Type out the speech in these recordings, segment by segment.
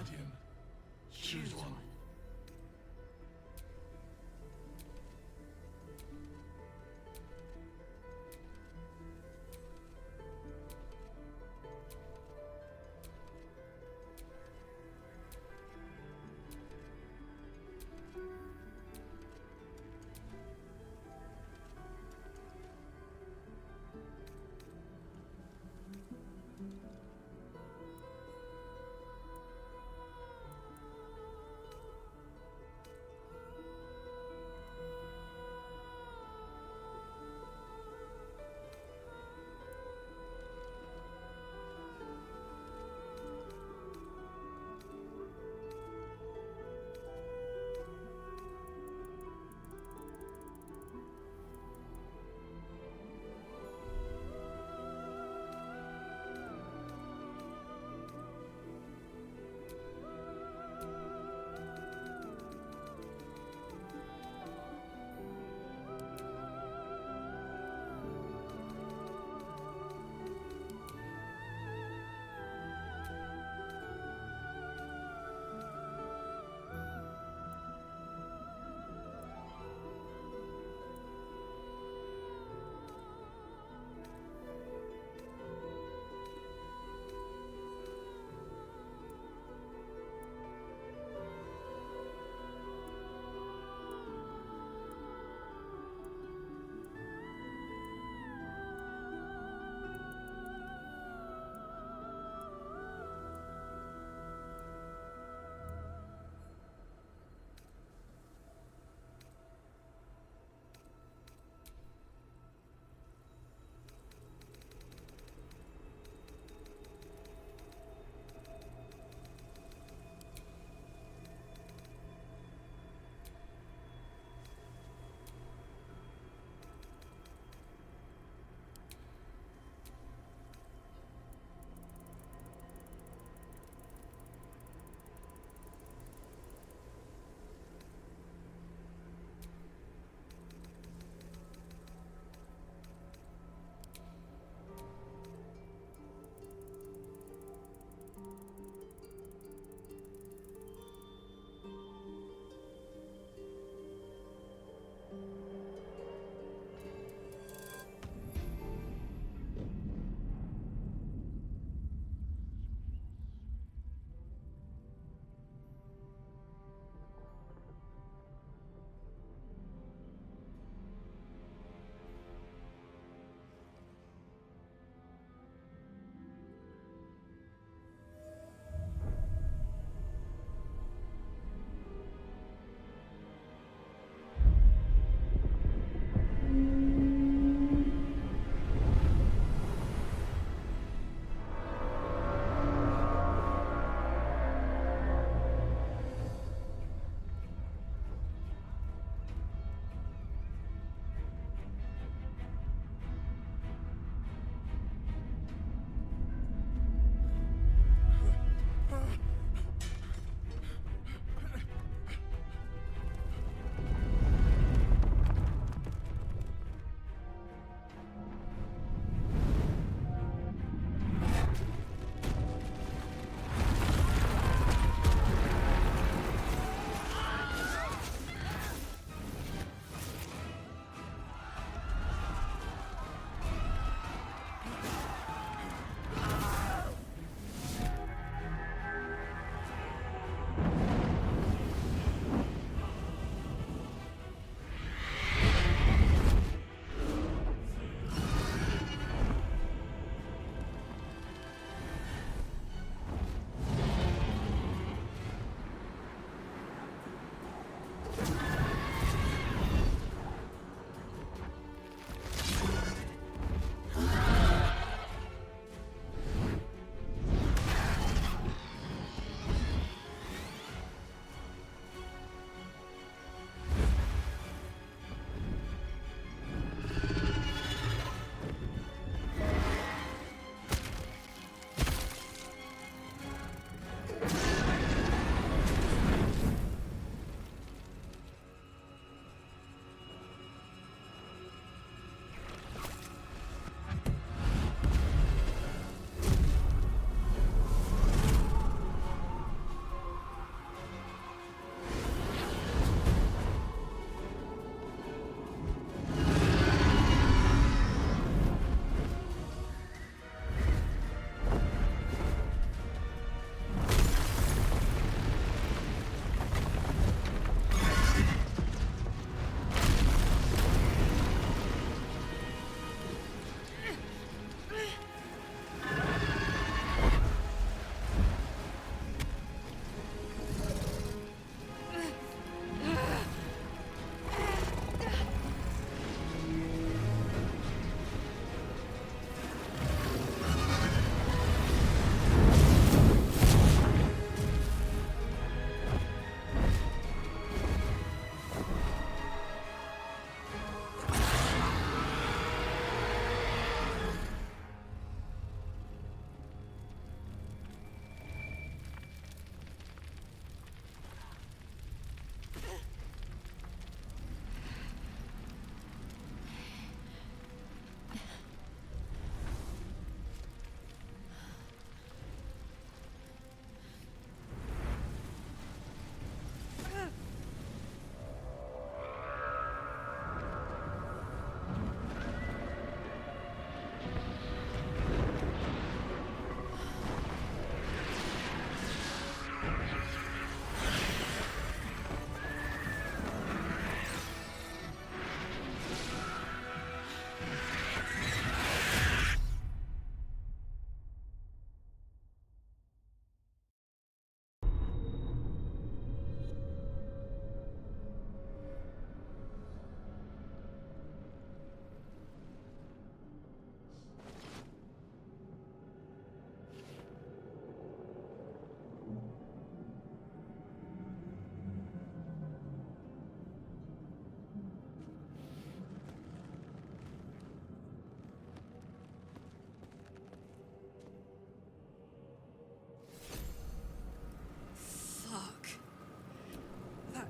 guardian. Choose one.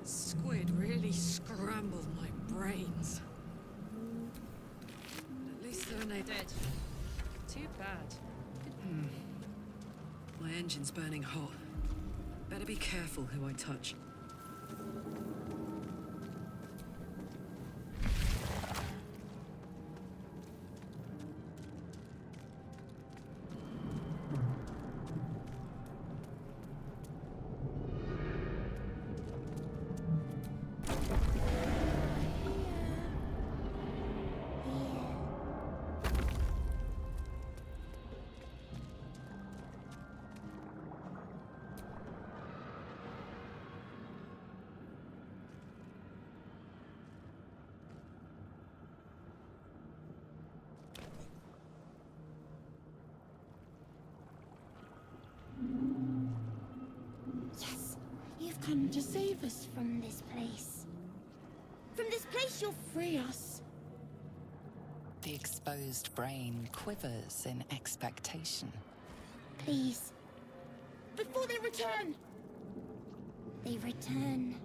Squid really scrambled my brains. At least they're not dead. Too bad. My engine's burning hot. Better be careful who I touch. Yes, you've come to save us from this place. From this place you'll free us. The exposed brain quivers in expectation. Please. Before they return. They return.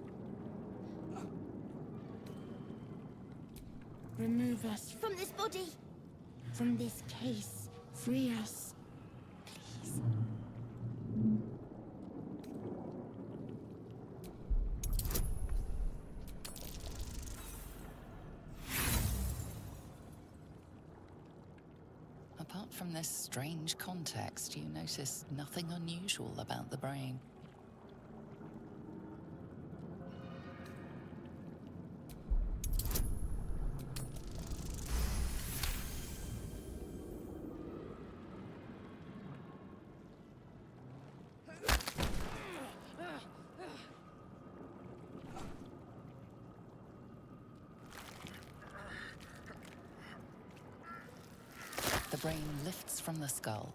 Remove us from this body. From this case. Free us. Please. Apart from this strange context, you notice nothing unusual about the brain. The brain lifts from the skull,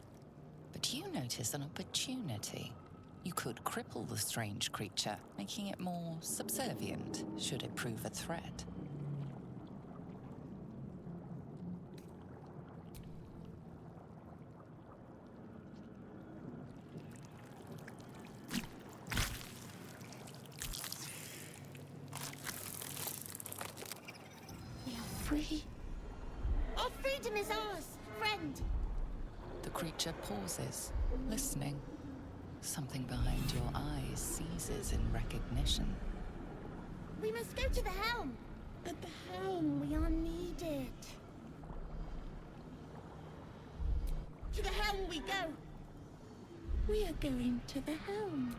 but you notice an opportunity. You could cripple the strange creature, making it more subservient, should it prove a threat. We are free. Our freedom is ours, friend. The creature pauses, listening. Something behind your eyes seizes in recognition. We must go to the helm. At the helm, we are needed. To the helm we go. We are going to the helm.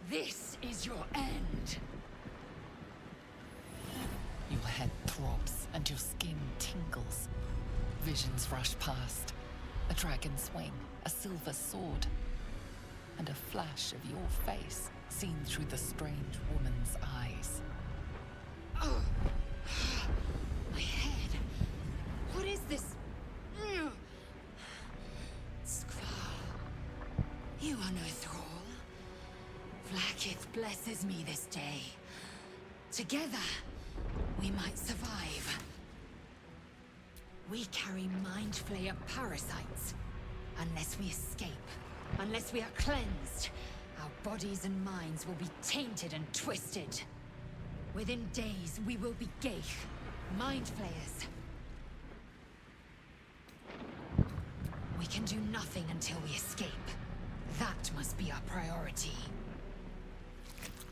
This is your end. Your head throbs and your skin tingles. Visions rush past. A dragon's wing, a silver sword, and a flash of your face seen through the strange woman's eyes. Oh, my head. What is this? Skvar, you are no thrall. Vlaakith blesses me this day. Together, we might survive. We carry mind flayer parasites. Unless we escape, unless we are cleansed, our bodies and minds will be tainted and twisted. Within days, we will be Geich, mind flayers. can do nothing until we escape. That must be our priority.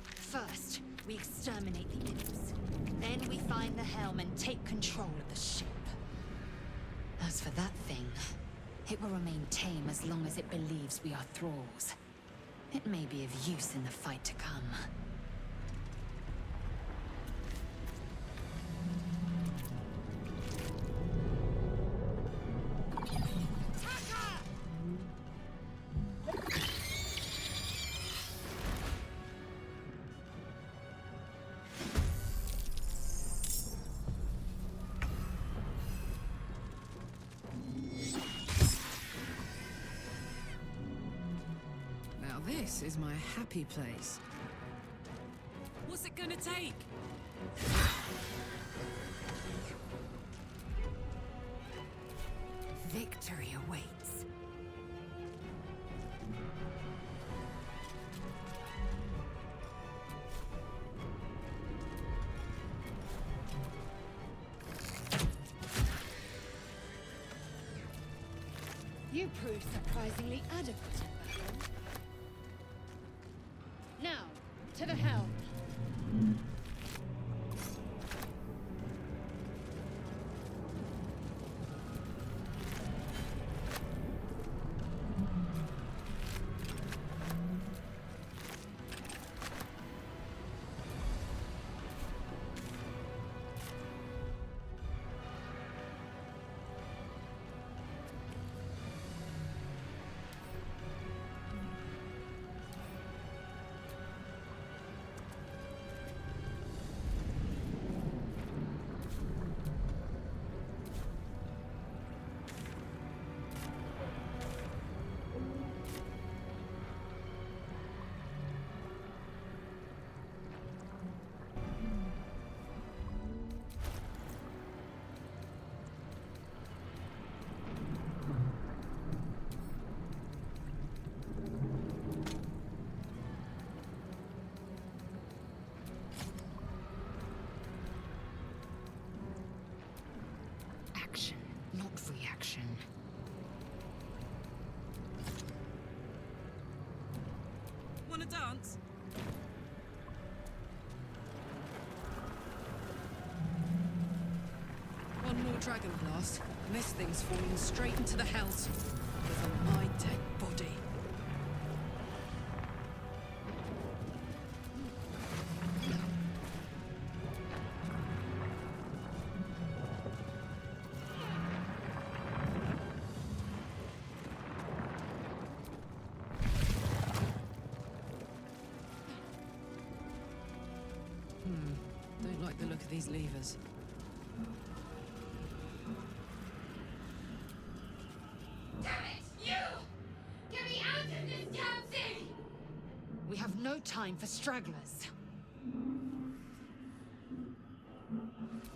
First, we exterminate the imps. Then we find the helm and take control of the ship. As for that thing, it will remain tame as long as it believes we are thralls. It may be of use in the fight to come. This is my happy place. What's it gonna take? Victory awaits. You proved surprisingly adequate in battle. Now, to the helm. Action, not reaction. Wanna dance? One more dragon blast, and this thing's falling straight into the hells. Over my dead body. Don't like the look of these levers. Damn it! You! Get me out of this damn thing! We have no time for stragglers.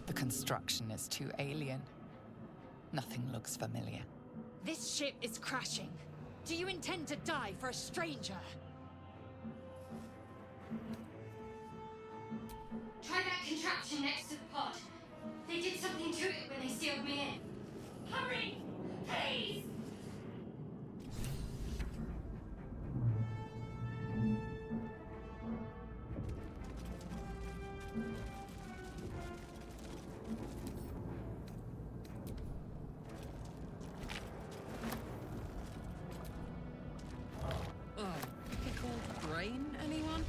The construction is too alien. Nothing looks familiar. This ship is crashing. Do you intend to die for a stranger? Try that contraption next to the pod. They did something to it when they sealed me in. Hurry! Please! Oh, pickled brain, anyone?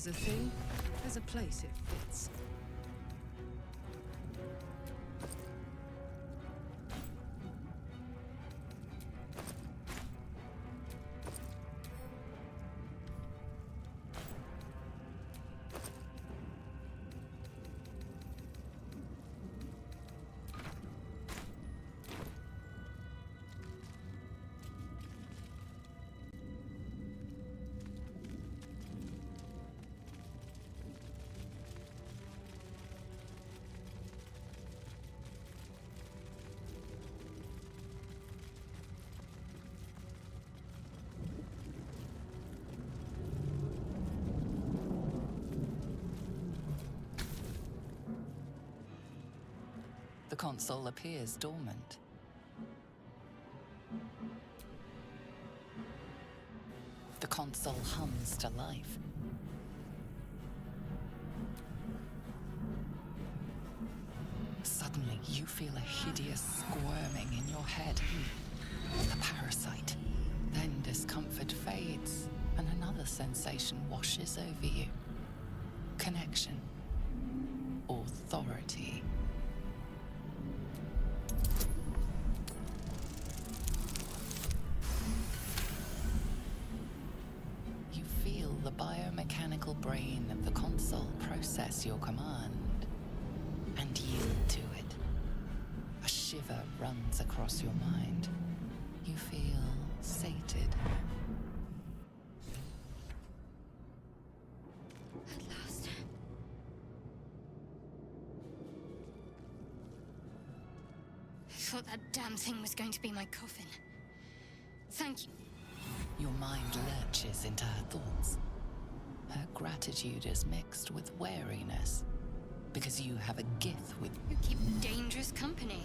there's a thing, there's a place it fits. The console appears dormant. The console hums to life. Suddenly, you feel a hideous squirming in your head. The parasite. Then discomfort fades, and another sensation washes over you. Connection. Authority. You feel the biomechanical brain of the console process your command and yield to it. A shiver runs across your mind. You feel sated. At last. I thought that damn thing was going to be my coffin. Thank you. Your mind lurches into her thoughts. Her gratitude is mixed with wariness, because you have a gift with You keep dangerous company.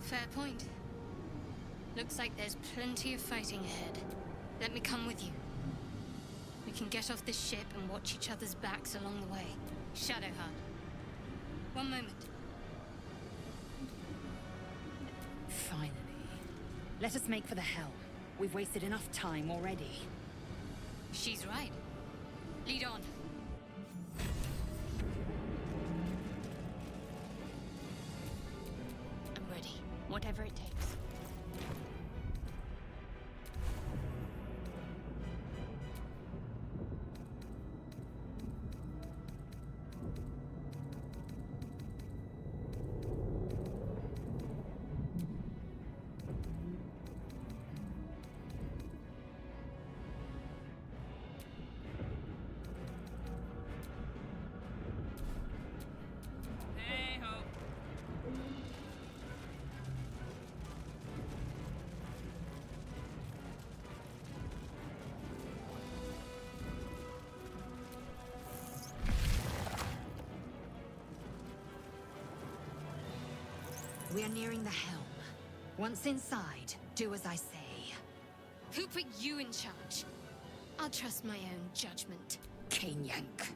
Fair point. Looks like there's plenty of fighting ahead. Let me come with you. We can get off this ship and watch each other's backs along the way. Shadowheart. One moment. Finally. Let us make for the helm. We've wasted enough time already. She's right. Lead on. I'm ready. Whatever it takes. Hey ho. We are nearing the helm. Once inside, do as I say. Who put you in charge? I'll trust my own judgment. Cane Yank.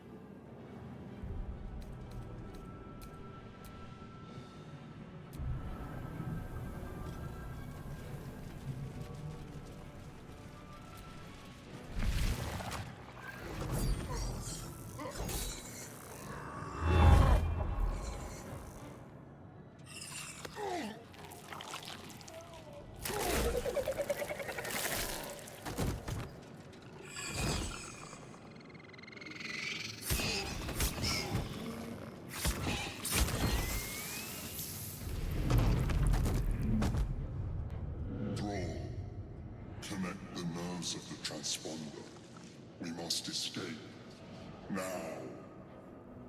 Connect the nerves of the transponder. We must escape. Now.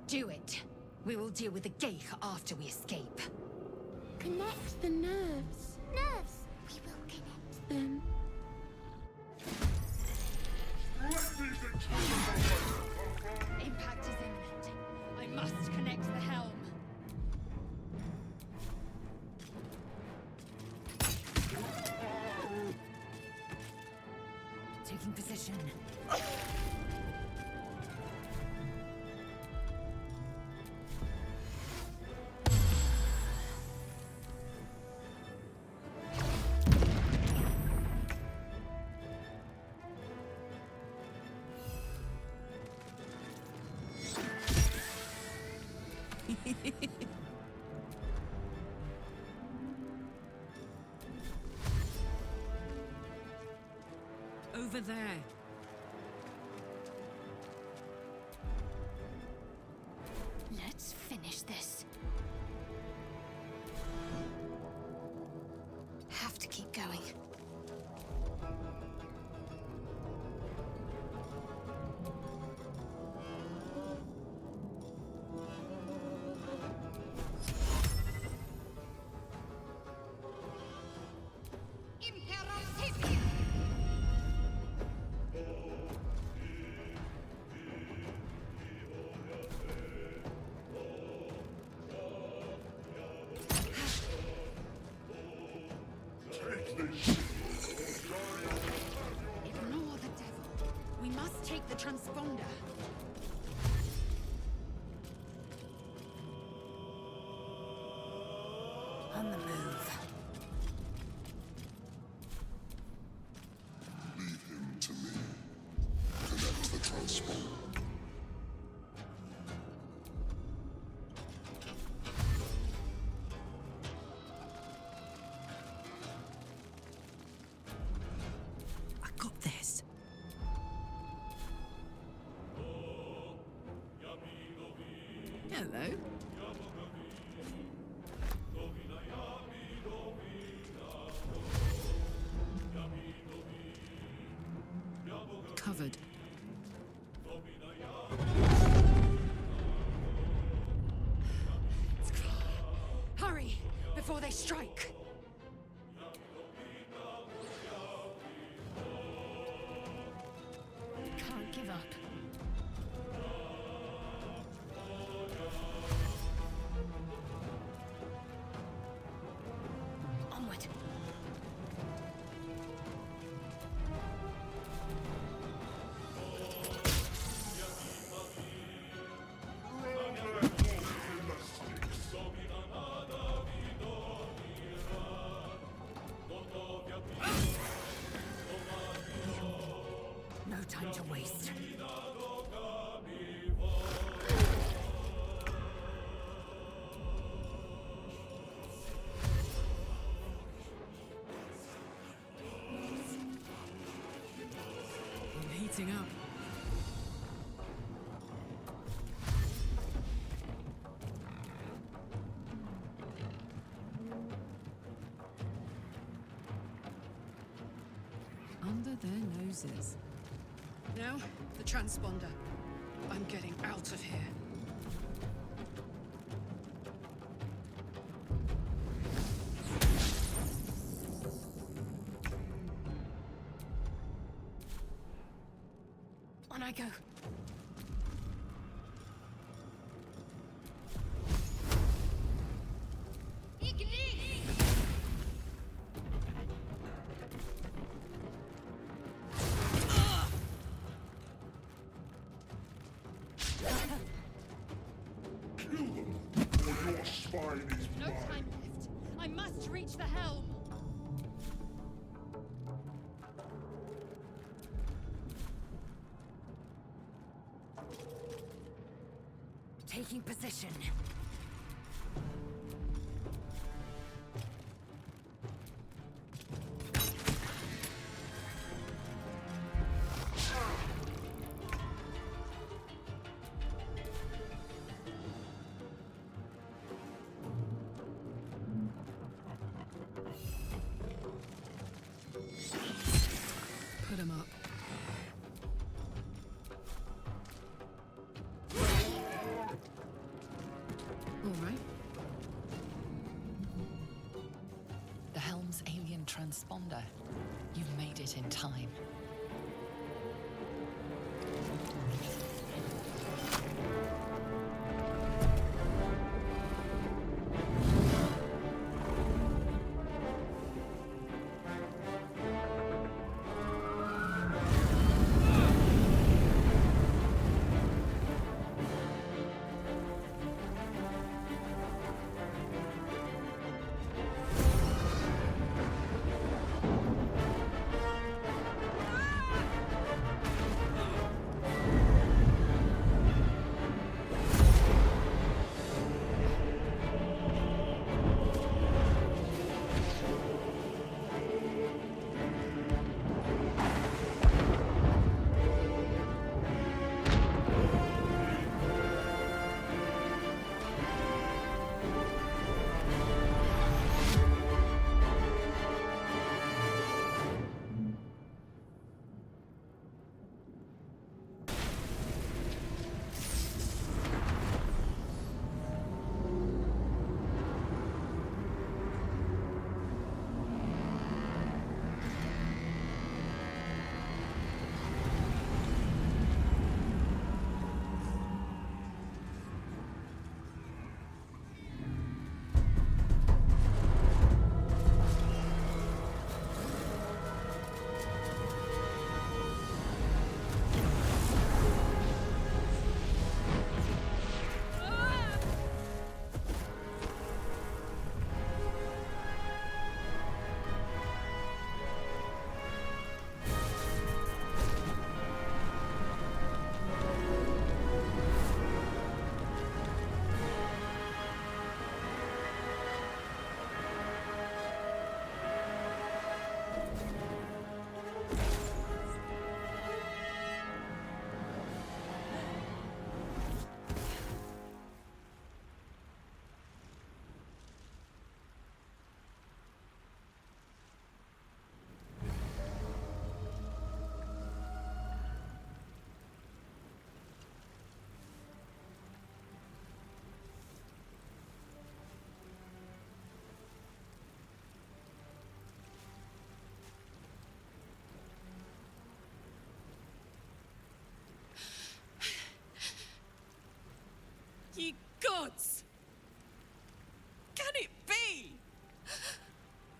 Do it. We will deal with the Geich after we escape. Connect the nerves. Nerves! We will connect them. Impact is imminent. I must connect the helm. Taking position. over there. Let's finish this. Have to keep going. Ignore the devil. We must take the transponder. On the move. Leave him to me. Connect the transponder. I got this. Hello. Covered. Hurry, before they strike. Can't give up. Onward. No time to waste. I'm heating up. Under their noses. Now, the transponder. I'm getting out of here. On I go. Kill them, or your spine is No mine. time left. I must reach the helm. Taking position. Put 'em up. All right. The helm's alien transponder. You've made it in time. gods! Can it be?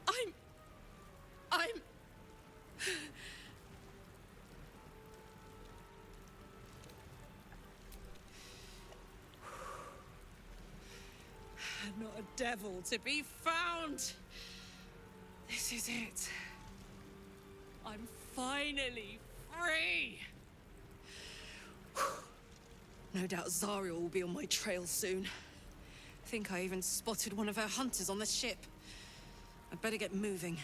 I'm... Not a devil to be found. This is it. I'm finally free. No doubt Zariel will be on my trail soon. I think I even spotted one of her hunters on the ship. I'd better get moving.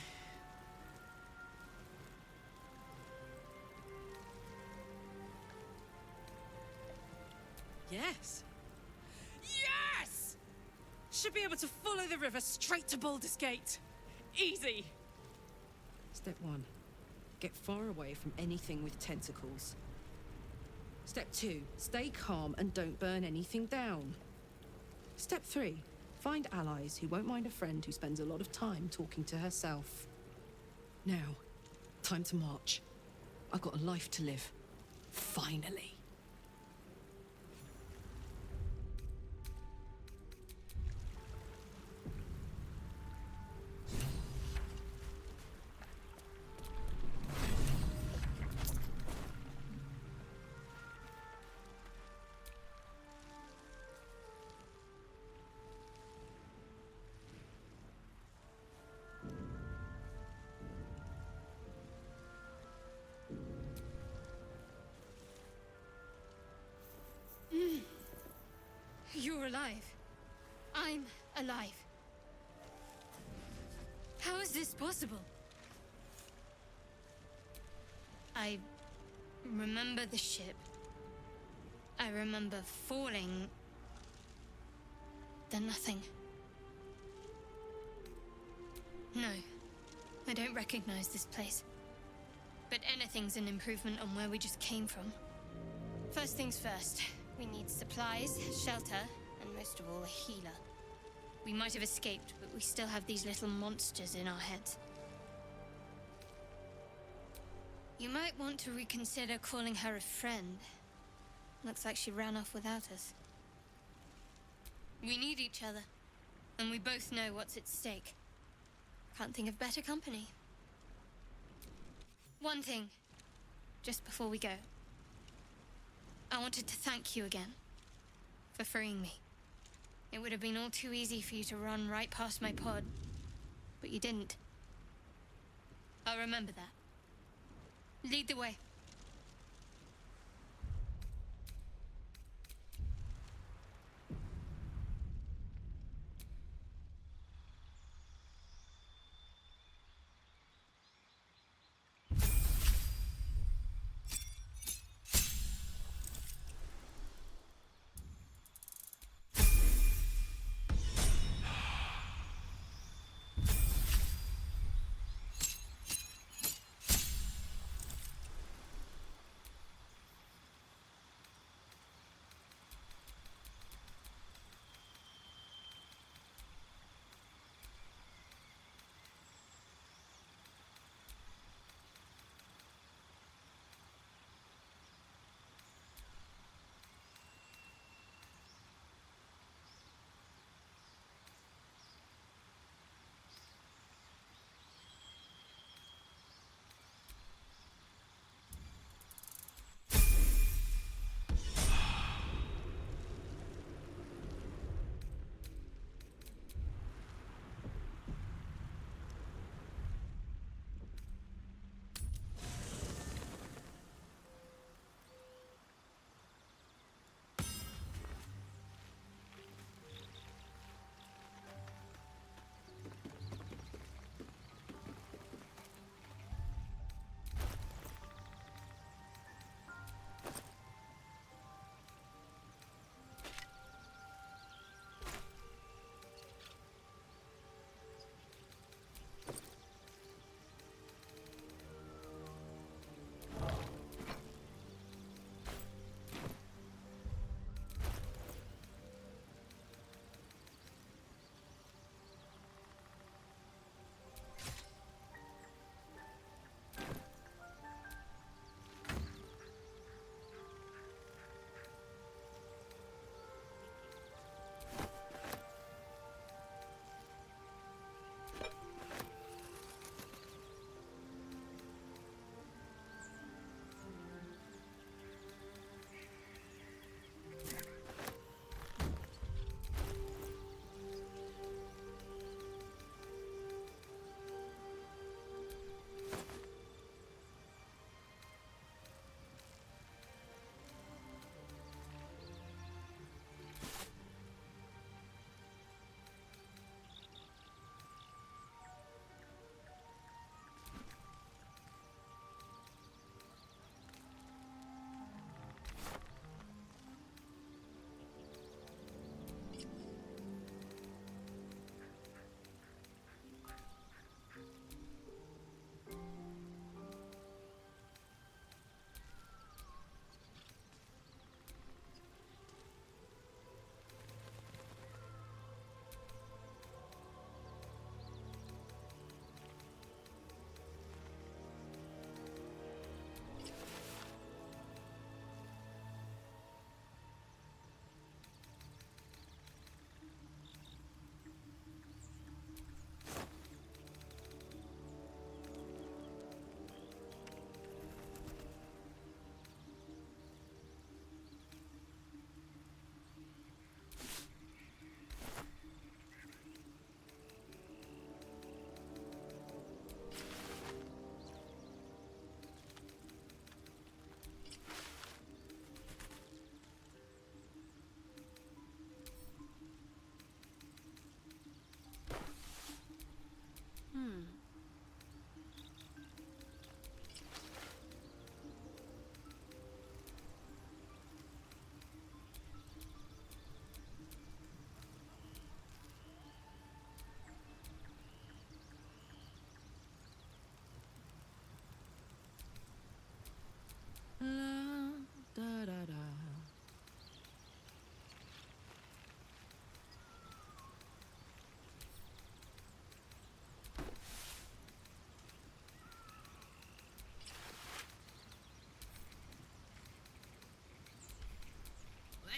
Yes. Yes! Should be able to follow the river straight to Baldurgs Gate. Easy. Step 1. Get far away from anything with tentacles. Step 2. Stay calm and don't burn anything down. Step 3. Find allies who won't mind a friend who spends a lot of time talking to herself. Now, time to march. I've got a life to live. Finally. You're alive. I'm alive. How is this possible? I remember the ship. I remember falling. Then nothing. No, I don't recognize this place. But anything's an improvement on where we just came from. First things first. We need supplies, shelter, and most of all, a healer. We might have escaped, but we still have these little monsters in our heads. You might want to reconsider calling her a friend. Looks like she ran off without us. We need each other, and we both know what's at stake. Can't think of better company. One thing, just before we go. I wanted to thank you again for freeing me. It would have been all too easy for you to run right past my pod, but you didn't. I'll remember that. Lead the way.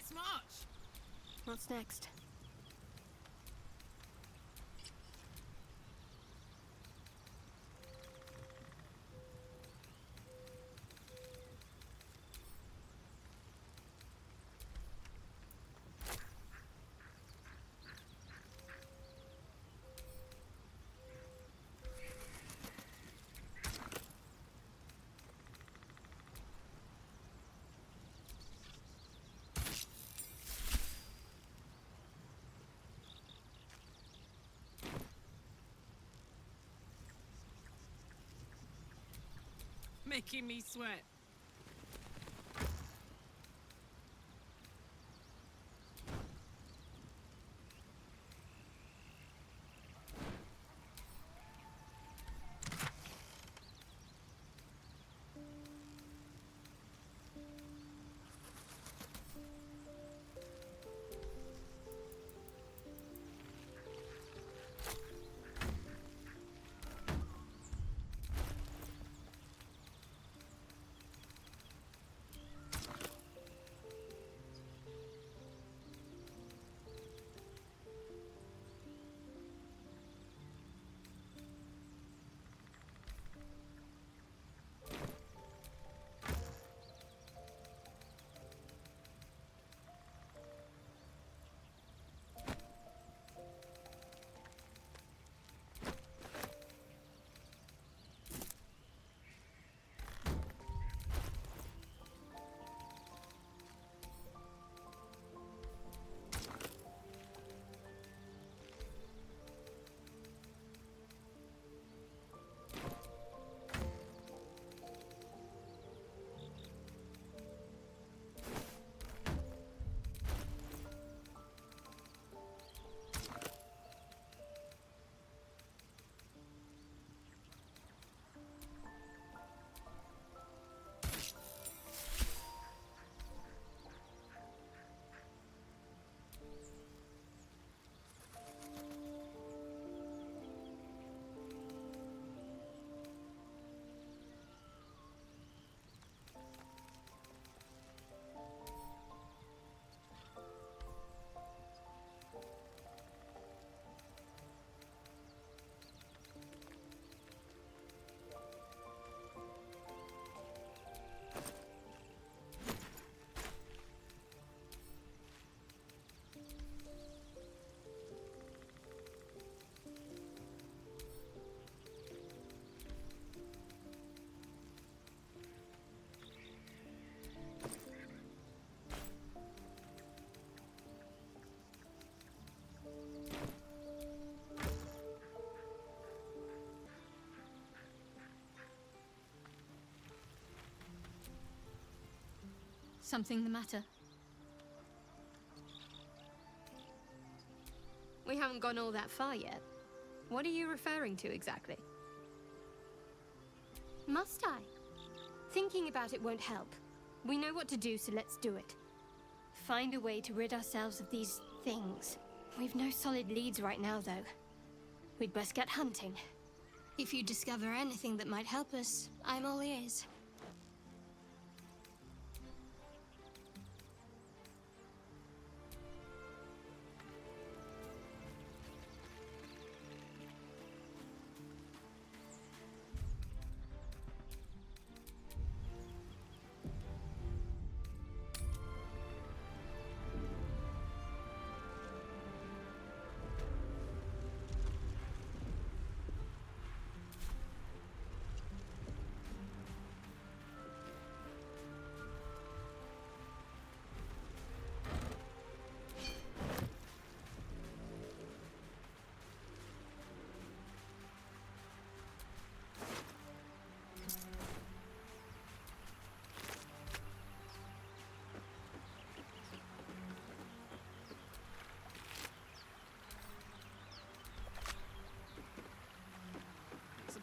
Let's march! What's next? Making me sweat. Something the matter? We haven't gone all that far yet. What are you referring to exactly? Must I? Thinking about it won't help. We know what to do, so let's do it. Find a way to rid ourselves of these things. We've no solid leads right now, though. We'd best get hunting. If you discover anything that might help us, I'm all ears.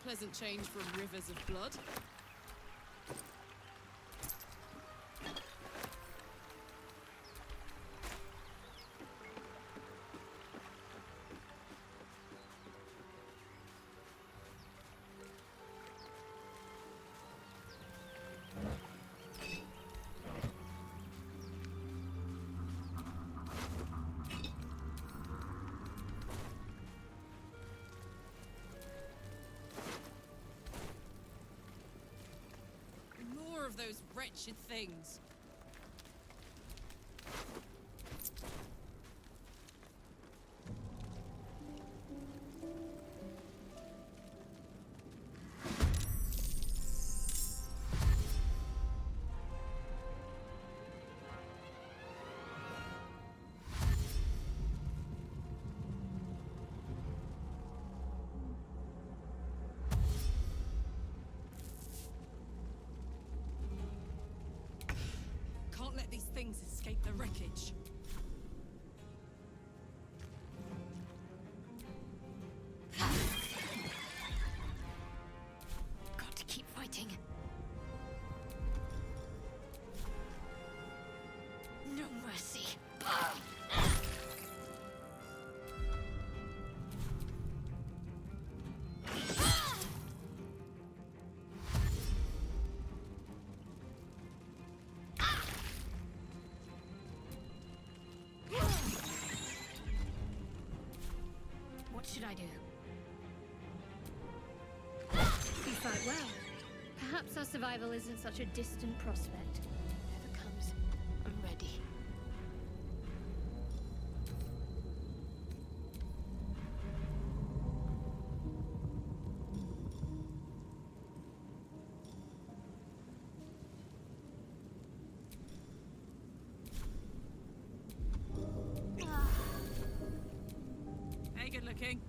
Pleasant change from rivers of blood. those wretched things. Can't let these things escape the wreckage. Got to keep fighting. No mercy. What should I do? You fight well. Perhaps our survival isn't such a distant prospect. Whatever comes, I'm ready. Hey, good looking.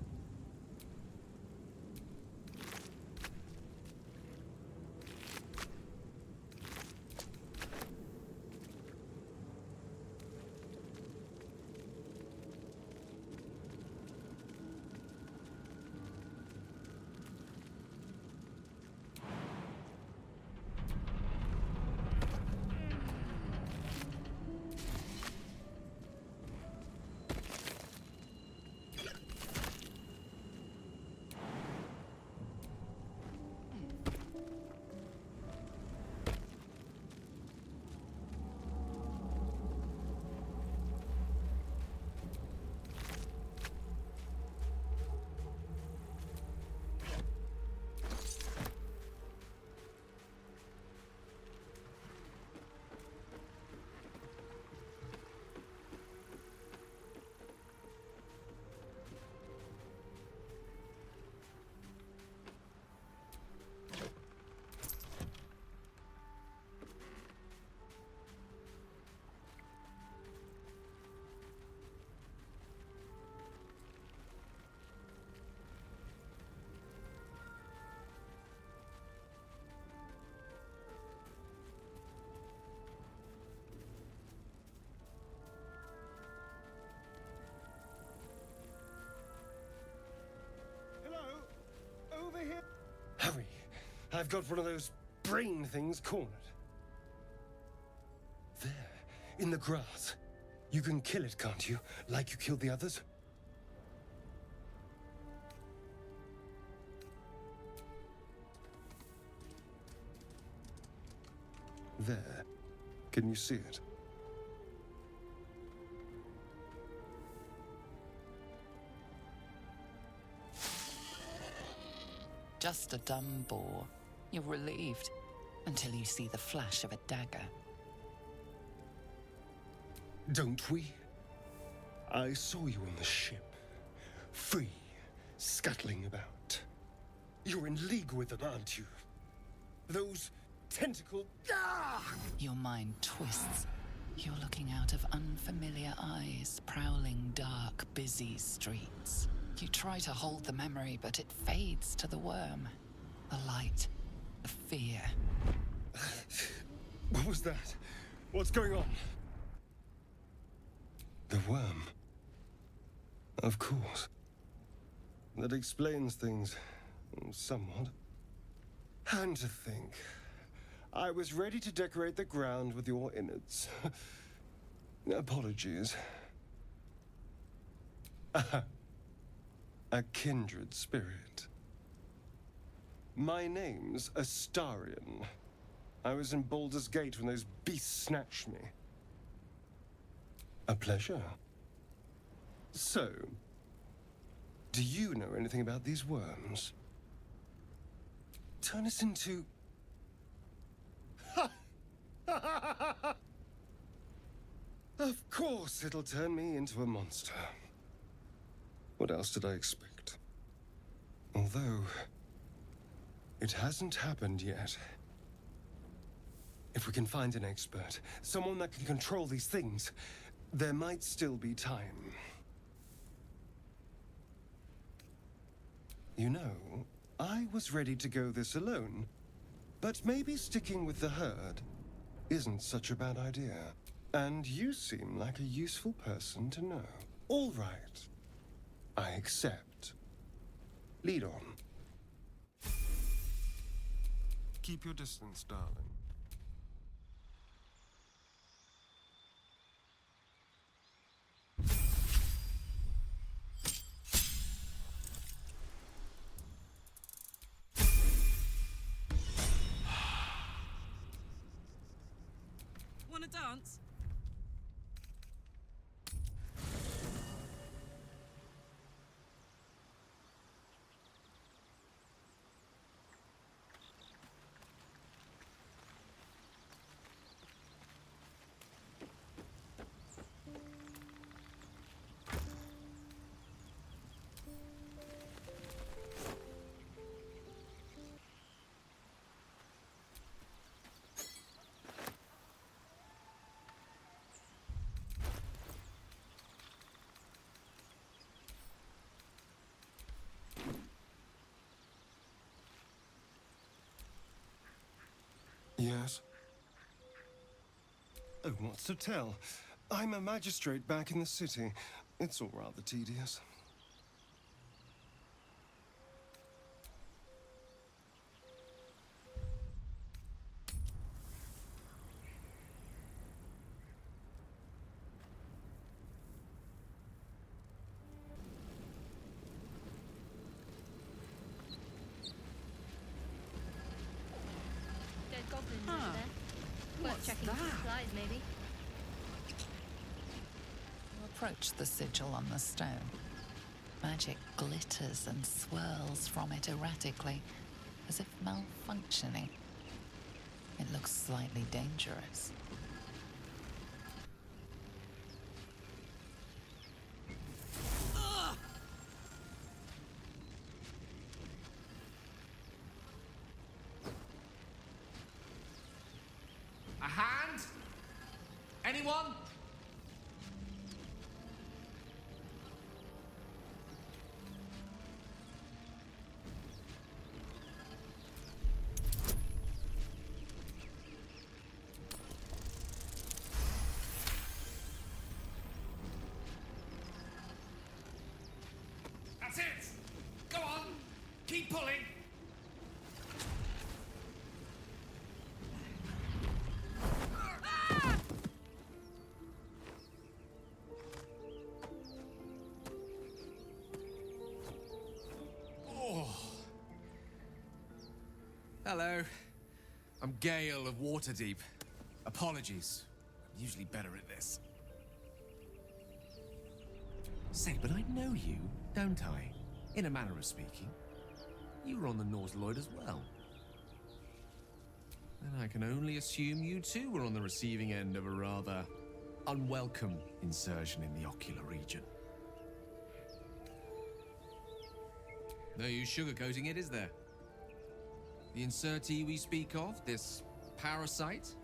Hello? Over here? Hurry! I've got one of those brain things cornered. There, in the grass. You can kill it, can't you? Like you killed the others? There. Can you see it? Just a dumb boar. You're relieved until you see the flash of a dagger. Don't we? I saw you on the ship. Free, scuttling about. You're in league with them, aren't you? Those tentacle... Ah! Your mind twists. You're looking out of unfamiliar eyes, prowling dark, busy streets. You try to hold the memory, but it fades to the worm. The light, the fear. What was that? What's going on? The worm. Of course. That explains things, somewhat. And to think, I was ready to decorate the ground with your innards. Apologies. A kindred spirit. My name's Astarion. I was in Baldurgs Gate when those beasts snatched me. A pleasure. So, do you know anything about these worms? Turn us into... Ha! Of course it'll turn me into a monster. What else did I expect? Although, it hasn't happened yet. If we can find an expert, someone that can control these things, there might still be time. You know, I was ready to go this alone, but maybe sticking with the herd isn't such a bad idea. And you seem like a useful person to know. All right. I accept. Lead on. Keep your distance, darling. Wanna dance? Yes? Oh, what's to tell? I'm a magistrate back in the city. It's all rather tedious. Dead goblins over there. Worth What's checking that? for supplies, maybe. You approach the sigil on the stone. Magic glitters and swirls from it erratically, as if malfunctioning. It looks slightly dangerous. A hand? Anyone? That's it! Go on! Keep pulling! Hello. I'm Gale of Waterdeep. Apologies. I'm usually better at this. Say, but I know you, don't I? In a manner of speaking. You were on the Nautiloid as well. And I can only assume you too were on the receiving end of a rather unwelcome insertion in the ocular region. No use sugarcoating it, is there? The insertee we speak of, this parasite,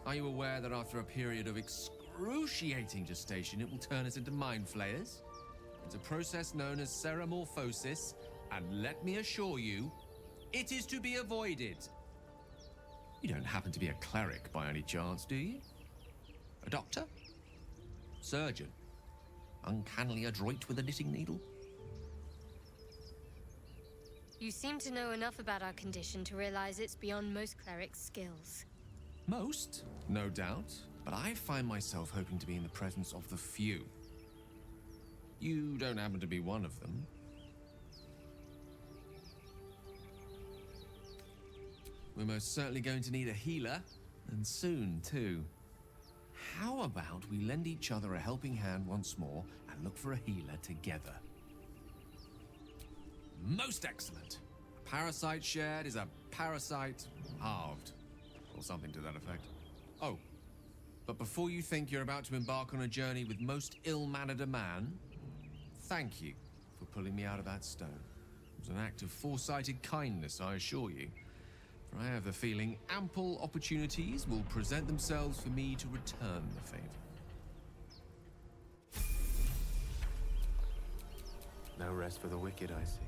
are you aware that after a period of excruciating gestation, it will turn us into mind flayers? It's a process known as ceramorphosis, and let me assure you, it is to be avoided. You don't happen to be a cleric by any chance, do you? A doctor? Surgeon? Uncannily adroit with a knitting needle? You seem to know enough about our condition to realize it's beyond most clerics' skills. Most, no doubt, but I find myself hoping to be in the presence of the few. You don't happen to be one of them. We're most certainly going to need a healer, and soon, too. How about we lend each other a helping hand once more and look for a healer together? Most excellent. A parasite shared is a parasite halved, or something to that effect. Oh, but before you think you're about to embark on a journey with most ill-mannered a man, thank you for pulling me out of that stone. It was an act of foresighted kindness, I assure you. For I have the feeling ample opportunities will present themselves for me to return the favor. No rest for the wicked, I see.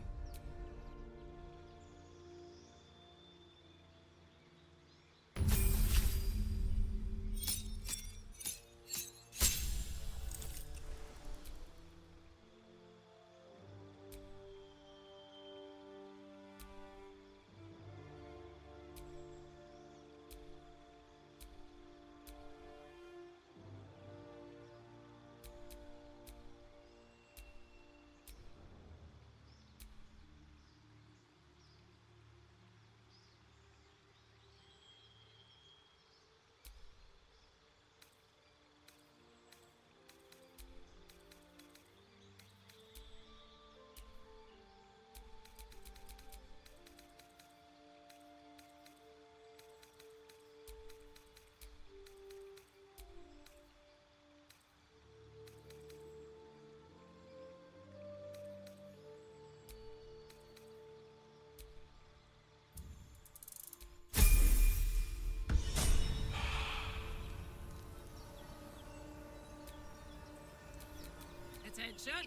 Attention!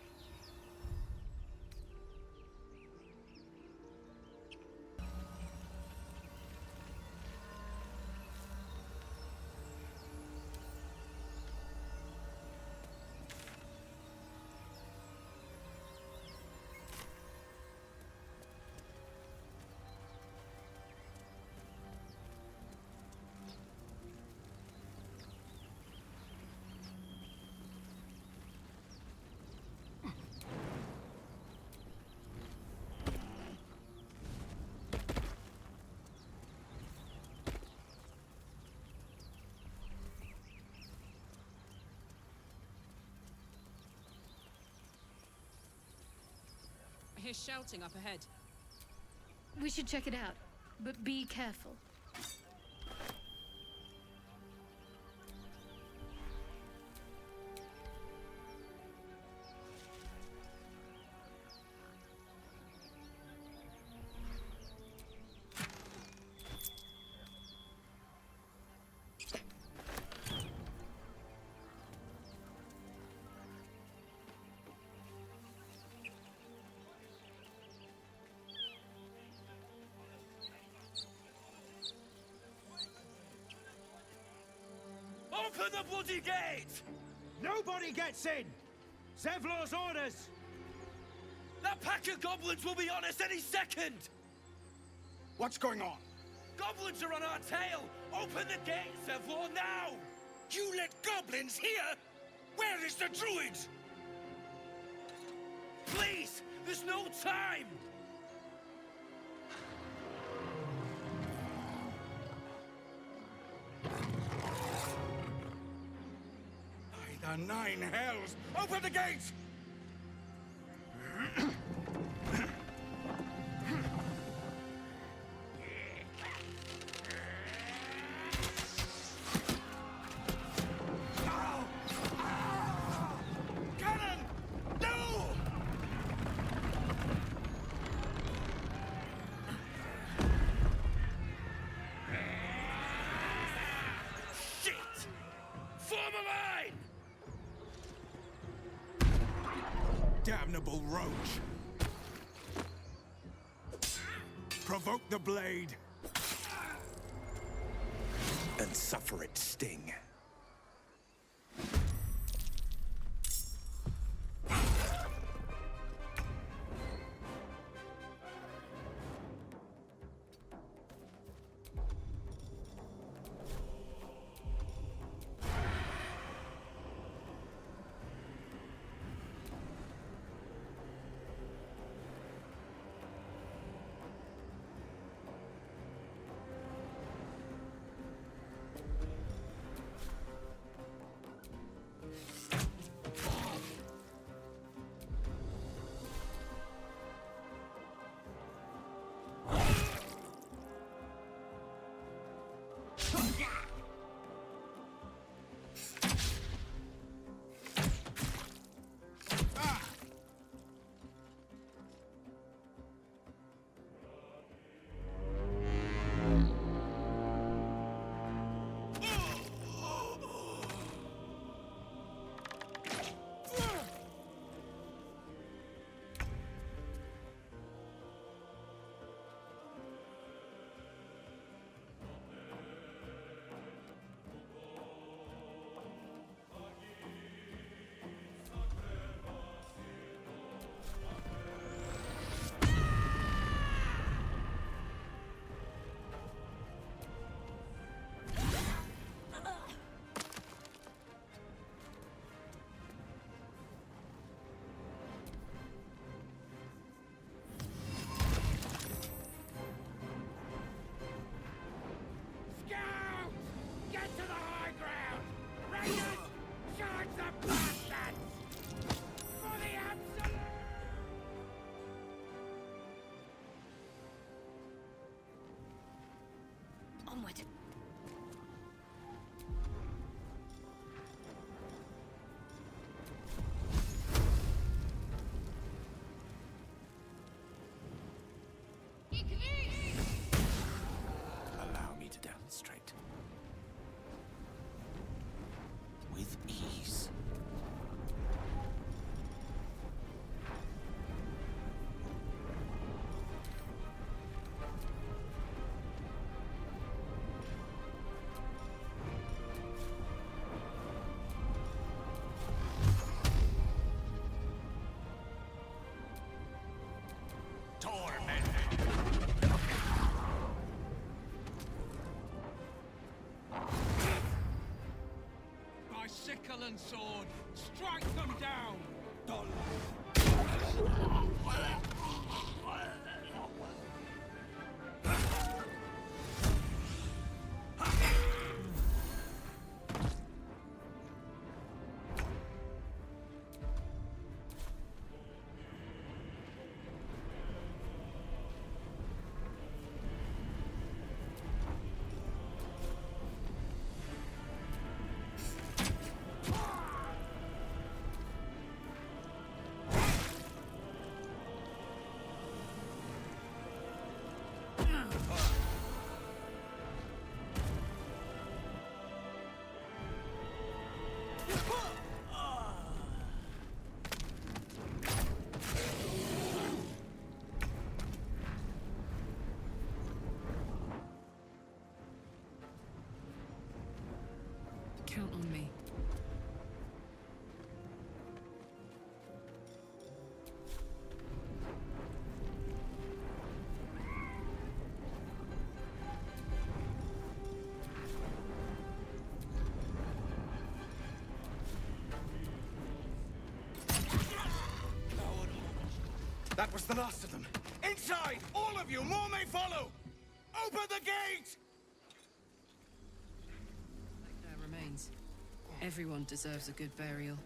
I hear shouting up ahead. We should check it out, but be careful. Open the bloody gate! Nobody gets in! Zevlor's orders! That pack of goblins will be on us any second! What's going on? Goblins are on our tail! Open the gate, Zevlor, now! You let goblins here? Where is the druid? Please! There's no time! By the nine hells! Open the gate! Cannon! No! Shit! Form a line! Damnable roach! Provoke the blade! And suffer its sting. Onward. Allow me to demonstrate. With ease. By sickle and sword, strike them down! Count on me. That was the last of them. Inside! All of you! More may follow! Open the gate! Like their remains. Everyone deserves a good burial.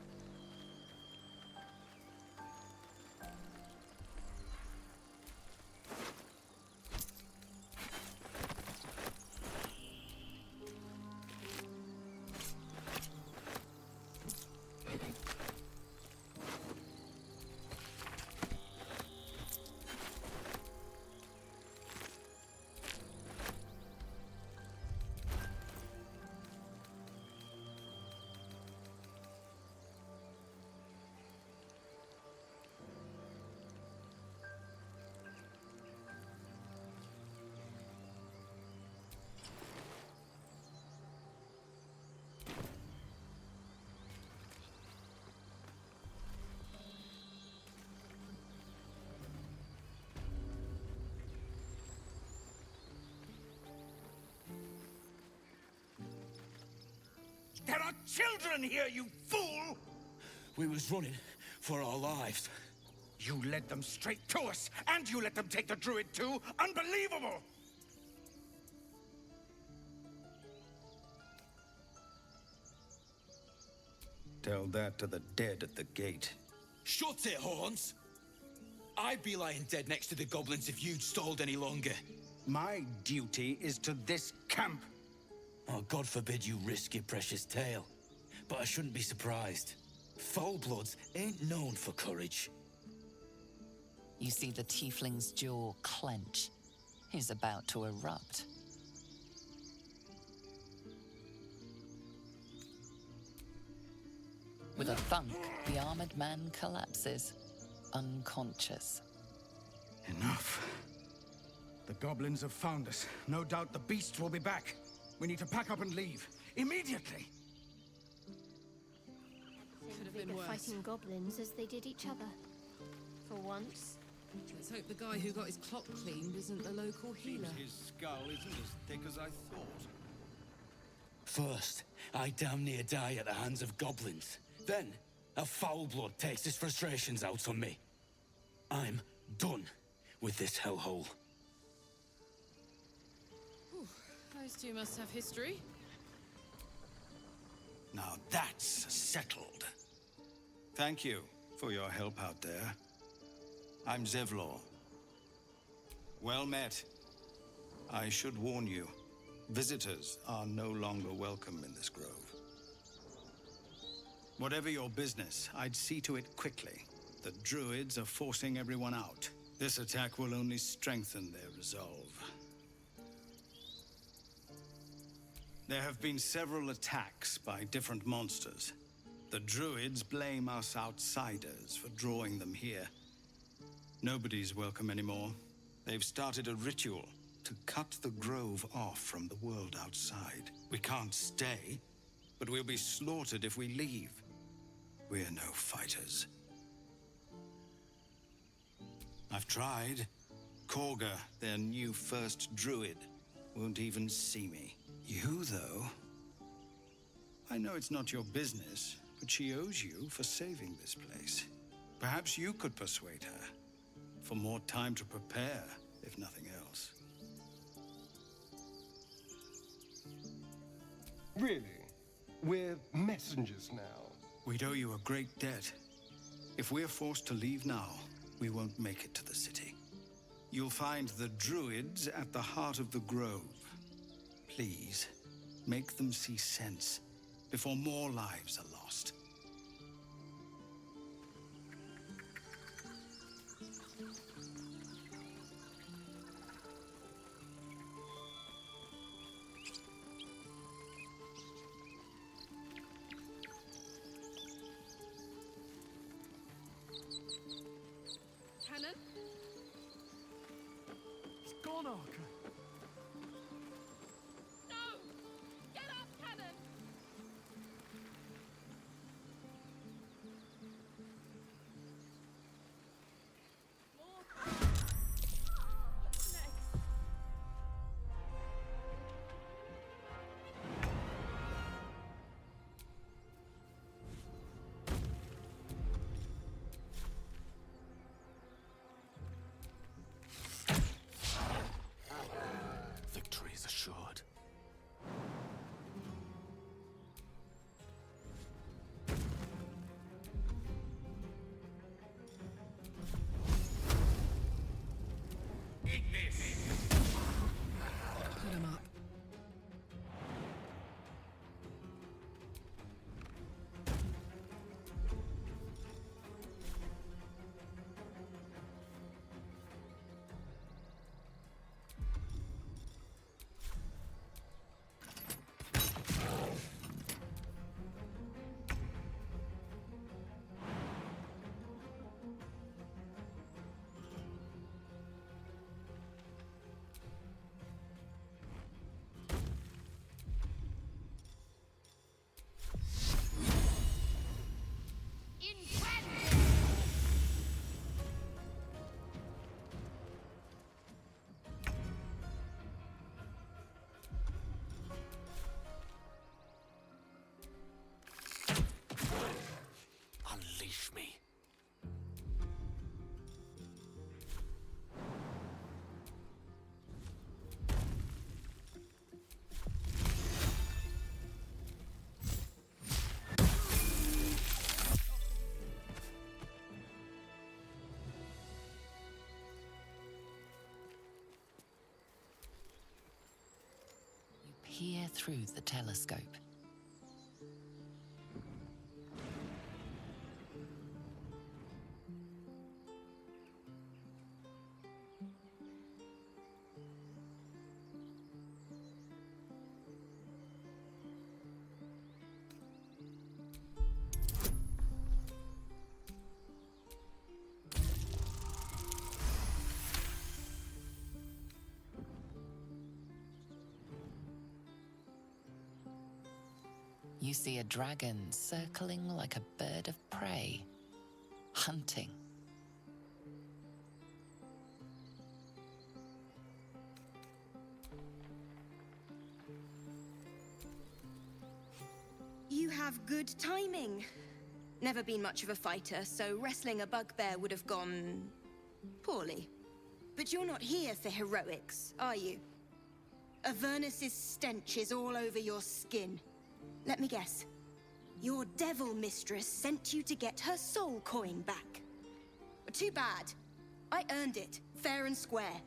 There are children here, you fool! We was running for our lives. You led them straight to us, and you let them take the druid too? Unbelievable! Tell that to the dead at the gate. Shut it, Horns! I'd be lying dead next to the goblins if you'd stalled any longer. My duty is to this camp. Oh, God forbid you risk your precious tail. But I shouldn't be surprised. Foul-bloods ain't known for courage. You see the tiefling's jaw clench. He's about to erupt. With a thunk, the armored man collapses, unconscious. Enough. The goblins have found us. No doubt the beast will be back. We need to pack up and leave. Immediately! Could have Bigger been worse. fighting goblins as they did each other. For once. Let's hope the guy who got his clock cleaned isn't the local healer. His skull isn't as thick as I thought. First, I damn near die at the hands of goblins. Then, a foul-blood takes his frustrations out on me. I'm done with this hellhole. Those two must have history. Now that's settled. Thank you for your help out there. I'm Zevlor. Well met. I should warn you, Visitors are no longer welcome in this grove. Whatever your business, I'd see to it quickly. The druids are forcing everyone out. This attack will only strengthen their resolve. There have been several attacks by different monsters. The druids blame us outsiders for drawing them here. Nobody's welcome anymore. They've started a ritual to cut the grove off from the world outside. We can't stay, but we'll be slaughtered if we leave. We're no fighters. I've tried. Korga, their new first druid, won't even see me. You, though? I know it's not your business, but she owes you for saving this place. Perhaps you could persuade her. For more time to prepare, if nothing else. Really? We're messengers now. We'd owe you a great debt. If we're forced to leave now, we won't make it to the city. You'll find the druids at the heart of the grove. Please, make them see sense before more lives are lost. Cannon? It's gone, Arca. No! Get up, Cannon! What's next? Victory is assured. Put him up. Unleash me. You peer through the telescope. You see a dragon circling like a bird of prey, hunting. You have good timing. Never been much of a fighter, so wrestling a bugbear would have gone poorly. But you're not here for heroics, are you? Avernus's stench is all over your skin. Let me guess. Your devil mistress sent you to get her soul coin back. Too bad. I earned it, fair and square.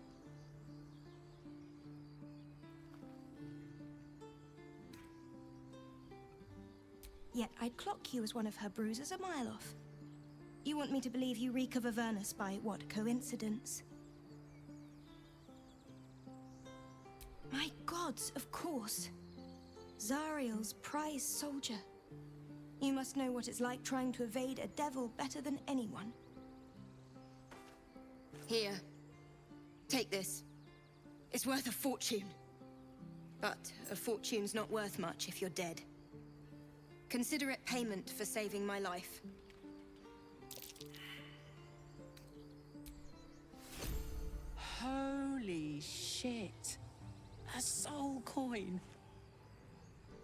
Yet I'd clock you as one of her bruisers a mile off. You want me to believe you reek of Avernus by, what, coincidence? My gods, of course. Zariel's prize soldier. You must know what it's like trying to evade a devil better than anyone. Here. Take this. It's worth a fortune. But a fortune's not worth much if you're dead. Consider it payment for saving my life. Holy shit. A soul coin.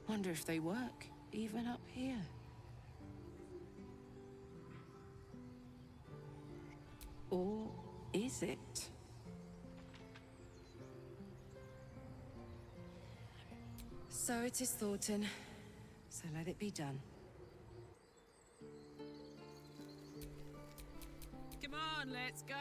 Wonder if they work, even up here. Or is it? So it is Thornton. So let it be done. Come on, let's go!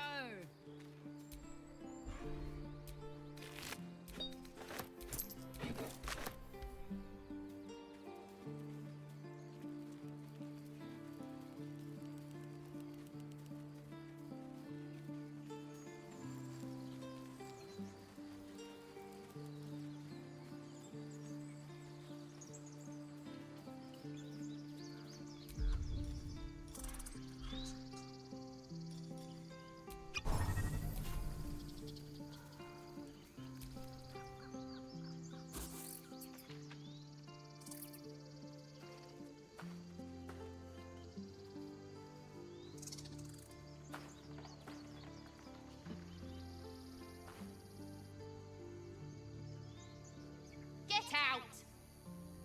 Get out!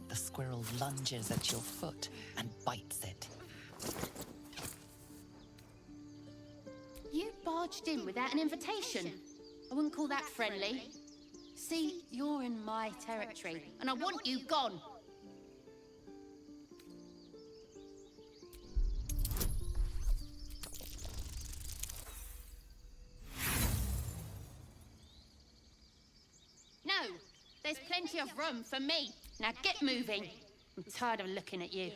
The squirrel lunges at your foot and bites it. You barged in without an invitation. I wouldn't call that friendly. See, you're in my territory, and I want you gone. No, there's plenty of room for me. Now get moving. I'm tired of looking at you.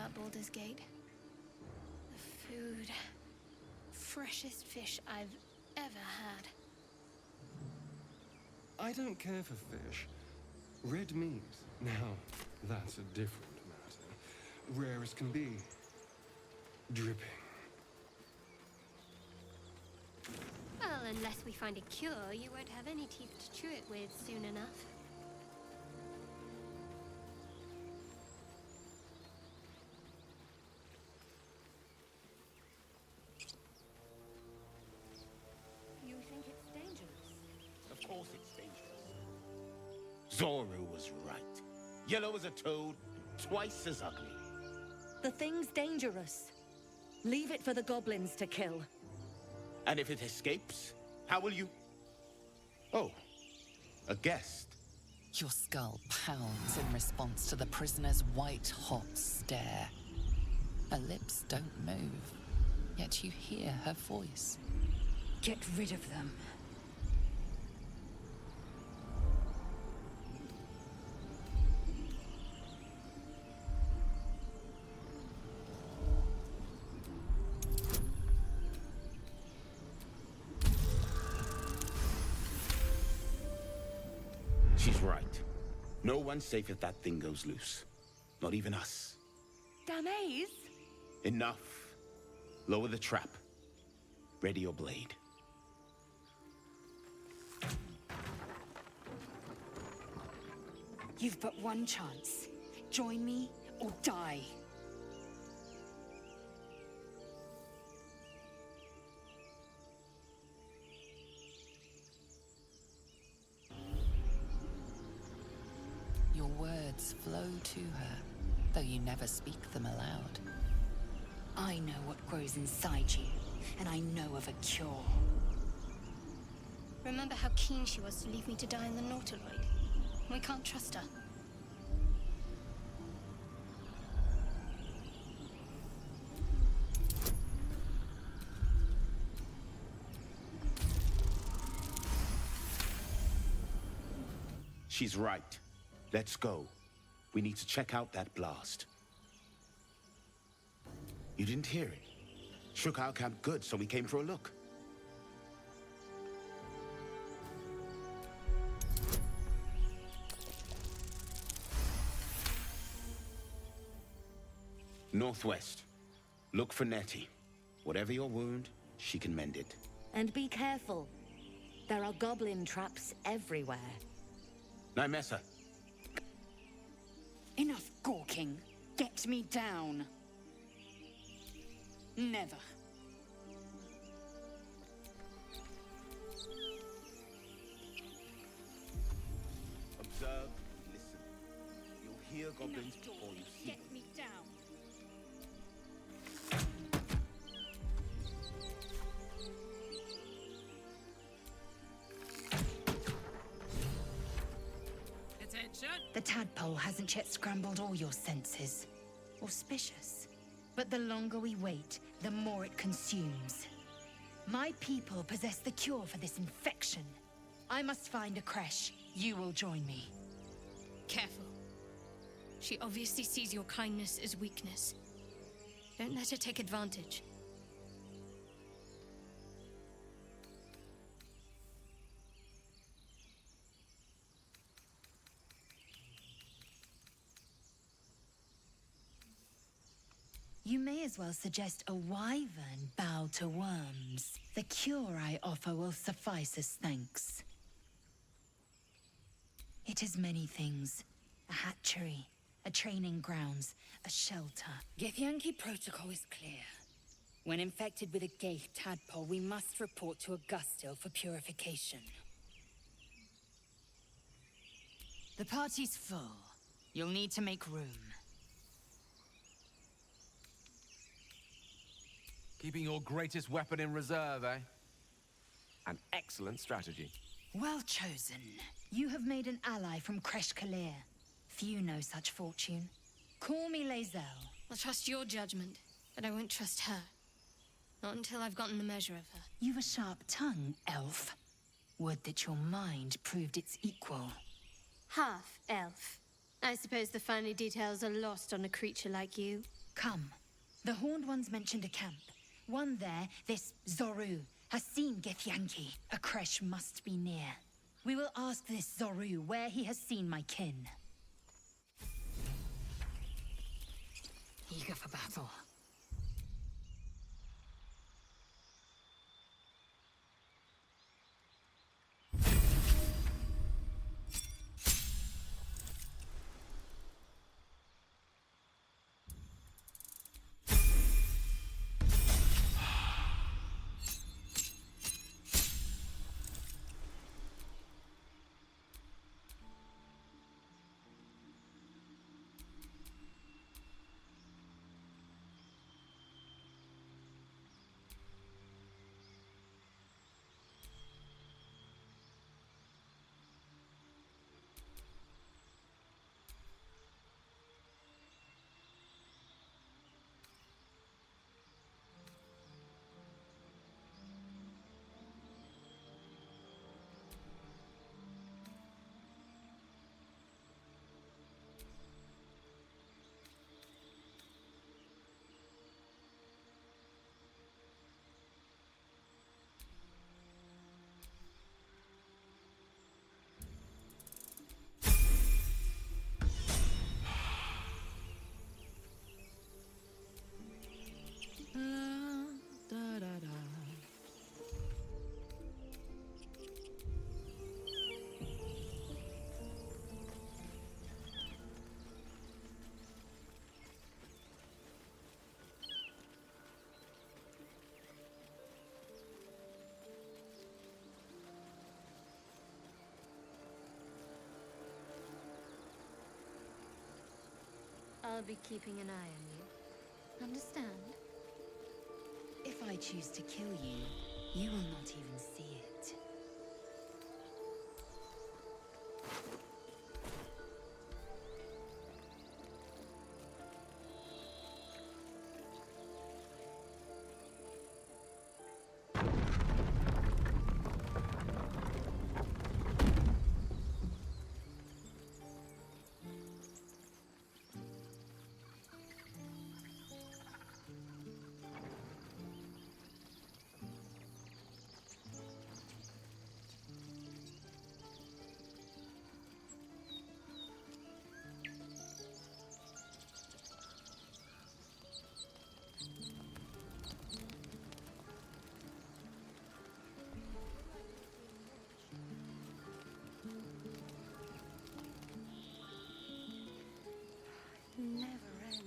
about Baldurgs Gate. The food. Freshest fish I've ever had. I don't care for fish. Red meat, now, that's a different matter. Rare as can be. Dripping. Well, unless we find a cure, you won't have any teeth to chew it with soon enough. You think it's dangerous? Of course it's dangerous. Zoru was right. Yellow as a toad, twice as ugly. The thing's dangerous. Leave it for the goblins to kill. And if it escapes, how will you... Oh, a guest. Your skull pounds in response to the prisoner's white-hot stare. Her lips don't move, yet you hear her voice. Get rid of them. She's right. No one's safe if that thing goes loose. Not even us. Damaze? Enough. Lower the trap. Ready your blade. You've but one chance. Join me or die. Your words flow to her, though you never speak them aloud. I know what grows inside you, and I know of a cure. Remember how keen she was to leave me to die in the Nautiloid? We can't trust her. She's right. Let's go. We need to check out that blast. You didn't hear it? Shook our camp good, so we came for a look. Northwest. Look for Nettie. Whatever your wound, she can mend it. And be careful. There are goblin traps everywhere. Nymessa. Enough gawking. Get me down. Never. Observe, listen. You'll hear goblins before you see them. Get me down. Attention! The tadpole hasn't yet scrambled all your senses. Auspicious. But the longer we wait, the more it consumes. My people possess the cure for this infection. I must find a creche. You will join me. Careful. She obviously sees your kindness as weakness. Don't let her take advantage. You may as well suggest a wyvern bow to worms. The cure I offer will suffice as thanks. It is many things. A hatchery, a training grounds, a shelter. Githyanki protocol is clear. When infected with a Ghaik tadpole, we must report to Augustil for purification. The party's full. You'll need to make room. Keeping your greatest weapon in reserve, eh? An excellent strategy. Well chosen. You have made an ally from Kresh Kalir. Few know such fortune. Call me Lae'zel. I'll trust your judgment, but I won't trust her. Not until I've gotten the measure of her. You've a sharp tongue, elf. Would that your mind proved its equal. Half elf. I suppose the finer details are lost on a creature like you. Come. The Horned Ones mentioned a camp. One there, this Zoru, has seen Githyanki. A creche must be near. We will ask this Zoru where he has seen my kin. Eager for battle. I'll be keeping an eye on you. Understand? If I choose to kill you, you will not even see it. Never end.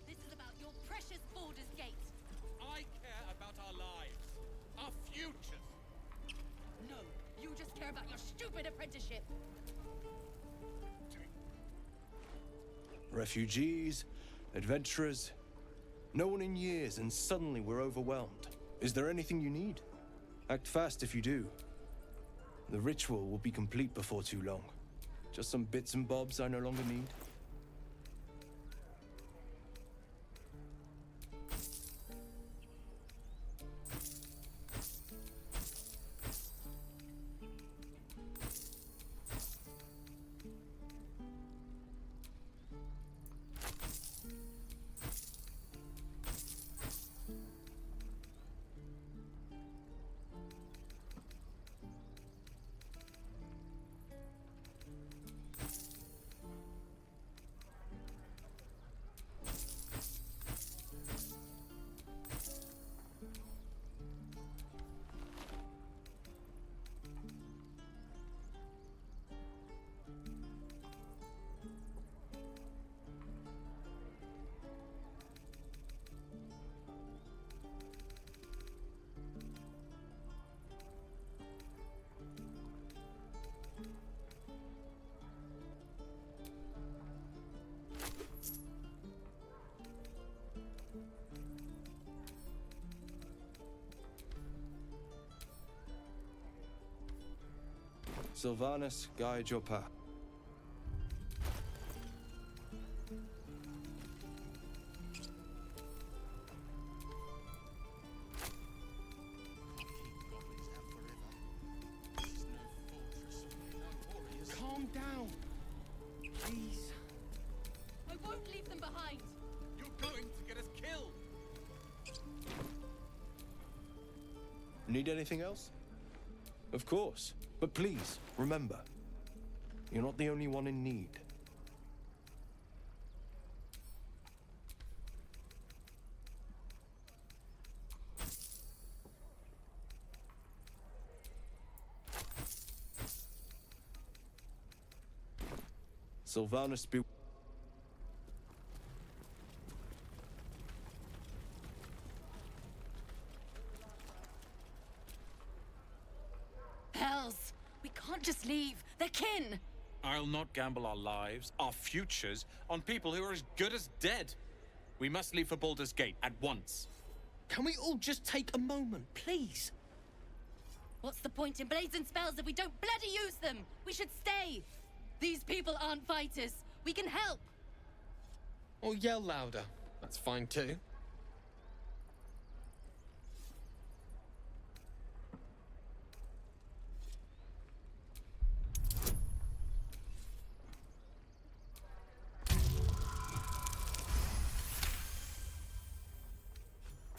This is about your precious Baldur's Gate. I care about our lives, our futures. No, you just care about your stupid apprenticeship. Refugees, adventurers, no one in years, and suddenly we're overwhelmed. Is there anything you need? Act fast if you do. The ritual will be complete before too long. Just some bits and bobs I no longer need. Sylvanas, guide your path. Calm down. Please. I won't leave them behind. You're going to get us killed. Need anything else? Of course. But please, remember, you're not the only one in need. Sylvanas be... Hells! We can't just leave. They're kin! I'll not gamble our lives, our futures, on people who are as good as dead. We must leave for Baldurgs Gate at once. Can we all just take a moment, please? What's the point in blades and spells if we don't bloody use them? We should stay! These people aren't fighters. We can help! Or yell louder. That's fine too.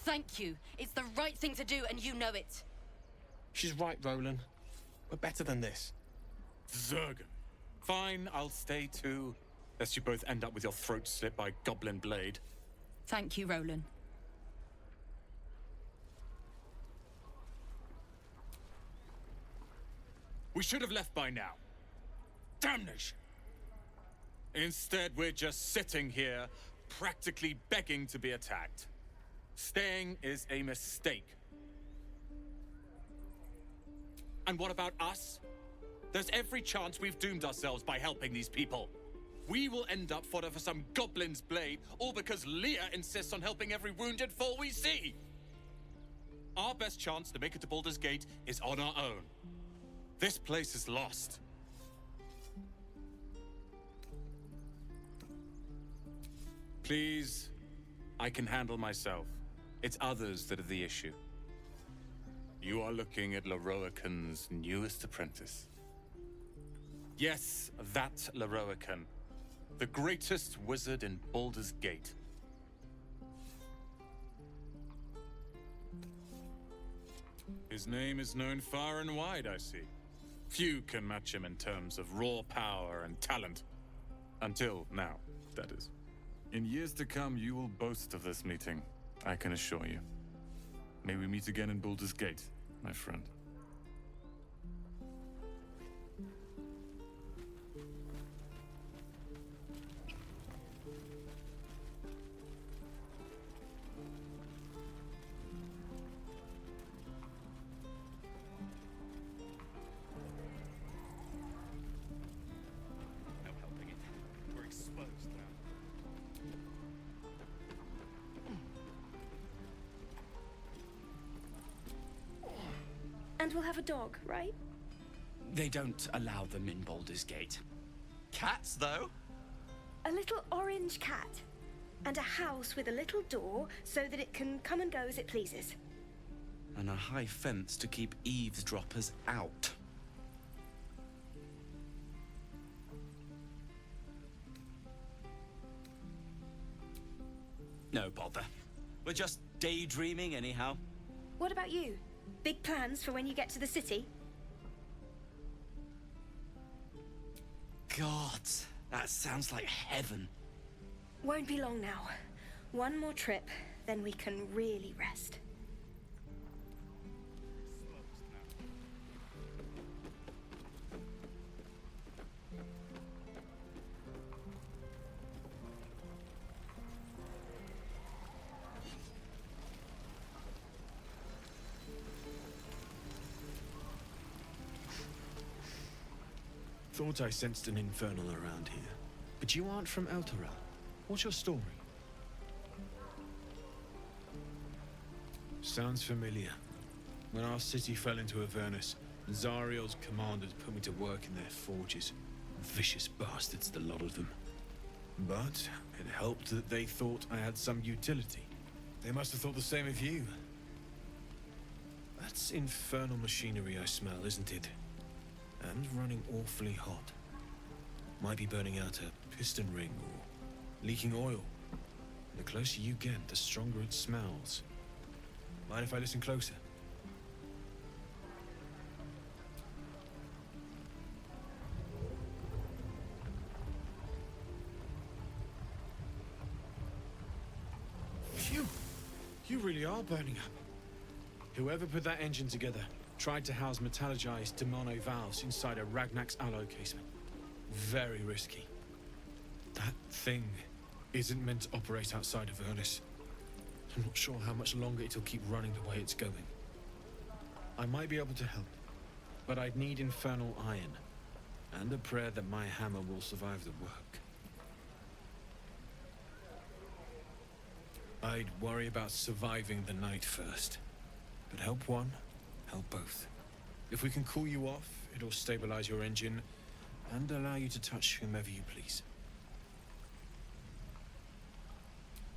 Thank you. It's the right thing to do, and you know it. She's right, Roland. We're better than this. Zergan. Fine, I'll stay too. Lest you both end up with your throat slit by goblin blade. Thank you, Roland. We should have left by now. Damnation! Instead, we're just sitting here, practically begging to be attacked. Staying is a mistake. And what about us? There's every chance we've doomed ourselves by helping these people. We will end up fodder for some goblin's blade, all because Leah insists on helping every wounded foe we see. Our best chance to make it to Baldur's Gate is on our own. This place is lost. Please, I can handle myself. It's others that are the issue. You are looking at Leroican's newest apprentice. Yes, that Leroican. The greatest wizard in Baldur's Gate. His name is known far and wide, I see. Few can match him in terms of raw power and talent. Until now, that is. In years to come, you will boast of this meeting, I can assure you. May we meet again in Baldur's Gate, my friend. No helping it. We're exposed now. And we'll have a dog, right? They don't allow them in Baldur's Gate. Cats, though? A little orange cat. And a house with a little door so that it can come and go as it pleases. And a high fence to keep eavesdroppers out. No bother. We're just daydreaming anyhow. What about you? Big plans for when you get to the city? God, that sounds like heaven. Won't be long now. One more trip, then we can really rest. Thought I sensed an infernal around here. But you aren't from Elturel. What's your story? Sounds familiar. When our city fell into Avernus, Zariel's commanders put me to work in their forges. Vicious bastards, the lot of them. But it helped that they thought I had some utility. They must have thought the same of you. That's infernal machinery I smell, isn't it? And running awfully hot. Might be burning out a piston ring or leaking oil. The closer you get, the stronger it smells. Mind if I listen closer? Phew! You really are burning up. Whoever put that engine together tried to house metallurgized Demono valves inside a Ragnak's alloy casement. Very risky. That thing isn't meant to operate outside of Ernest. I'm not sure how much longer it'll keep running the way it's going. I might be able to help, but I'd need infernal iron, and a prayer that my hammer will survive the work. I'd worry about surviving the night first. But help one, help both. If we can cool you off, it'll stabilize your engine and allow you to touch whomever you please.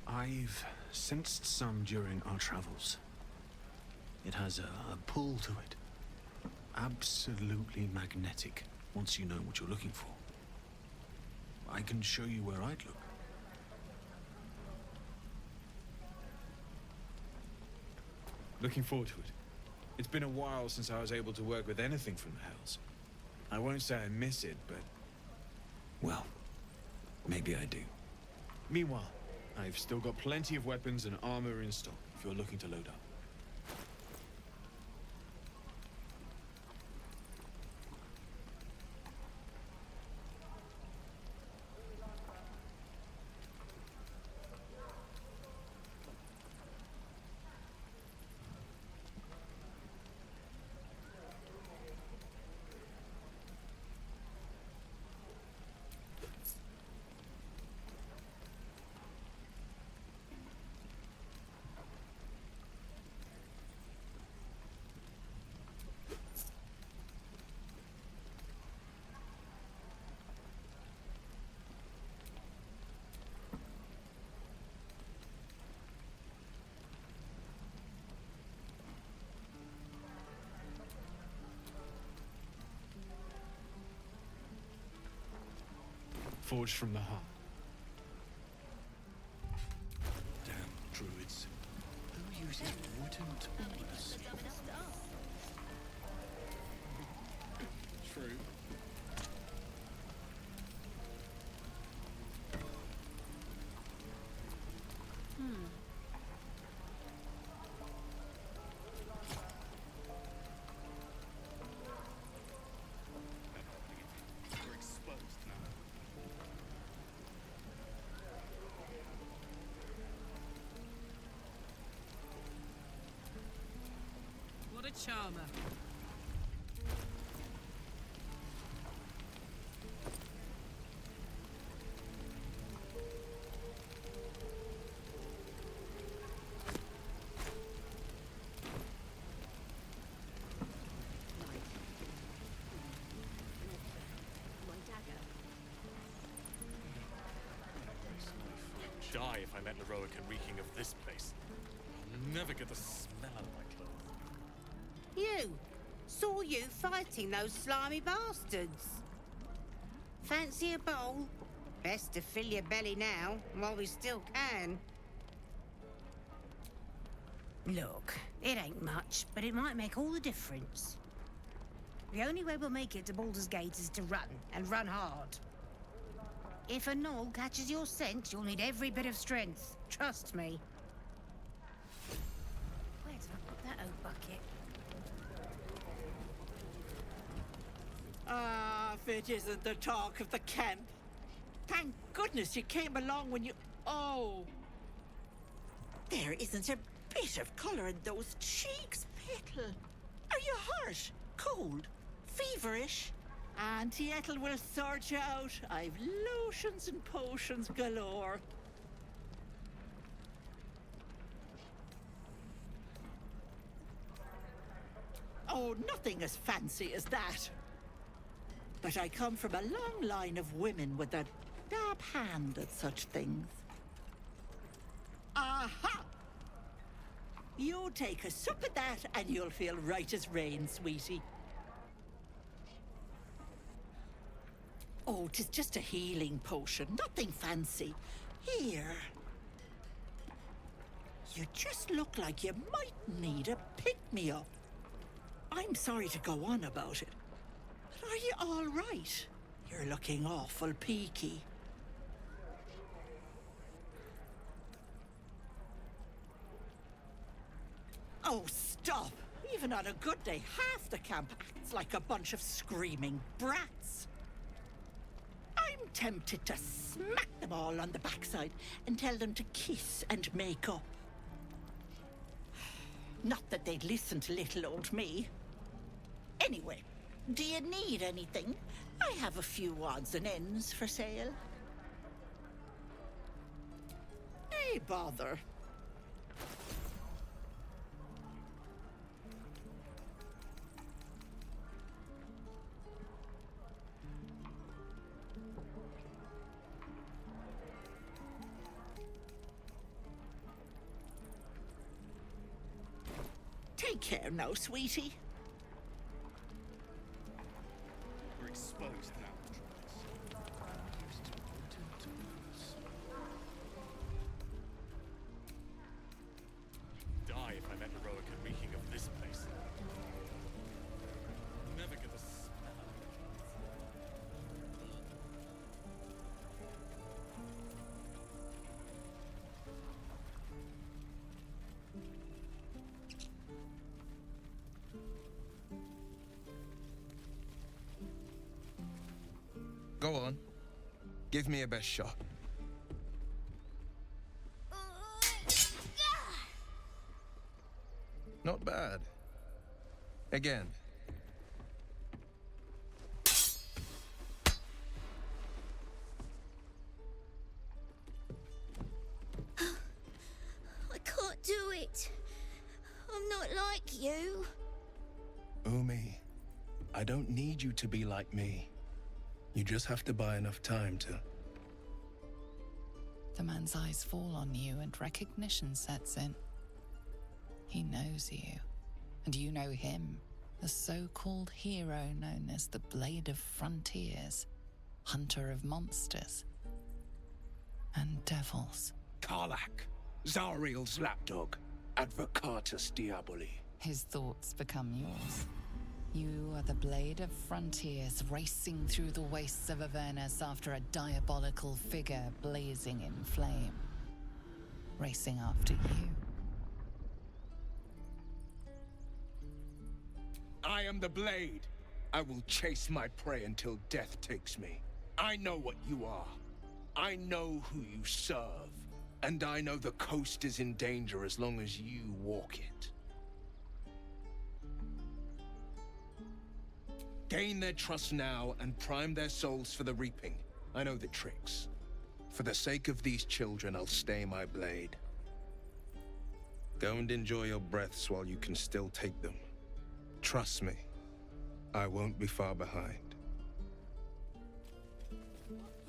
I've sensed some during our travels. It has a pull to it. Absolutely magnetic, once you know what you're looking for. I can show you where I'd look. Looking forward to it. It's been a while since I was able to work with anything from the Hells. I won't say I miss it, but... well, maybe I do. Meanwhile, I've still got plenty of weapons and armor in stock if you're looking to load up. Forged from the heart. Damn druids. Who uses wooden tools? True. We're exposed now. What a charmer. Die if I met Leroic and reeking of this place. I'll never get the smell out of my clothes. You! Saw you fighting those slimy bastards. Fancy a bowl? Best to fill your belly now, while we still can. Look, it ain't much, but it might make all the difference. The only way we'll make it to Baldurgs Gate is to run, and run hard. If a gnoll catches your scent, you'll need every bit of strength. Trust me. Where did I put that old bucket? Ah, if it isn't the talk of the camp. Thank goodness you came along when you... Oh! There isn't a bit of colour in those cheeks, Petal. Are you hurt? Cold? Feverish? Auntie Ethel will sort you out. I've lotions and potions galore. Oh, nothing as fancy as that. But I come from a long line of women with a dab hand at such things. Aha! You take a sup at that and you'll feel right as rain, sweetie. Oh, 'tis just a healing potion, nothing fancy. Here. You just look like you might need a pick-me-up. I'm sorry to go on about it, but are you all right? You're looking awful peaky. Oh, stop! Even on a good day, half the camp acts like a bunch of screaming brats. I'm tempted to smack them all on the backside and tell them to kiss and make up. Not that they'd listen to little old me. Anyway, do you need anything? I have a few odds and ends for sale. Hey, bother. Take care now, sweetie. We're exposed now. Die if I met Eroica reeking of this place. Never get the smell of it. Go on. Give me a best shot. Not bad. Again. I can't do it. I'm not like you. Umi, I don't need you to be like me. You just have to buy enough time to... The man's eyes fall on you and recognition sets in. He knows you, and you know him, the so-called hero known as the Blade of Frontiers, hunter of monsters and devils. Karlach, Zariel's lapdog, Advocatus Diaboli. His thoughts become yours. You are the Blade of Frontiers racing through the wastes of Avernus after a diabolical figure blazing in flame. Racing after you. I am the Blade. I will chase my prey until death takes me. I know what you are. I know who you serve. And I know the coast is in danger as long as you walk it. Gain their trust now and prime their souls for the reaping. I know the tricks. For the sake of these children, I'll stay my blade. Go and enjoy your breaths while you can still take them. Trust me, I won't be far behind.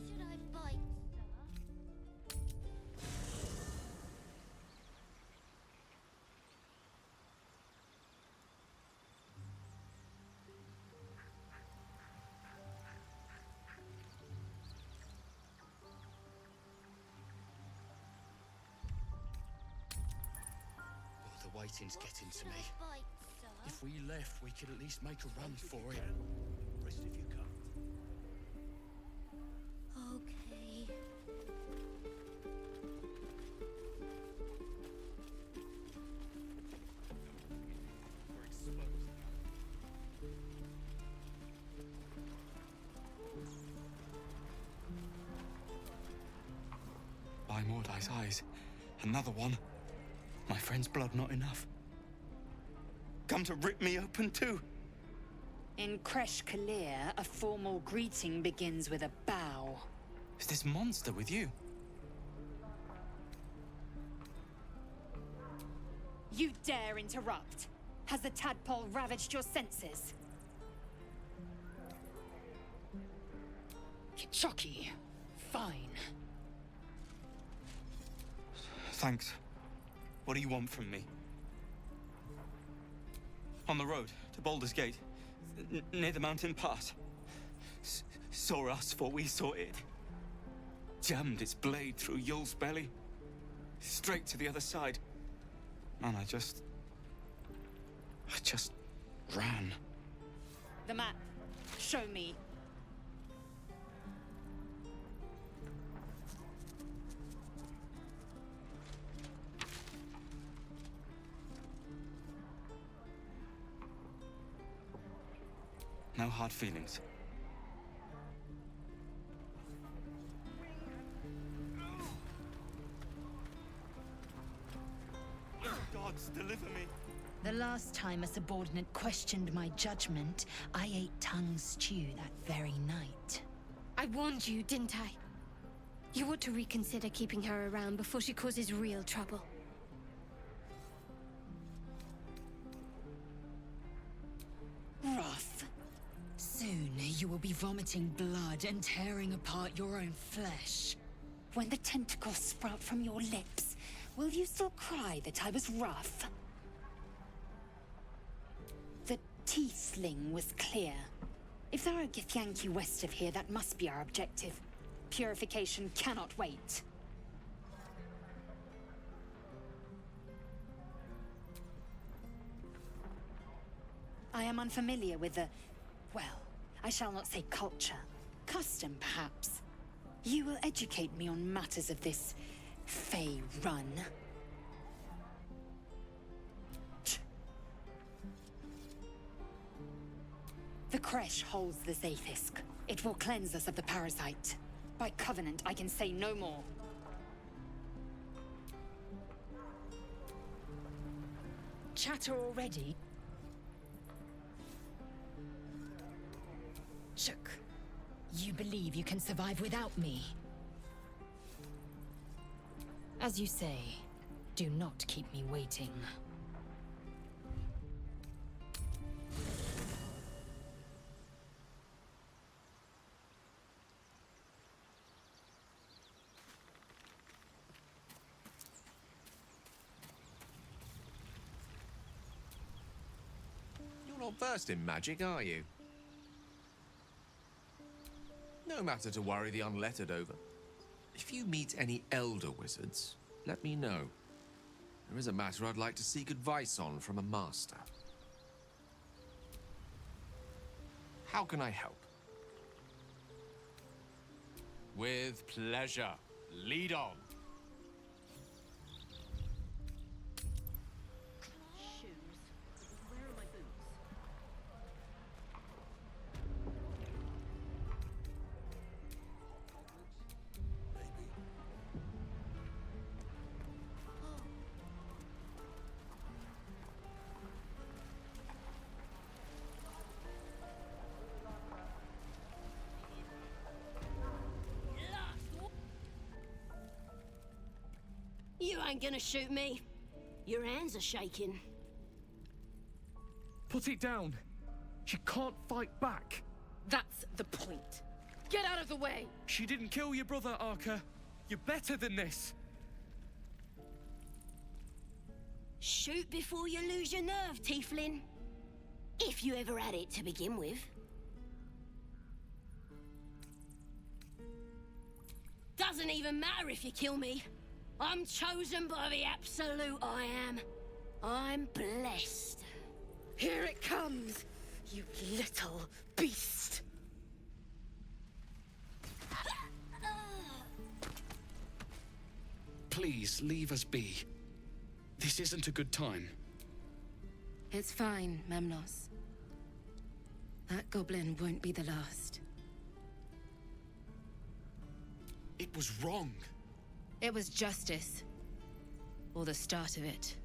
Should I bite, The waiting's getting to me. bite, sir? If we left, we could at least make a run for it. Rest if you can't. Okay. We're exposed now. By Mordai's eyes, another one. My friend's blood not enough. Come to rip me open too. In Kresh Kalir, a formal greeting begins with a bow. Is this monster with you? You dare interrupt? Has the tadpole ravaged your senses? Kichoki. Fine. Thanks. What do you want from me? On the road to Baldurgs Gate, near the mountain pass. Saw us, for we saw it. Jammed its blade through Yul's belly, straight to the other side. And I just ran. The map. Show me. No hard feelings. Gods, deliver me. The last time a subordinate questioned my judgment, I ate tongue stew that very night. I warned you, didn't I? You ought to reconsider keeping her around before she causes real trouble. Wrath. Soon you will be vomiting blood and tearing apart your own flesh. When the tentacles sprout from your lips, will you still cry that I was rough? The tiefling was clear. If there are Githyanki west of here, that must be our objective. Purification cannot wait. I am unfamiliar with the... well, I shall not say culture. Custom, perhaps. You will educate me on matters of this Fey run. The creche holds the Zaithisk. It will cleanse us of the parasite. By covenant, I can say no more. Chatter already? Chook, you believe you can survive without me? As you say, do not keep me waiting. You're not versed in magic, are you? No matter to worry the unlettered over. If you meet any elder wizards, let me know. There is a matter I'd like to seek advice on from a master. How can I help? With pleasure. Lead on. You ain't gonna shoot me. Your hands are shaking. Put it down. She can't fight back. That's the point. Get out of the way! She didn't kill your brother, Arca. You're better than this. Shoot before you lose your nerve, Tiefling. If you ever had it to begin with. Doesn't even matter if you kill me. I'm chosen by the absolute I am. I'm blessed. Here it comes, you little beast. Please, leave us be. This isn't a good time. It's fine, Memnos. That goblin won't be the last. It was wrong. It was justice. Or the start of it.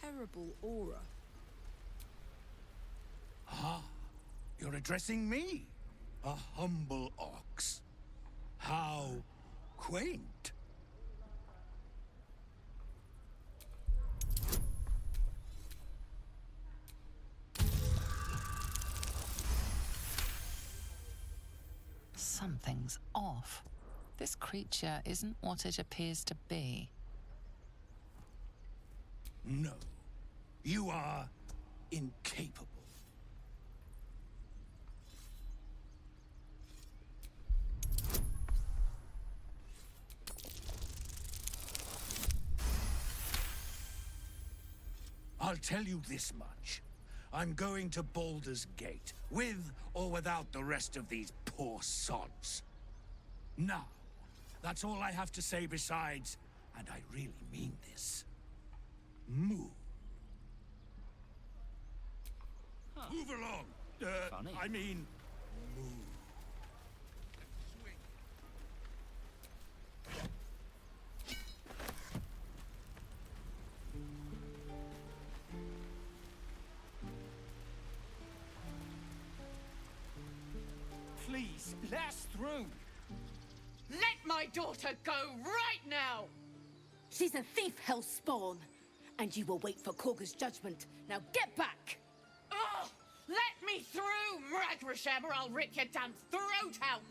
terrible aura. Ah, you're addressing me, a humble ox. How quaint. Something's off. This creature isn't what it appears to be. No, you are incapable. I'll tell you this much. I'm going to Baldurgs Gate, with or without the rest of these poor sods. Now, that's all I have to say besides, and I really mean this. Move. Move along. Funny. I mean, move. Please, let us through. Let my daughter go right now! She's a thief, hellspawn. And you will wait for Korga's judgment. Now get back! Oh, let me through, Mragrasham, or I'll rip your damn throat out!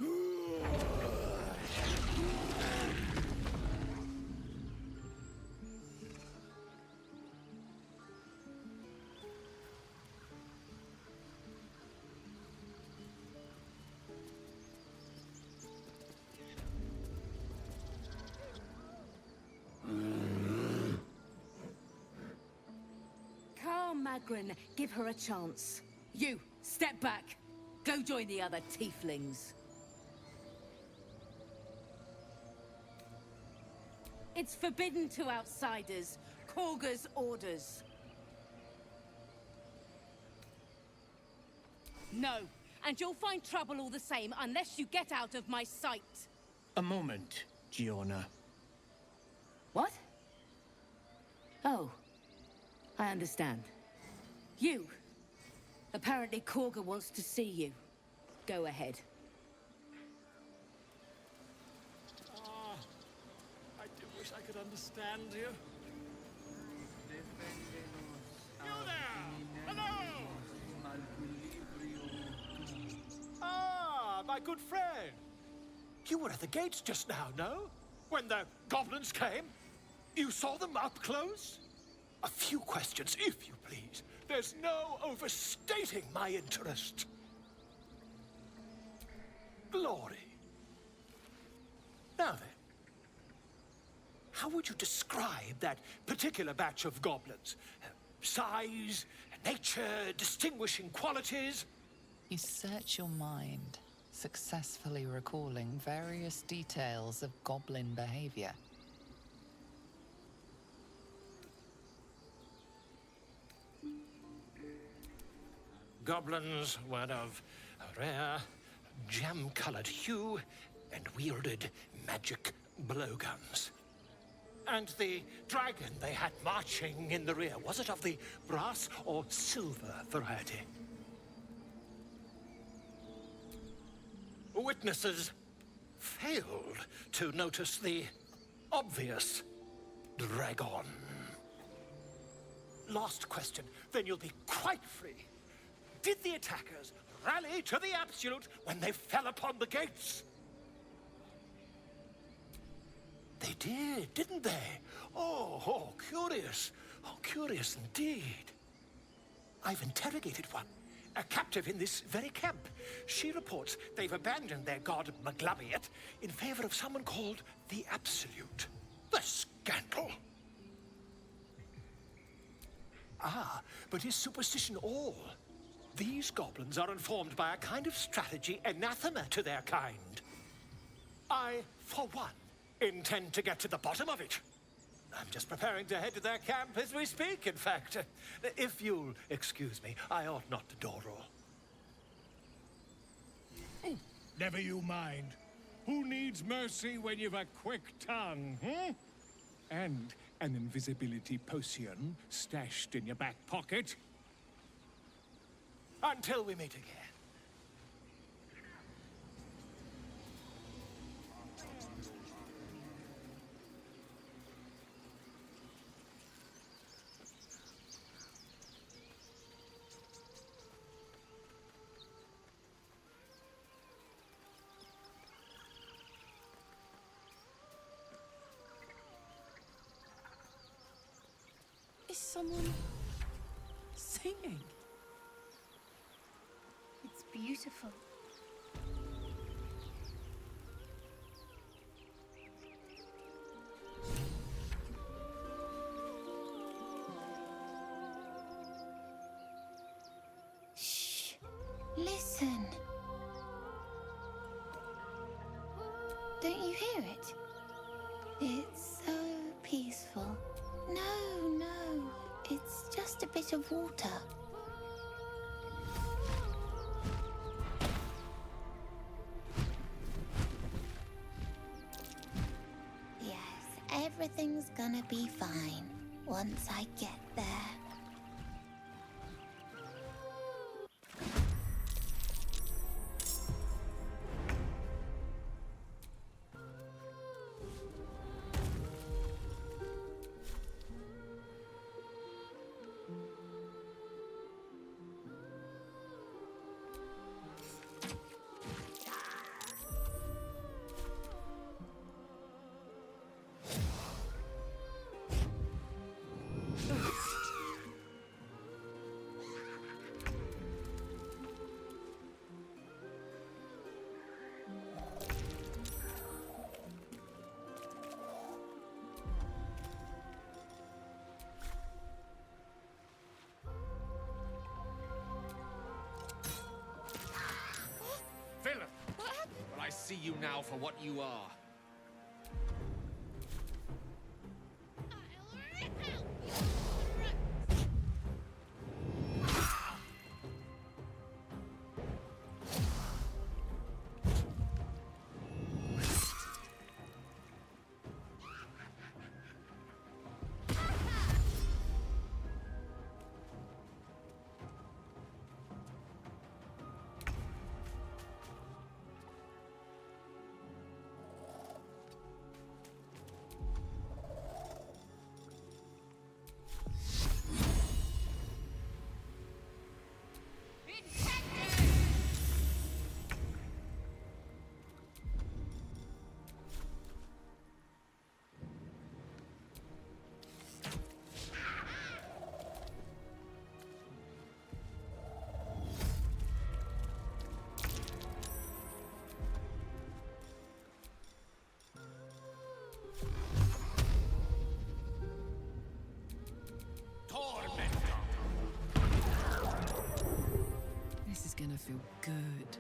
Magrin, give her a chance. You, step back. Go join the other tieflings. It's forbidden to outsiders. Korga's orders. No, and you'll find trouble all the same unless you get out of my sight. A moment, Giona. What? Oh, I understand. You. Apparently Korga wants to see you. Go ahead. Ah, I do wish I could understand you. You there! Hello! Ah, my good friend. You were at the gates just now, no? When the goblins came? You saw them up close? A few questions, if you please. There's no overstating my interest. Glory. Now then, how would you describe that particular batch of goblins? Size, nature, distinguishing qualities? You search your mind, successfully recalling various details of goblin behavior. Goblins were of a rare, jam-colored hue and wielded magic blowguns. And the dragon they had marching in the rear, was it of the brass or silver variety? Witnesses failed to notice the obvious dragon. Last question, then you'll be quite free. Did the attackers rally to the absolute when they fell upon the gates? They did, didn't they? Oh, curious. Oh, curious indeed. I've interrogated one, a captive in this very camp. She reports they've abandoned their god Maglabiet in favor of someone called the Absolute. The scandal! Ah, but is superstition all? These goblins are informed by a kind of strategy anathema to their kind. I, for one, intend to get to the bottom of it. I'm just preparing to head to their camp as we speak, in fact. If you'll excuse me, I ought not to door roll. Never you mind. Who needs mercy when you've a quick tongue, hmm? And An invisibility potion stashed in your back pocket? Until we meet again. Is someone singing? It's beautiful. Shh. Listen. Don't you hear it? It's so peaceful. No, no. It's just a bit of water. Yes, everything's gonna be fine once I get there. Villain! But I see you now for what you are. This is gonna feel good.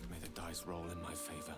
May the dice roll in my favor.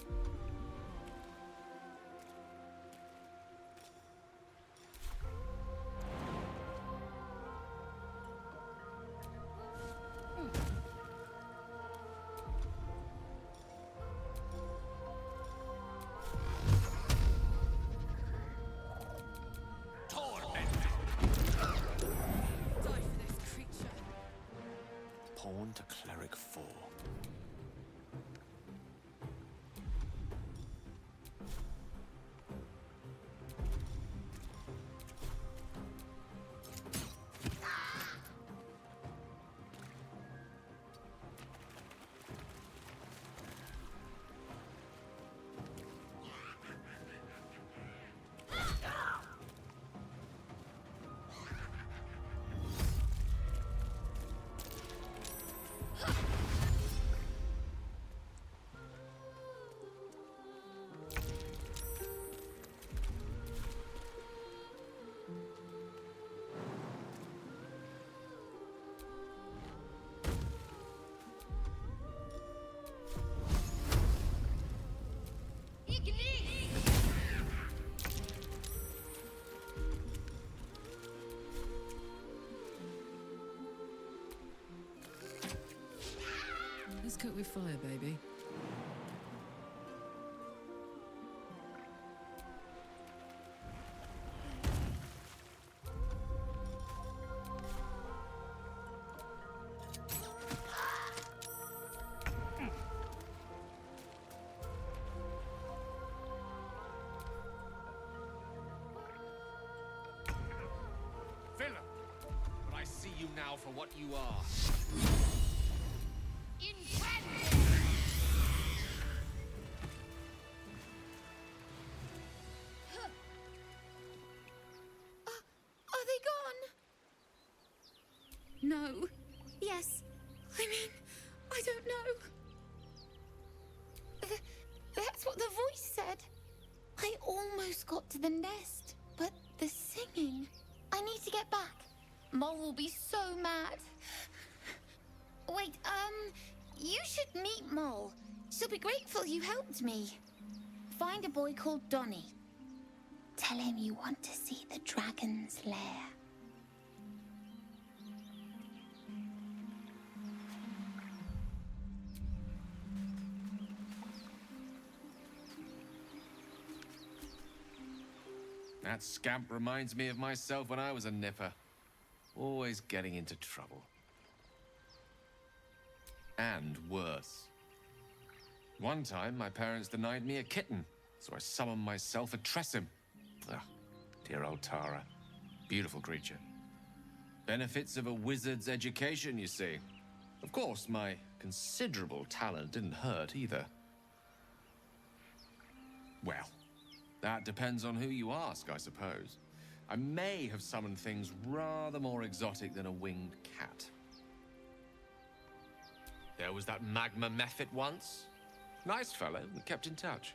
cook with fire, baby. Villain! But I see you now for what you are. Are they gone? No. Yes. I mean, I don't know. That's what the voice said. I almost got to the nest, but the singing. I need to get back. Mole will be so mad. Wait, you should meet Mole. She'll be grateful you helped me. Find a boy called Donny. Tell him you want to see the dragon's lair. That scamp reminds me of myself when I was a nipper. Always getting into trouble. And worse. One time, my parents denied me a kitten, so I summoned myself a Tressim. Ugh, dear old Tara. Beautiful creature. Benefits of a wizard's education, you see. Of course, my considerable talent didn't hurt either. Well, that depends on who you ask, I suppose. I may have summoned things rather more exotic than a winged cat. There was that magma mephit once. Nice fellow, we kept in touch.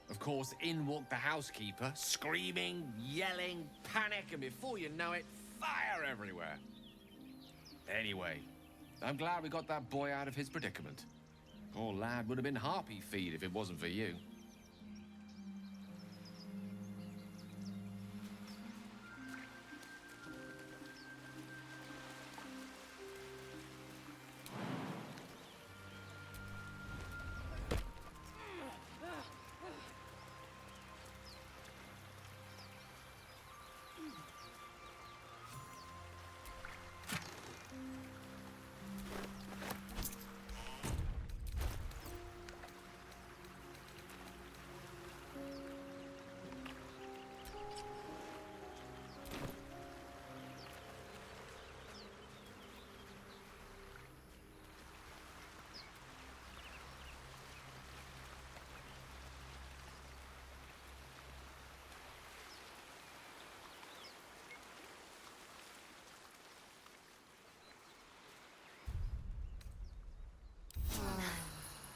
Of course, in walked the housekeeper, screaming, yelling, panic, and before you know it, fire everywhere. Anyway, I'm glad we got that boy out of his predicament. Poor lad would have been harpy feed if it wasn't for you.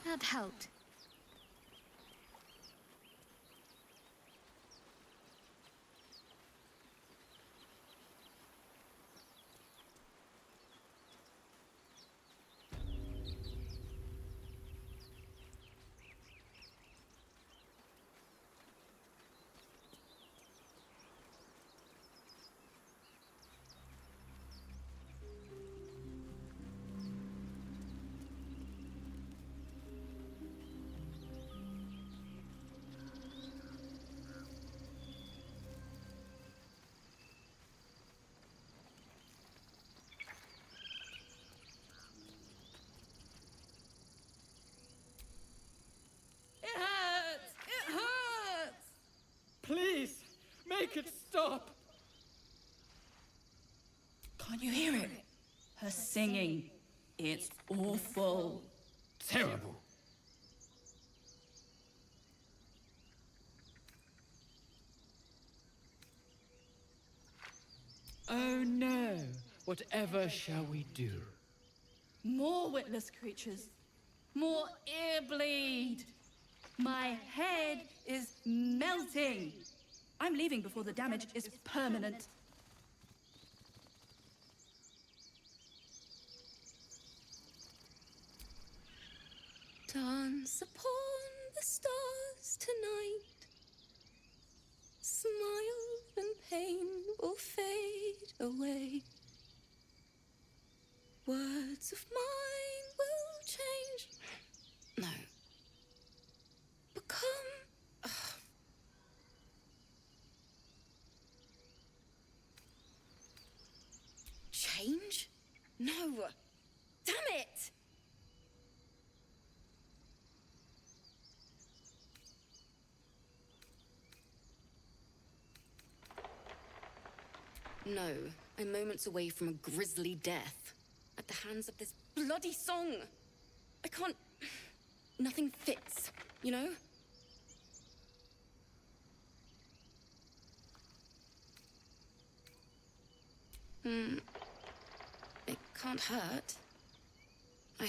That helped. It hurts! It hurts! Please, make it stop! Can't you hear it? Her singing. It's awful. Terrible. Oh no! Whatever shall we do? More witless creatures. More ear bleed. My head is melting. I'm leaving before the damage is permanent. Dance upon the stars tonight. Smile and pain will fade away. Words of mine will change No, I'm moments away from a grisly death. At the hands of this bloody song. I can't... Nothing fits, you know? It can't hurt. I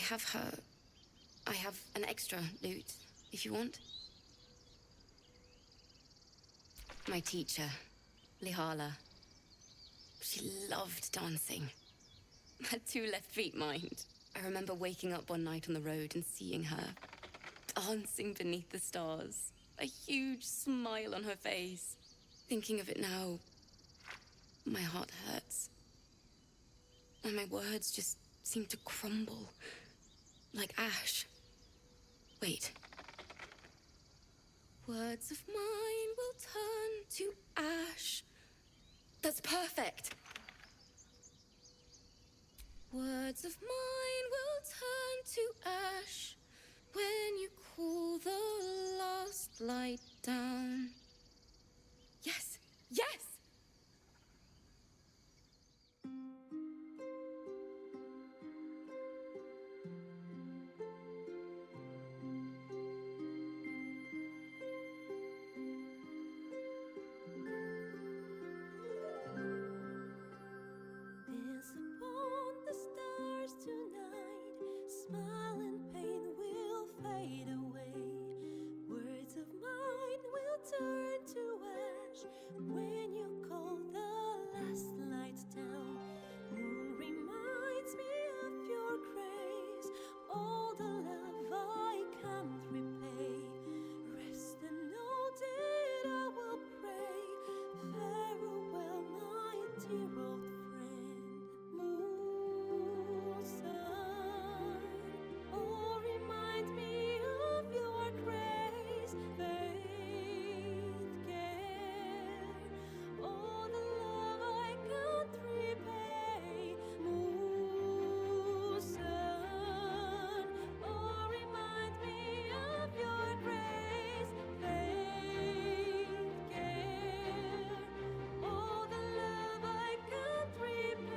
have an extra loot, if you want. My teacher, Lihala. She loved dancing. Had 2 left feet, mind. I remember waking up one night on the road and seeing her dancing beneath the stars. A huge smile on her face. Thinking of it now, my heart hurts. And my words just seem to crumble. Like ash. Wait. Words of mine will turn to ash. That's perfect. Words of mine will turn to ash when you cool the last light down. Yes, yes! Dance upon the stars tonight. Smile and pain will fade away. Words of mine will turn to ash when you call the last light down. Moon reminds me of your grace. All the love I can't repay. Rest and know that I will pray. Farewell, my dear old friend. Moon, sun, oh, remind me of your grace. Faith, care, all the love I can't repay. Moon, sun, oh, remind me of your grace. Faith, care, all the love I can't repay.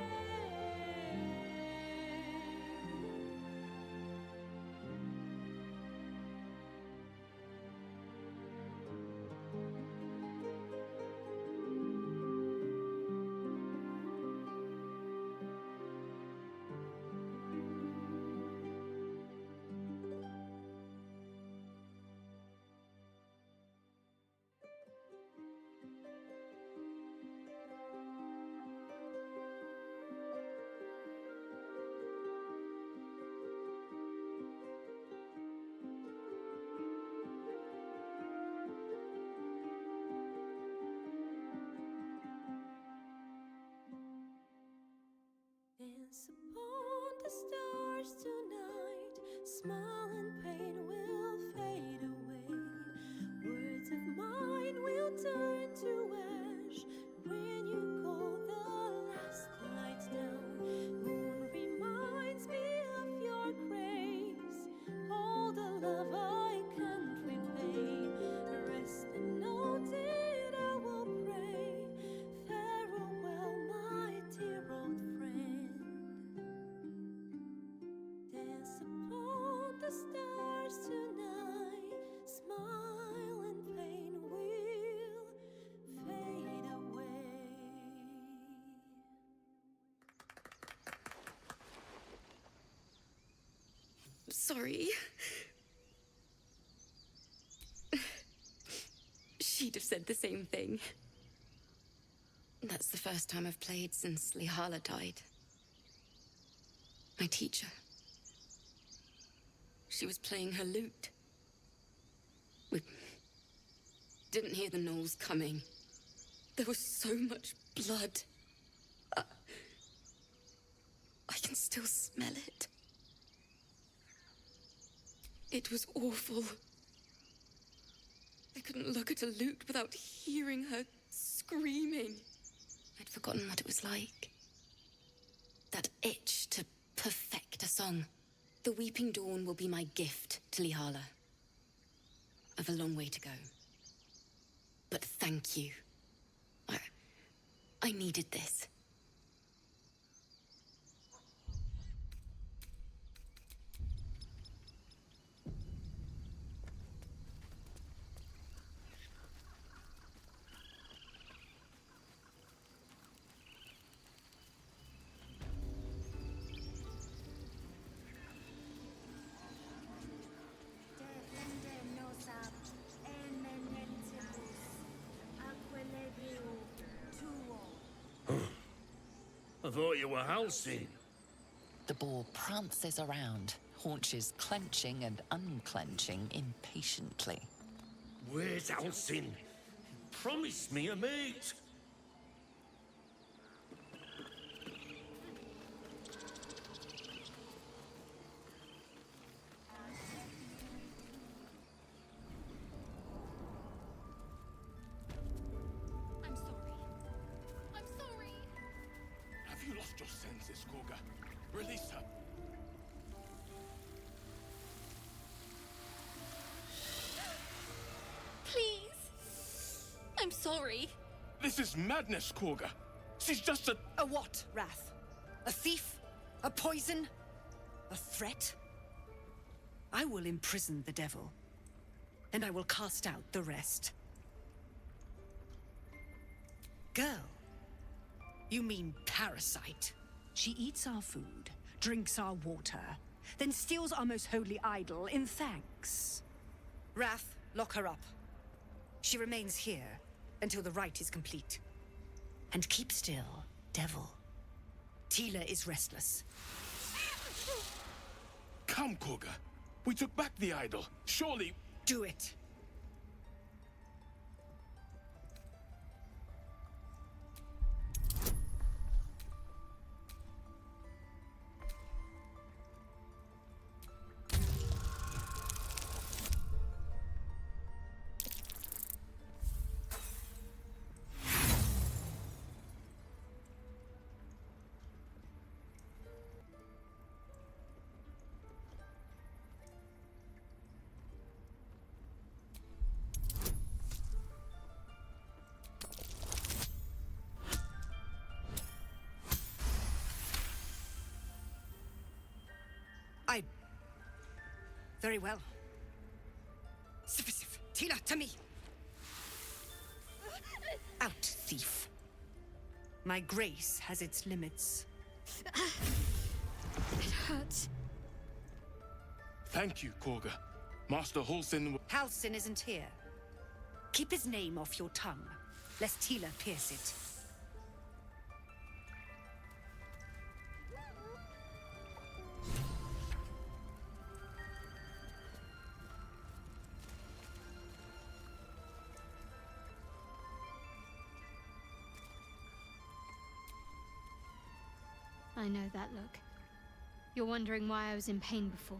Dance upon the stars tonight. Smile and pain will fade away. Words of mine will turn to ash when you call the last light down. Moon reminds me of your grace. All the love I can't repay. Rest and know that I will pray. Farewell, my dear old friend. Dance upon the stars tonight. Smile and pain will fade away. Sorry. She'd have said the same thing. That's the first time I've played since Lihala died. My teacher. She was playing her lute. We didn't hear the gnolls coming. There was so much blood. I can still smell it. It was awful. I couldn't look at a lute without hearing her screaming. I'd forgotten what it was like. That itch to perfect a song. The Weeping Dawn will be my gift to Lihala. I've a long way to go. But thank you. I needed this. I thought you were Halcyon. The boar prances around, haunches clenching and unclenching impatiently. Where's Halcyon? Promise me a mate. I'm sorry. I'm sorry. Have you lost your senses, Korga? Release her. Please. I'm sorry. This is madness, Korga. She's just a... A what, Wrath? A thief? A poison? A threat? I will imprison the devil, and I will cast out the rest. Girl, you mean parasite. She eats our food, drinks our water, then steals our most holy idol in thanks. Wrath, lock her up. She remains here until the rite is complete. And keep still, devil. Tila is restless. Come, Korga. We took back the idol. Surely... Do it. Very well. Sif, Tila, to me! Out, thief. My grace has its limits. It hurts. Thank you, Korga. Master Halcyon... Halcyon isn't here. Keep his name off your tongue, lest Tila pierce it. I know that look. You're wondering why I was in pain before.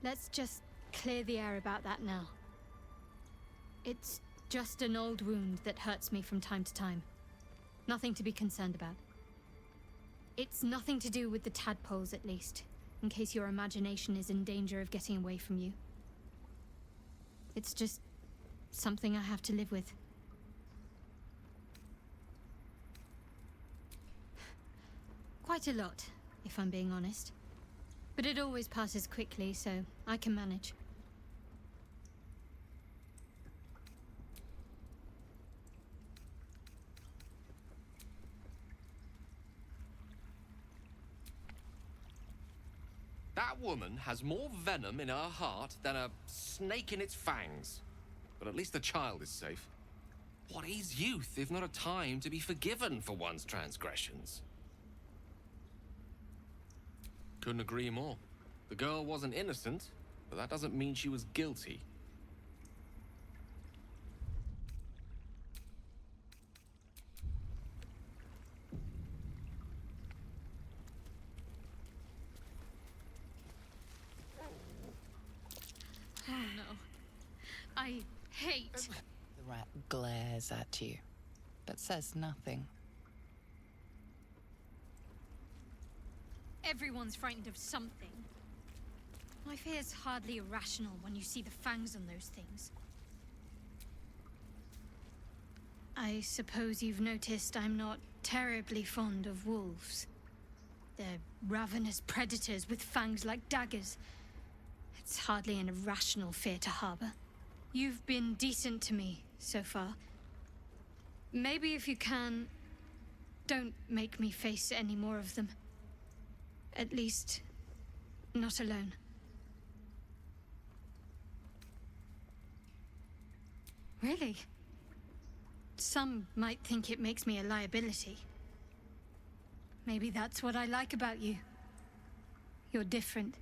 Let's just clear the air about that now. It's just an old wound that hurts me from time to time. Nothing to be concerned about. It's nothing to do with the tadpoles, at least, in case your imagination is in danger of getting away from you. It's just something I have to live with. Quite a lot, if I'm being honest. But it always passes quickly, so I can manage. That woman has more venom in her heart than a snake in its fangs. But at least the child is safe. What is youth if not a time to be forgiven for one's transgressions? Couldn't agree more. The girl wasn't innocent, but that doesn't mean she was guilty. Oh no. I hate... The rat glares at you, but says nothing. Everyone's frightened of something. My fear's hardly irrational when you see the fangs on those things. I suppose you've noticed I'm not terribly fond of wolves. They're ravenous predators with fangs like daggers. It's hardly an irrational fear to harbor. You've been decent to me so far. Maybe if you can, don't make me face any more of them. At least, not alone. Really? Some might think it makes me a liability. Maybe that's what I like about you. You're different.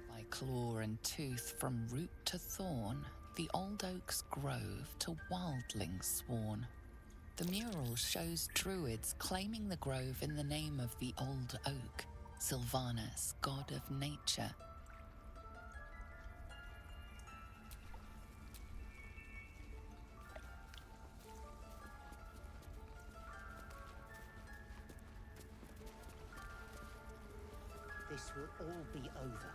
By claw and tooth from root to thorn, the old oak's grove to wildlings sworn. The mural shows druids claiming the grove in the name of the old oak, Sylvanus, god of nature. This will all be over.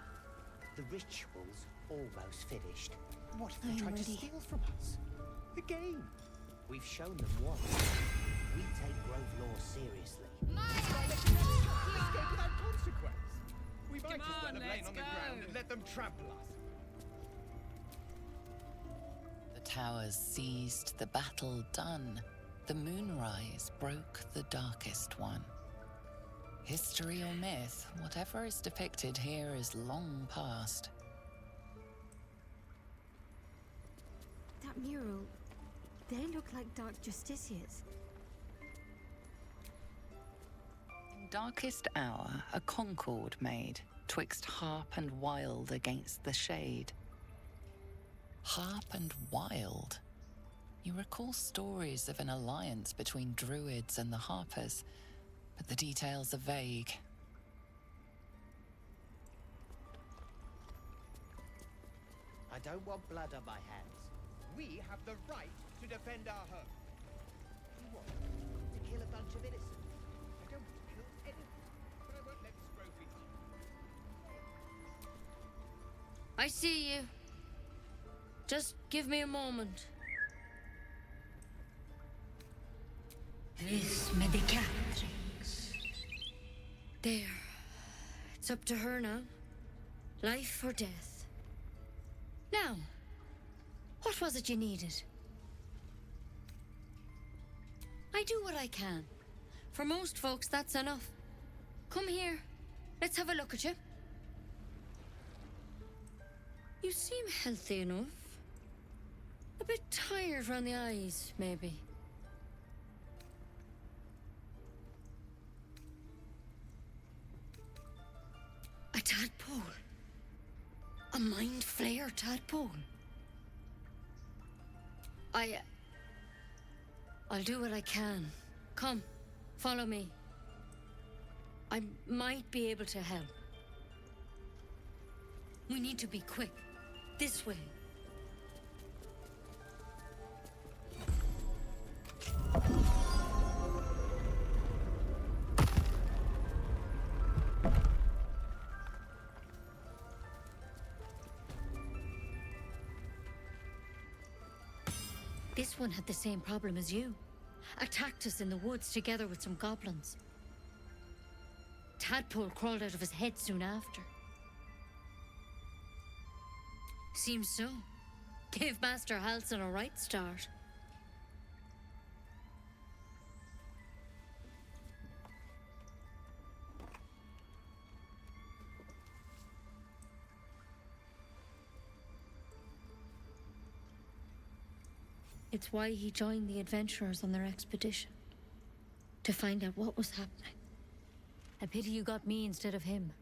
The ritual's almost finished. What if they tried to steal from us? Again? We've shown them once. We take Grove law seriously. Escape without consequence. We might as well have lain on the ground and let them trample us. The towers seized, the battle done. The moonrise broke the darkest one. History or myth, whatever is depicted here is long past. That mural, they look like dark justiciars. In darkest hour, a concord made, twixt harp and wild against the shade. Harp and wild? You recall stories of an alliance between druids and the harpers, but the details are vague. I don't want blood on my hands. We have the right to defend our home. You want to kill a bunch of innocents? I don't want to kill anyone, but I won't let this grove be harmed. I see you. Just give me a moment. This medicatrix. There. It's up to her now. Life or death. Now, what was it you needed? I do what I can. For most folks, that's enough. Come here. Let's have a look at you. You seem healthy enough. A bit tired around the eyes, maybe. A tadpole. A mind flayer tadpole. I'll do what I can. Come, follow me. I might be able to help. We need to be quick. This way. This one had the same problem as you. Attacked us in the woods together with some goblins. Tadpole crawled out of his head soon after. Seems so. Gave Master Halson a right start. It's why he joined the adventurers on their expedition. To find out what was happening. A pity you got me instead of him.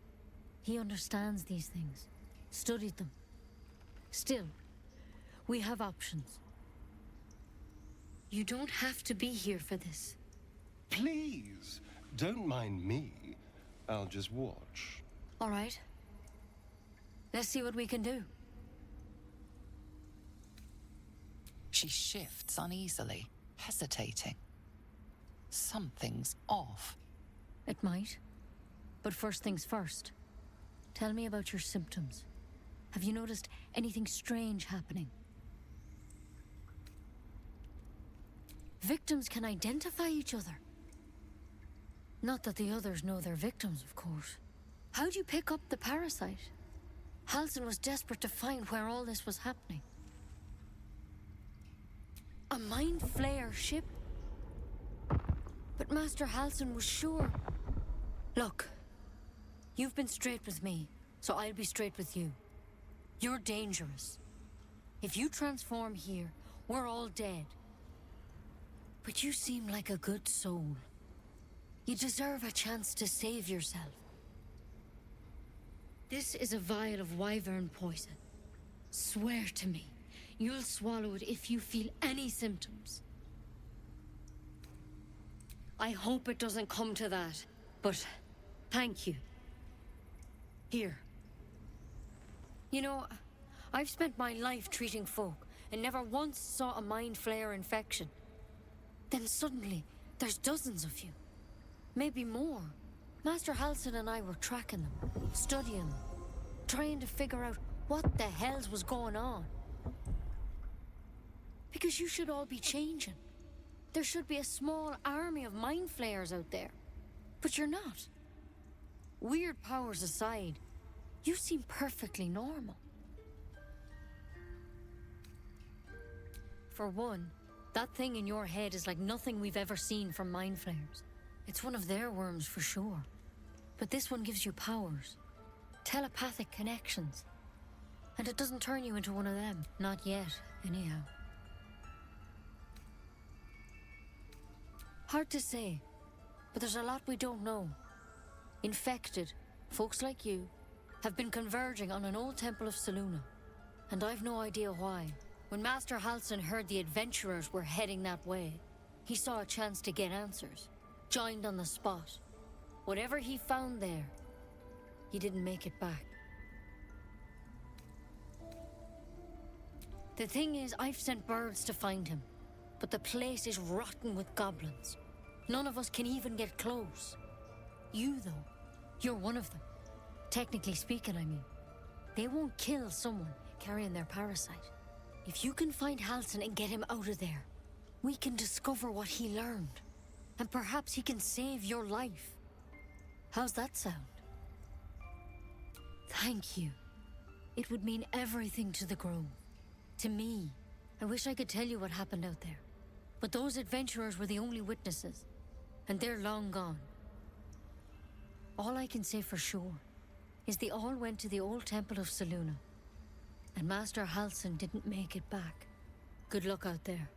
He understands these things. Studied them. Still, we have options. You don't have to be here for this. Please, don't mind me. I'll just watch. All right. Let's see what we can do. She shifts uneasily, hesitating. Something's off. It might. But first things first. Tell me about your symptoms. Have you noticed anything strange happening? Victims can identify each other. Not that the others know they're victims, of course. How'd you pick up the parasite? Halsin was desperate to find where all this was happening. A mind flayer ship? But Master Halsin was sure. Look, you've been straight with me, so I'll be straight with you. You're dangerous. If you transform here, we're all dead. But you seem like a good soul. You deserve a chance to save yourself. This is a vial of wyvern poison. Swear to me, you'll swallow it if you feel any symptoms. I hope it doesn't come to that, but thank you. Here. You know, I've spent my life treating folk and never once saw a mind flayer infection. Then suddenly, there's dozens of you. Maybe more. Master Halsin and I were tracking them, studying them, trying to figure out what the hells was going on. Because you should all be changing. There should be a small army of mind flayers out there. But you're not. Weird powers aside, you seem perfectly normal. For one, that thing in your head is like nothing we've ever seen from mind flayers. It's one of their worms for sure. But this one gives you powers. Telepathic connections. And it doesn't turn you into one of them. Not yet, anyhow. Hard to say, but there's a lot we don't know. Infected, folks like you, have been converging on an old temple of Selûne. And I've no idea why. When Master Halsin heard the adventurers were heading that way, he saw a chance to get answers. Joined on the spot. Whatever he found there, he didn't make it back. The thing is, I've sent birds to find him, but the place is rotten with goblins. None of us can even get close. You, though, you're one of them. Technically speaking, I mean. They won't kill someone carrying their parasite. If you can find Halsin and get him out of there, we can discover what he learned. And perhaps he can save your life. How's that sound? Thank you. It would mean everything to the Grove. To me. I wish I could tell you what happened out there. But those adventurers were the only witnesses. And they're long gone. All I can say for sure is they all went to the old temple of Selûne. And Master Halsin didn't make it back. Good luck out there.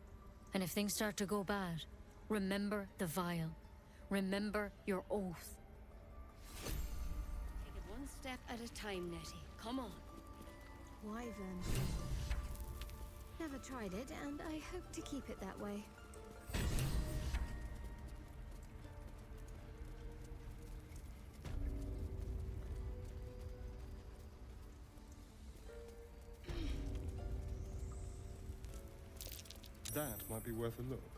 And if things start to go bad, remember the vial. Remember your oath. Take it one step at a time, Nettie. Come on. Wyvern. Never tried it, and I hope to keep it that way. That might be worth a look.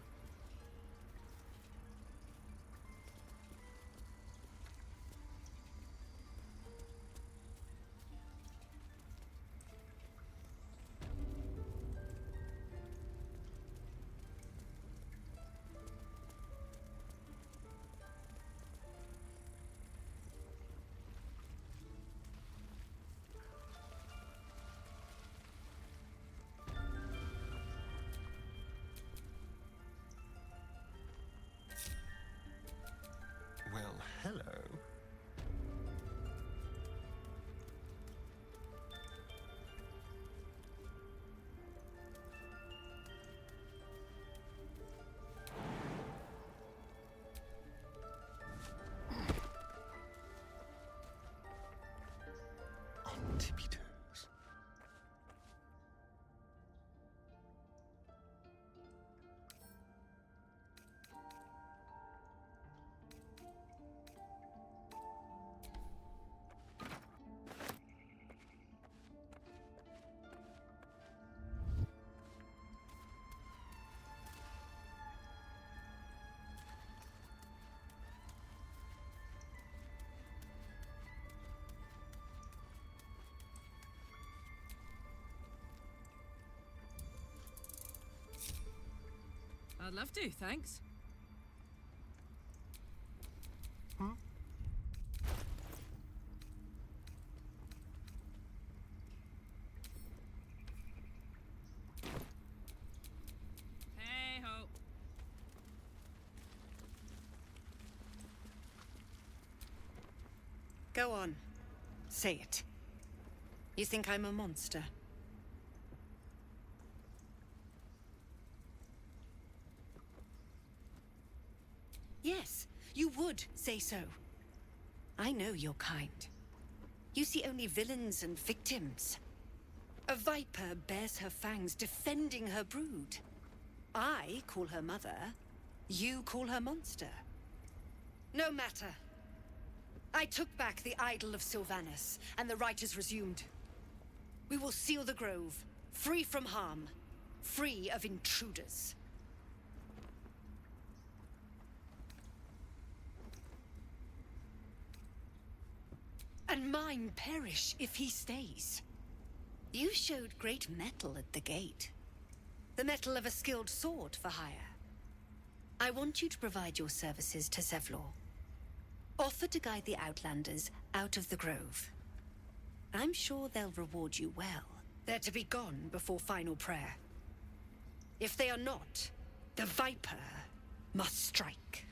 love to, thanks. Hey ho. Go on. Say it. You think I'm a monster? Yes, you would say so. I know your kind. You see only villains and victims. A viper bears her fangs defending her brood. I call her mother. You call her monster. No matter. I took back the idol of Sylvanus, and the rite is resumed. We will seal the grove, free from harm, free of intruders. And mine perish if he stays. You showed great mettle at the gate. The mettle of a skilled sword for hire. I want you to provide your services to Zevlor. Offer to guide the Outlanders out of the grove. I'm sure they'll reward you well. They're to be gone before final prayer. If they are not, the Viper must strike.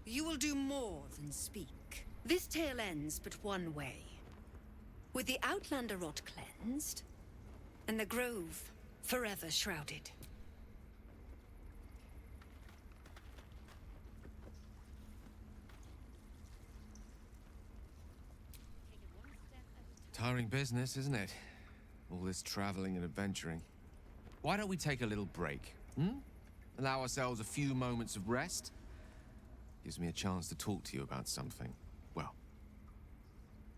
You will do more than speak. This tale ends but one way. With the Outlander rot cleansed, and the grove forever shrouded. Tiring business, isn't it? All this traveling and adventuring. Why don't we take a little break, Allow ourselves a few moments of rest? Gives me a chance to talk to you about something, well,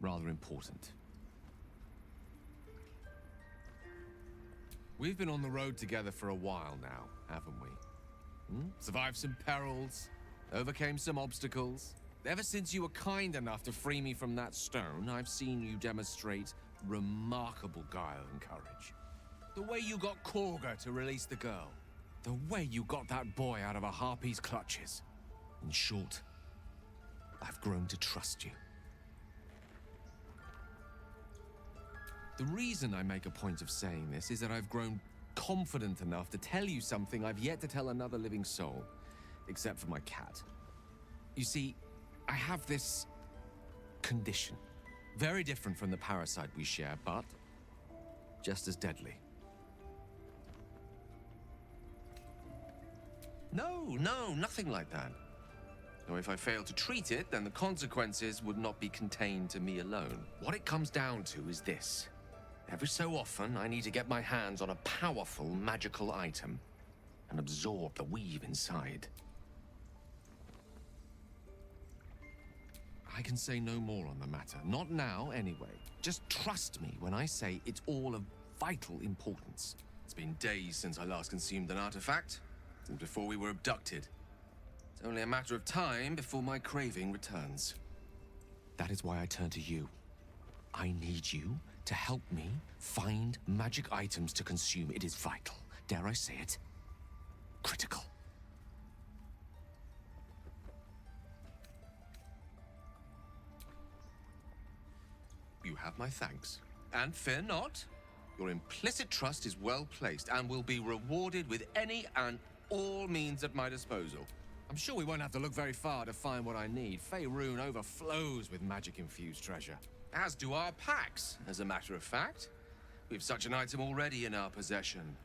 rather important. We've been on the road together for a while now, haven't we? Survived some perils, overcame some obstacles. Ever since you were kind enough to free me from that stone, I've seen you demonstrate remarkable guile and courage. The way you got Korga to release the girl. The way you got that boy out of a harpy's clutches. In short, I've grown to trust you. The reason I make a point of saying this is that I've grown confident enough to tell you something I've yet to tell another living soul, except for my cat. You see, I have this condition. Very different from the parasite we share, but just as deadly. No, nothing like that. Though if I fail to treat it, then the consequences would not be contained to me alone. What it comes down to is this. Every so often, I need to get my hands on a powerful magical item and absorb the weave inside. I can say no more on the matter. Not now, anyway. Just trust me when I say it's all of vital importance. It's been days since I last consumed an artifact, since before we were abducted. It's only a matter of time before my craving returns. That is why I turn to you. I need you to help me find magic items to consume. It is vital. Dare I say it? Critical. You have my thanks. And fear not. Your implicit trust is well placed and will be rewarded with any and all means at my disposal. I'm sure we won't have to look very far to find what I need. Faerun overflows with magic-infused treasure. As do our packs, as a matter of fact. We've such an item already in our possession.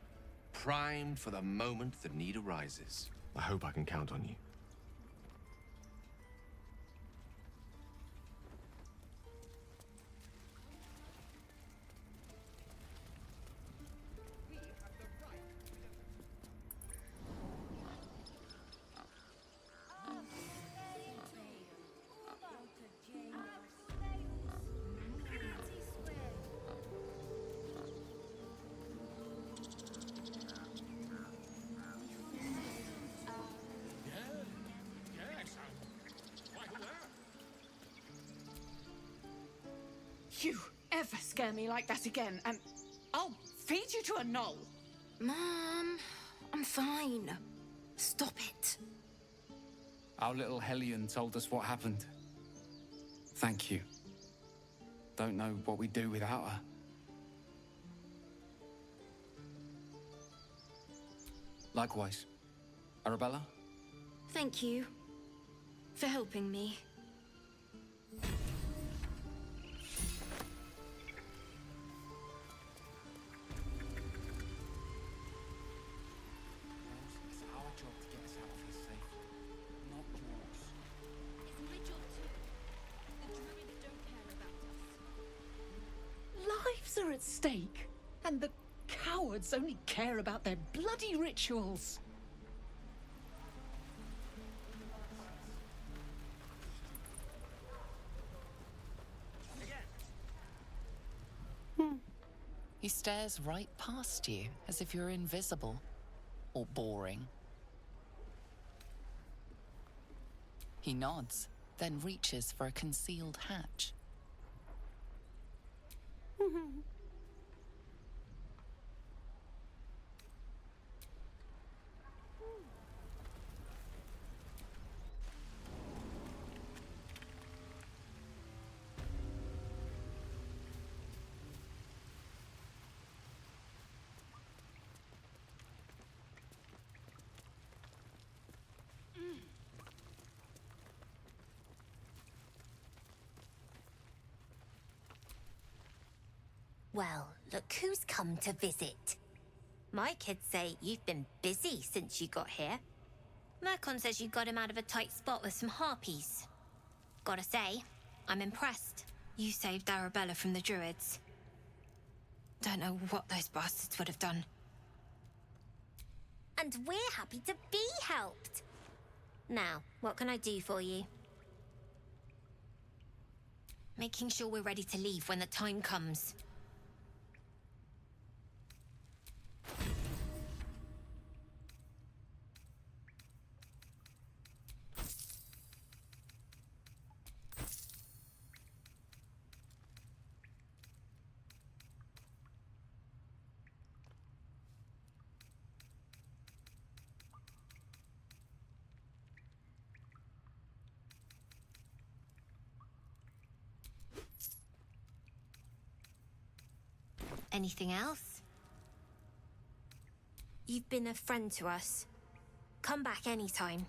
Primed for the moment the need arises. I hope I can count on you. You ever scare me like that again, and I'll feed you to a knoll. Mom, I'm fine. Stop it. Our little Hellion told us what happened. Thank you. Don't know what we'd do without her. Likewise. Arabella? Thank you for helping me. It's our job to get us out of here safely, not yours. It's my job too. The druids don't care about us. Lives are at stake, and the cowards only care about their bloody rituals. He stares right past you, as if you're invisible. Or boring. He nods, then reaches for a concealed hatch. Well, look who's come to visit. My kids say you've been busy since you got here. Mercon says you got him out of a tight spot with some harpies. Gotta say, I'm impressed. You saved Arabella from the druids. Don't know what those bastards would have done. And we're happy to be helped. Now, what can I do for you? Making sure we're ready to leave when the time comes. Anything else? You've been a friend to us. Come back anytime.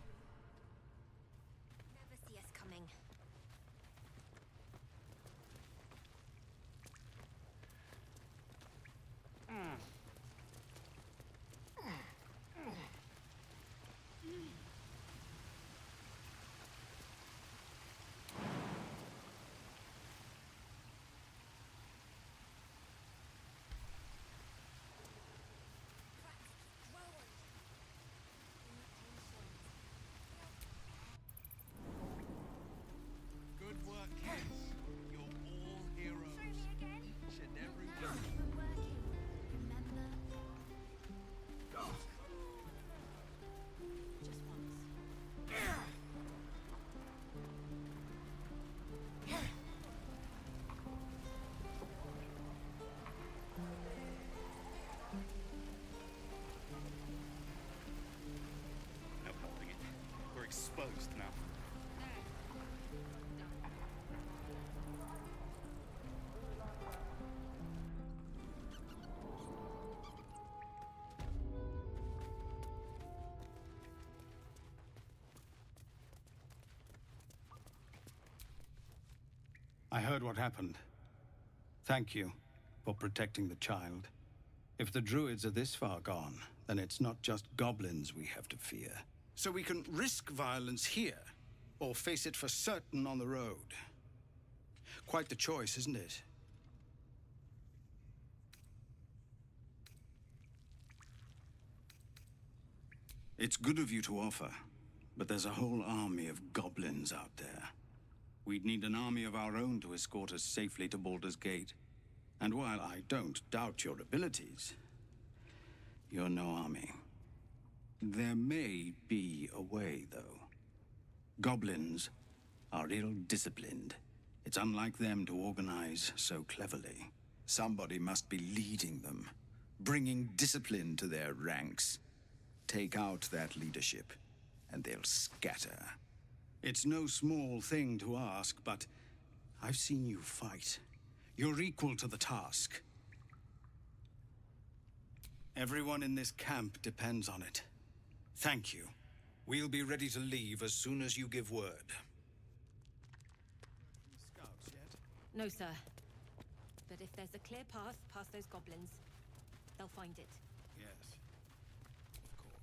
Never see us coming. Good work, kids. You're all heroes. Each and every one. No helping it. We're exposed now. I heard what happened. Thank you for protecting the child. If the druids are this far gone, then it's not just goblins we have to fear. So we can risk violence here, or face it for certain on the road. Quite the choice, isn't it? It's good of you to offer, but there's a whole army of goblins out there. We'd need an army of our own to escort us safely to Baldurgs Gate. And while I don't doubt your abilities, you're no army. There may be a way, though. Goblins are ill-disciplined. It's unlike them to organize so cleverly. Somebody must be leading them, bringing discipline to their ranks. Take out that leadership, and they'll scatter. It's no small thing to ask, but I've seen you fight. You're equal to the task. Everyone in this camp depends on it. Thank you. We'll be ready to leave as soon as you give word. Scouts yet? No, sir. But if there's a clear path past those goblins, they'll find it. Yes, of course.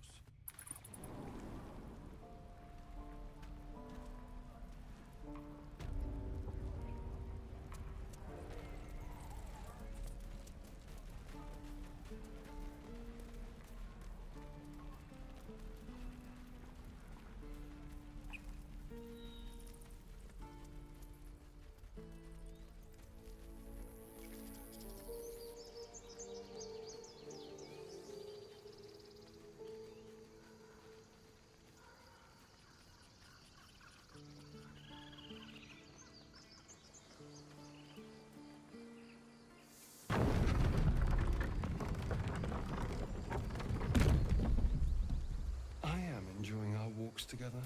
Enjoying our walks together.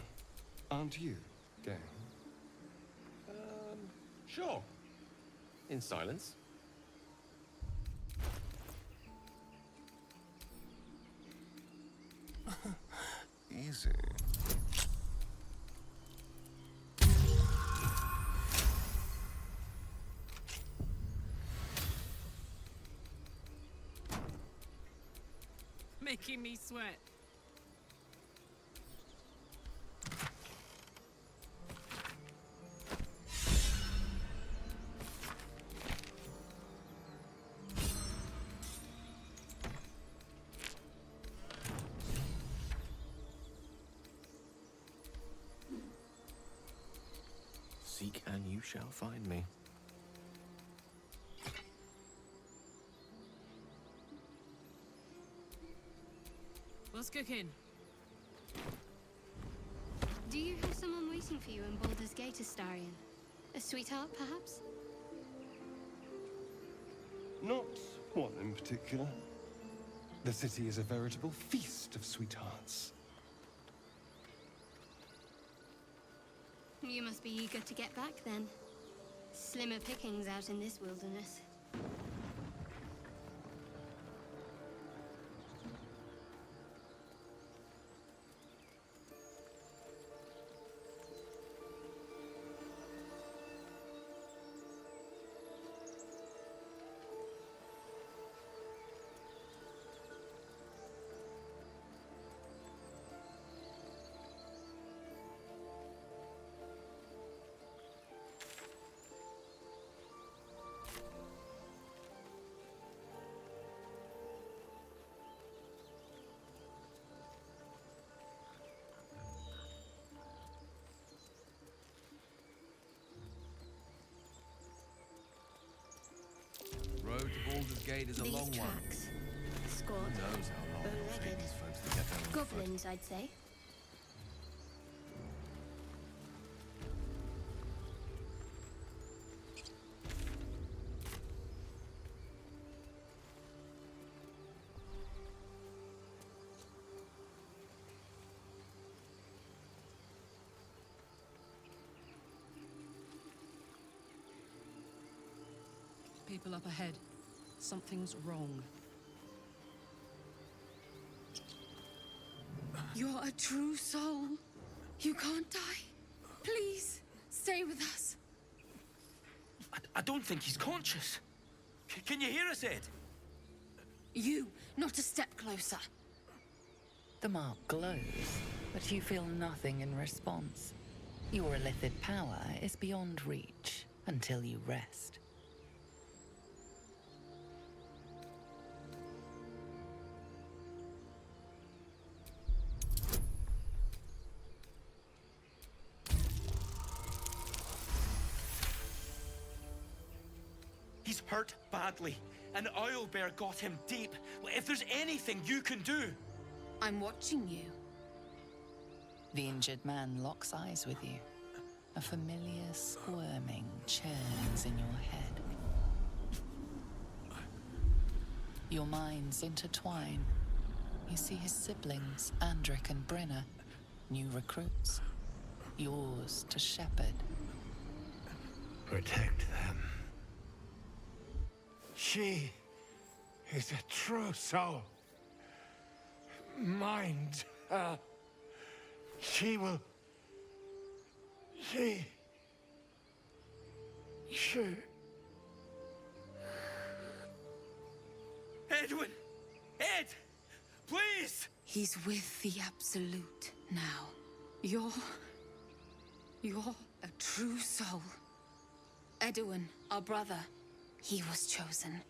Aren't you, gang? Sure. In silence. Easy. Making me sweat. Seek and you shall find me. What's cooking? Do you have someone waiting for you in Baldurgs Gate, Astarion? A sweetheart, perhaps? Not one in particular. The city is a veritable feast of sweethearts. You must be eager to get back, then. Slimmer pickings out in this wilderness. Road to Baldur's Gate is a These long one. tracks. Scored. Who knows how long it'll take these folks to get there on foot. Goblins, I'd say. People up ahead. Something's wrong. You're a true soul. You can't die. Please, stay with us. I don't think he's conscious. Can you hear us, Ed? You, not a step closer. The mark glows, but you feel nothing in response. Your illithid power is beyond reach until you rest. He's hurt badly. An owlbear got him deep. If there's anything you can do... I'm watching you. The injured man locks eyes with you. A familiar squirming churns in your head. Your minds intertwine. You see his siblings, Andric and Brenna, new recruits. Yours to shepherd. Protect them. She is a true soul. Mind her. She will... She... Edwin! Ed! Please! He's with the Absolute now. You're a true soul. Edwin, our brother, he was chosen.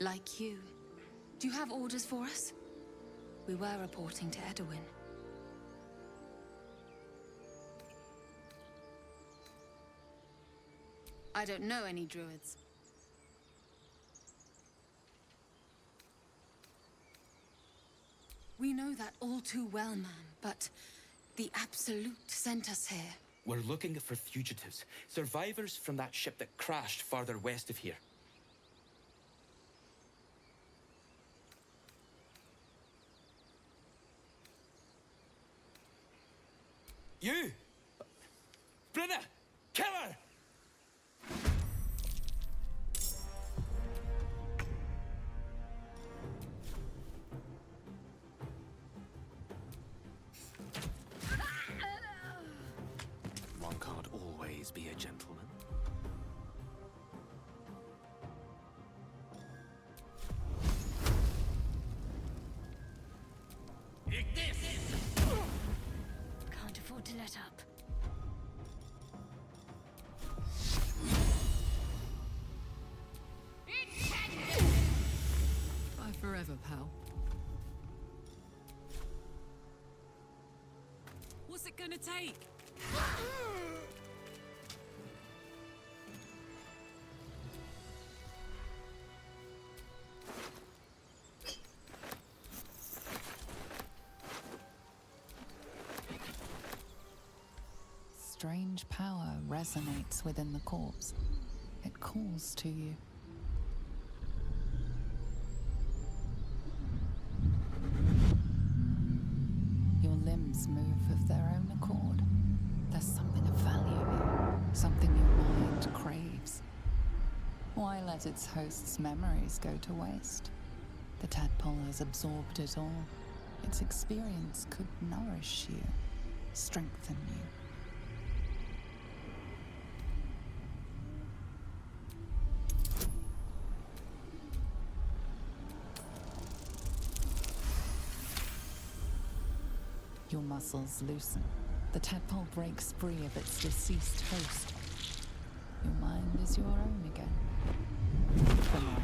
Like you. Do you have orders for us? We were reporting to Edwin. I don't know any druids. We know that all too well, ma'am, but the Absolute sent us here. We're looking for fugitives, survivors from that ship that crashed farther west of here. You! Brenna! Kill her! One can't always be a gentleman. Can't afford to let up. Bye forever, pal. What's it gonna take? Strange power resonates within the corpse. It calls to you. Your limbs move of their own accord. There's something of value here, something your mind craves. Why let its host's memories go to waste? The tadpole has absorbed it all. Its experience could nourish you, strengthen you. Your muscles loosen. The tadpole breaks free of its deceased host. Your mind is your own again. For now.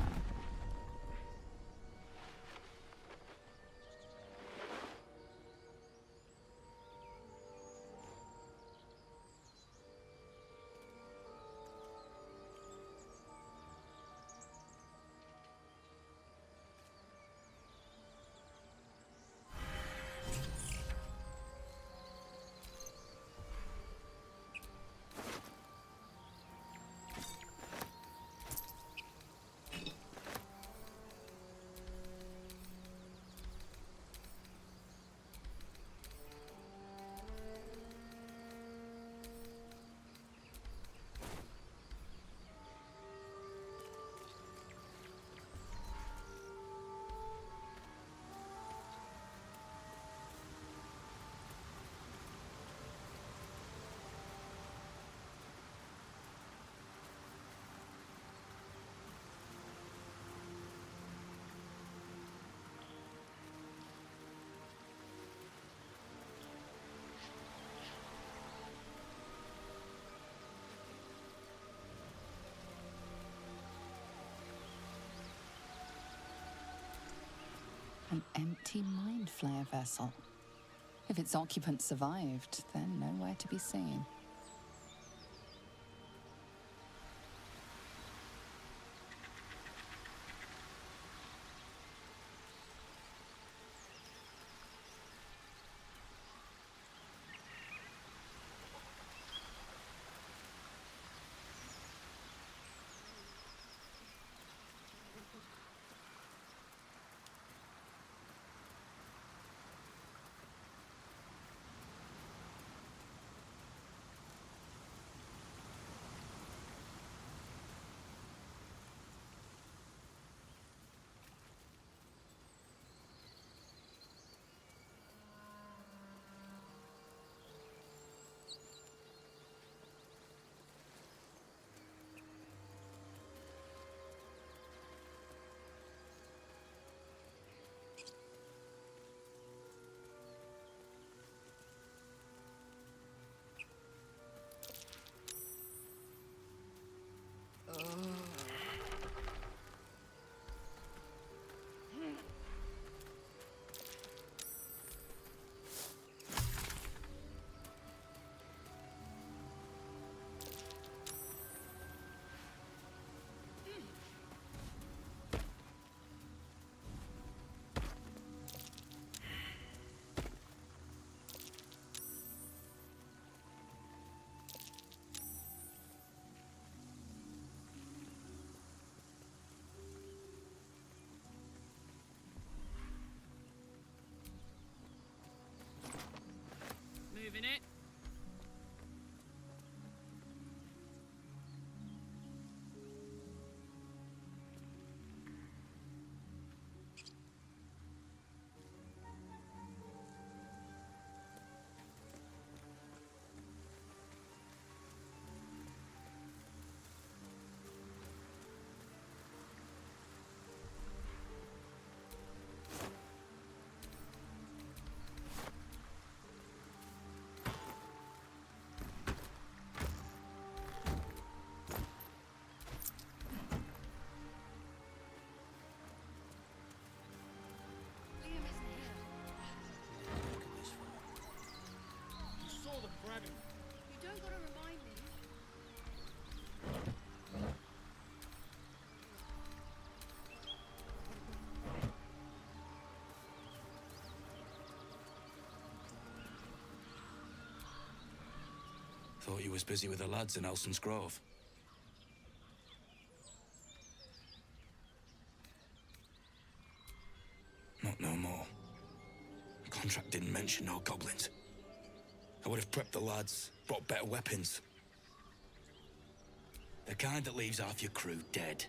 An empty mind flare vessel. If its occupant survived, then nowhere to be seen. dragon. You don't gotta remind me. Thought you was busy with the lads in Elson's Grove. Not no more. The contract didn't mention no goblins. I would have prepped the lads, brought better weapons. The kind that leaves half your crew dead.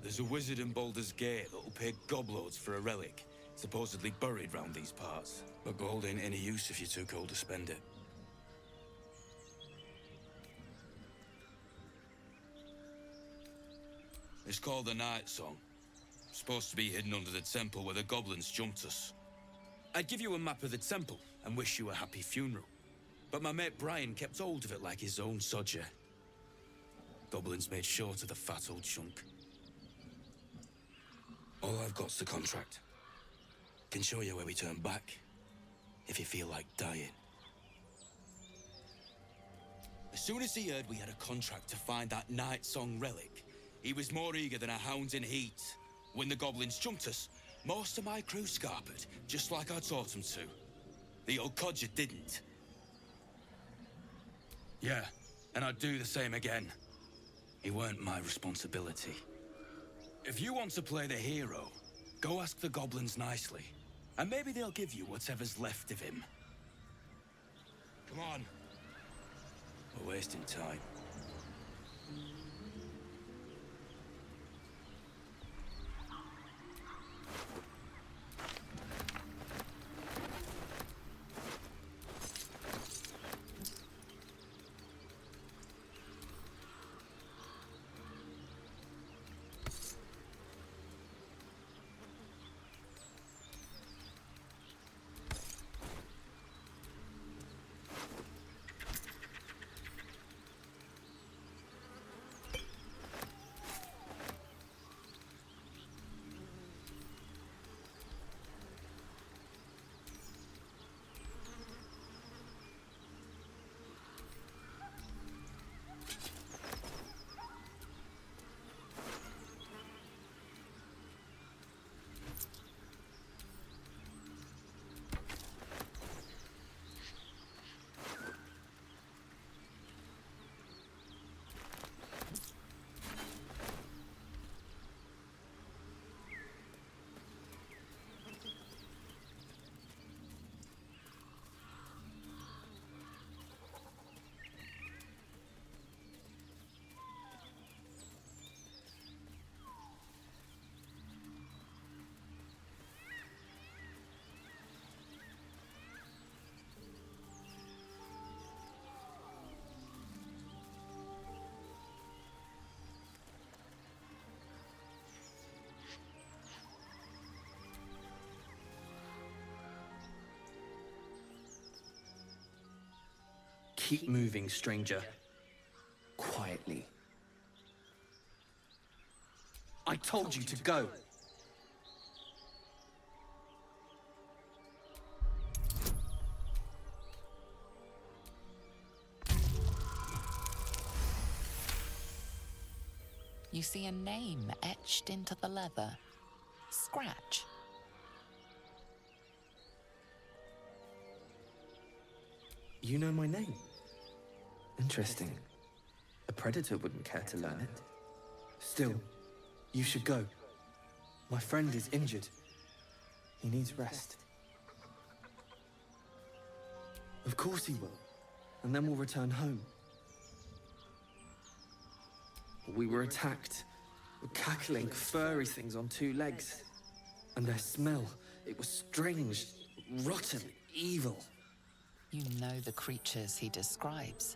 There's a wizard in Baldurgs Gate that'll pay gobloads for a relic, supposedly buried round these parts. But gold ain't any use if you're too cold to spend it. It's called the Night Song. Supposed to be hidden under the temple where the goblins jumped us. I'd give you a map of the temple and wish you a happy funeral. But my mate Brian kept hold of it like his own sodger. Goblins made short of the fat old chunk. All I've got's the contract. Can show you where we turn back, if you feel like dying. As soon as he heard we had a contract to find that Night Song relic, he was more eager than a hound in heat. When the goblins jumped us, most of my crew scarpered, just like I taught them to. The old codger didn't. Yeah, and I'd do the same again. It weren't my responsibility. If you want to play the hero, go ask the goblins nicely, and maybe they'll give you whatever's left of him. Come on. We're wasting time. Keep moving, stranger. Quietly. I told you to go. You see a name etched into the leather. Scratch. You know my name? Interesting. A predator wouldn't care to learn it. Still, you should go. My friend is injured. He needs rest. Of course he will. And then we'll return home. We were attacked. Cackling, furry things on two legs. And their smell, it was strange, rotten, evil. You know the creatures he describes.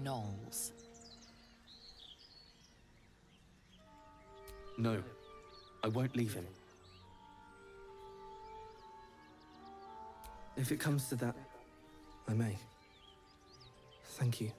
Gnolls. No, I won't leave him. If it comes to that, I may. Thank you.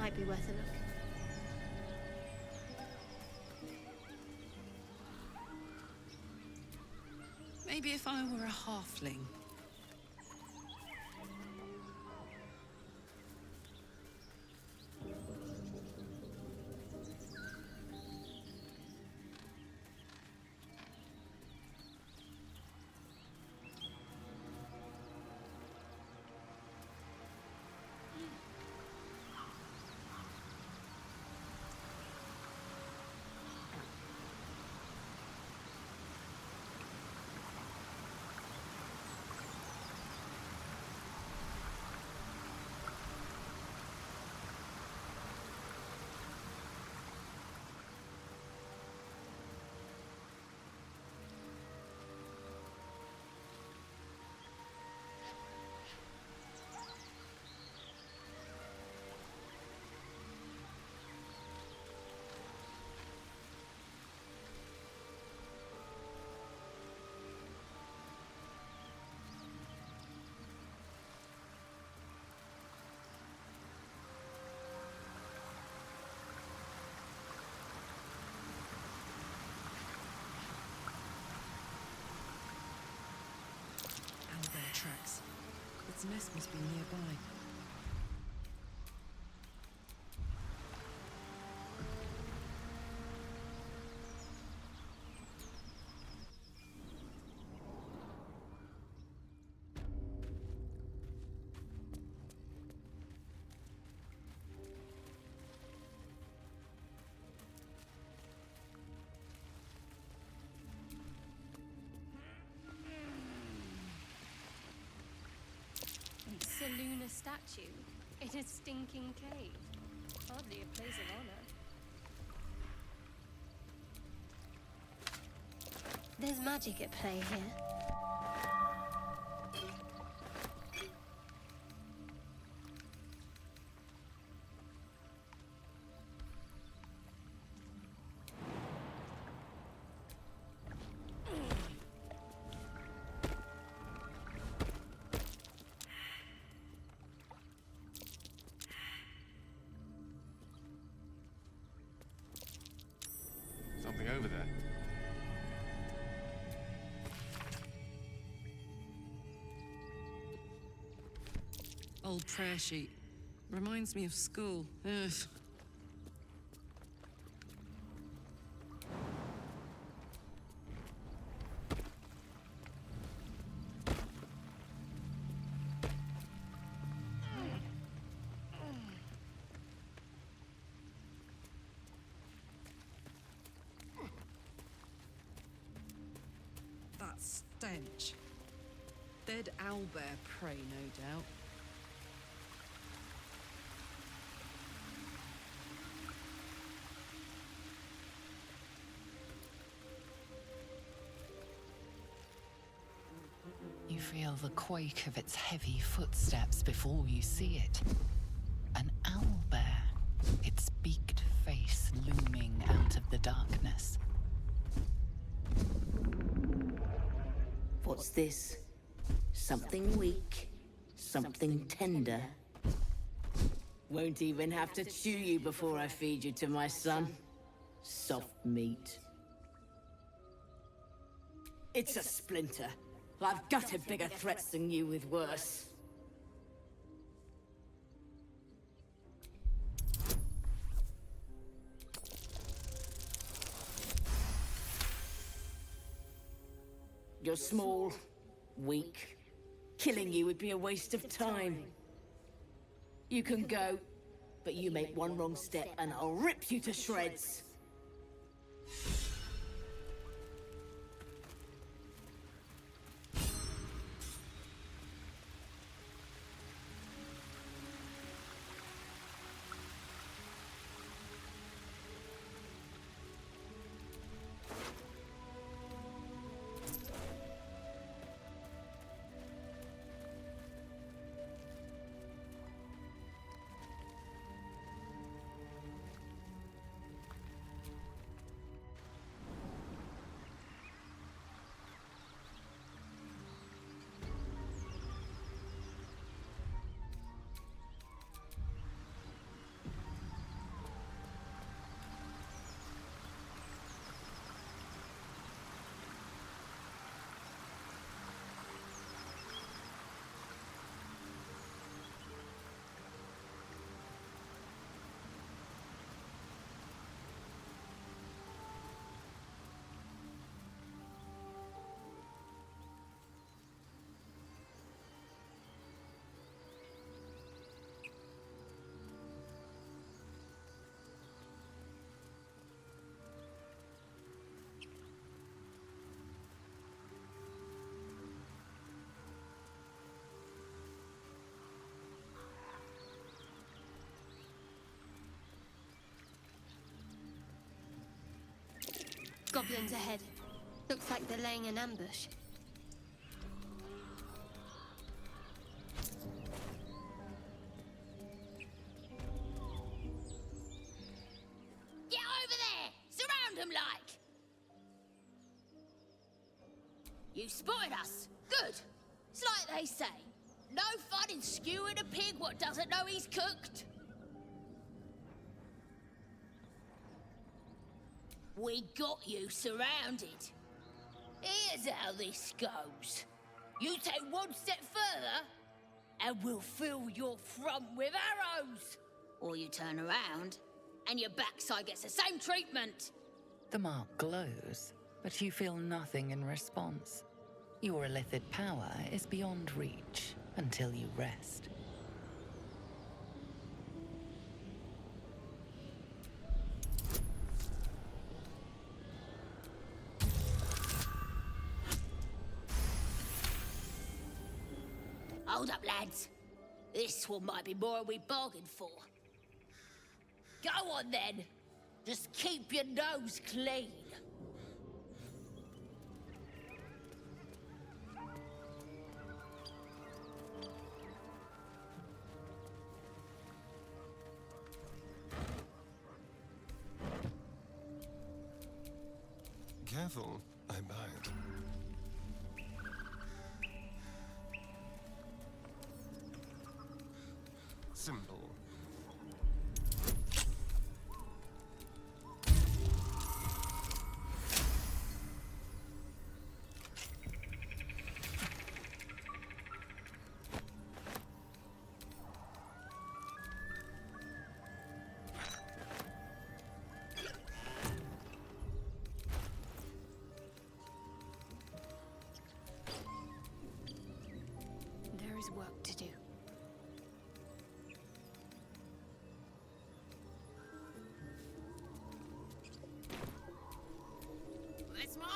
Might be worth a look. Maybe if I were a halfling. Tracks. Its nest must be nearby. It's a lunar statue in a stinking cave. Hardly a place of honor. There's magic at play here. Something over there. Old prayer sheet. Reminds me of school. Ugh. That stench. Dead owlbear prey, no doubt. You feel the quake of its heavy footsteps before you see it. An owlbear, its beaked face looming out of the darkness. What's this? Something weak, something tender. Won't even have to chew you before I feed you to my son. Soft meat. It's a splinter. I've gutted bigger threats than you with worse. You're small, weak. Killing you would be a waste of time. You can go, but you make one wrong step and I'll rip you to shreds. Goblins ahead. Looks like they're laying an ambush. Get over there! Surround them like! You spotted us. Good. It's like they say. No fun in skewing a pig what doesn't know he's cooked. We got you surrounded. Here's how this goes. You take one step further, and we'll fill your front with arrows. Or you turn around, and your backside gets the same treatment. The mark glows, but you feel nothing in response. Your illithid power is beyond reach until you rest. Hold up, lads. This one might be more than we bargained for. Go on, then. Just keep your nose clean. Careful, I bite. Simple. There is work to do. Let's march.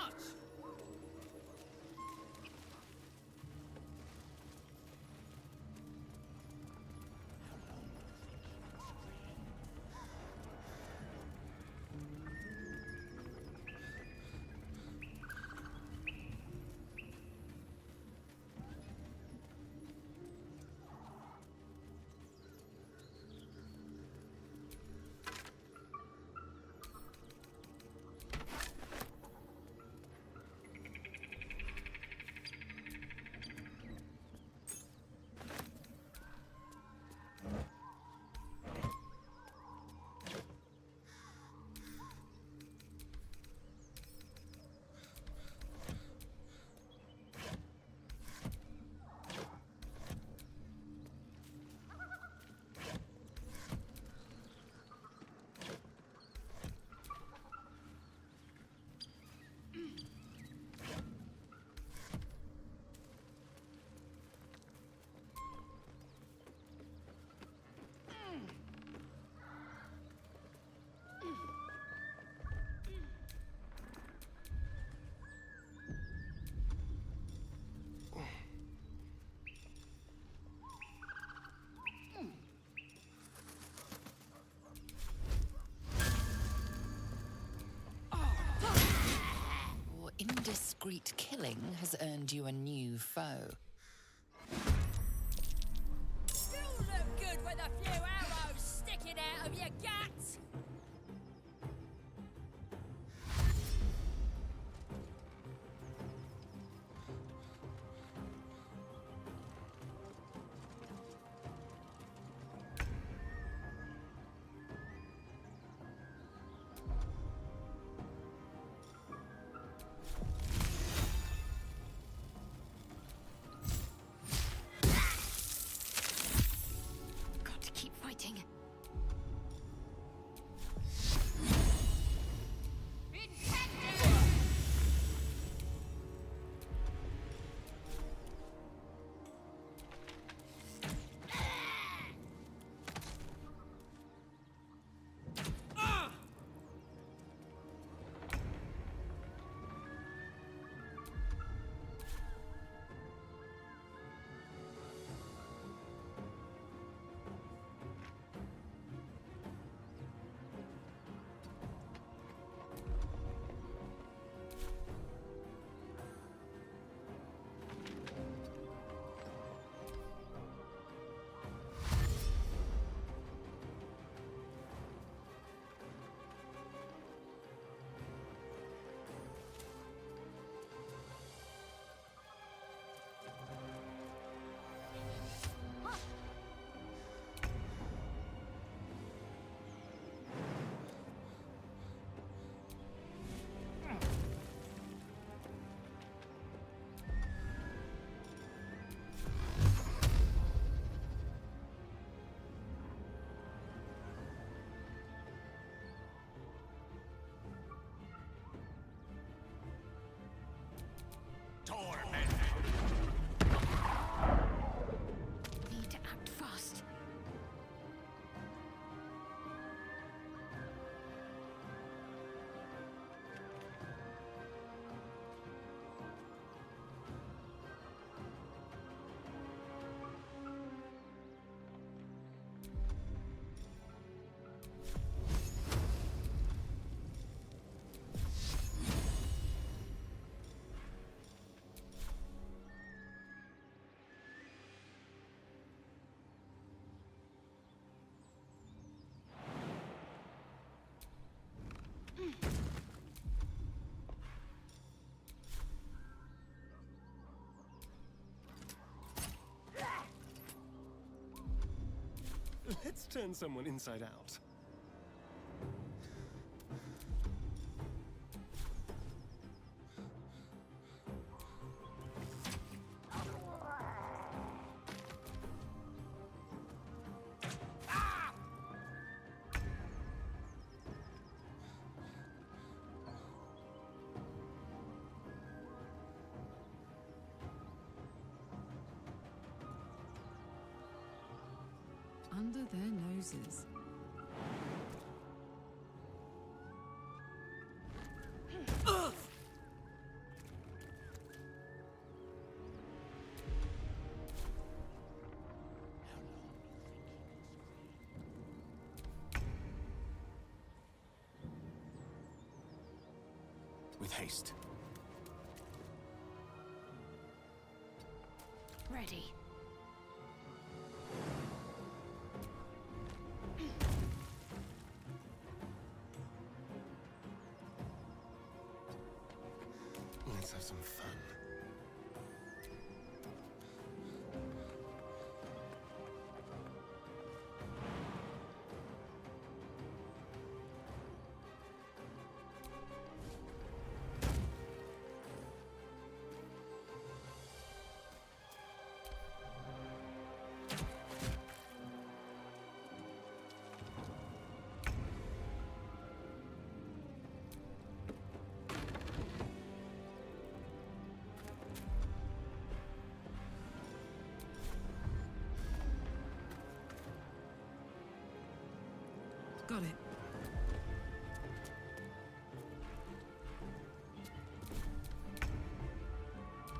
Your indiscreet killing has earned you a new foe. Still look good with a few arrows sticking out of your guts. Got to keep fighting. Let's turn someone inside out. Under their noses. With haste. Ready. Let's have some fun. Got it.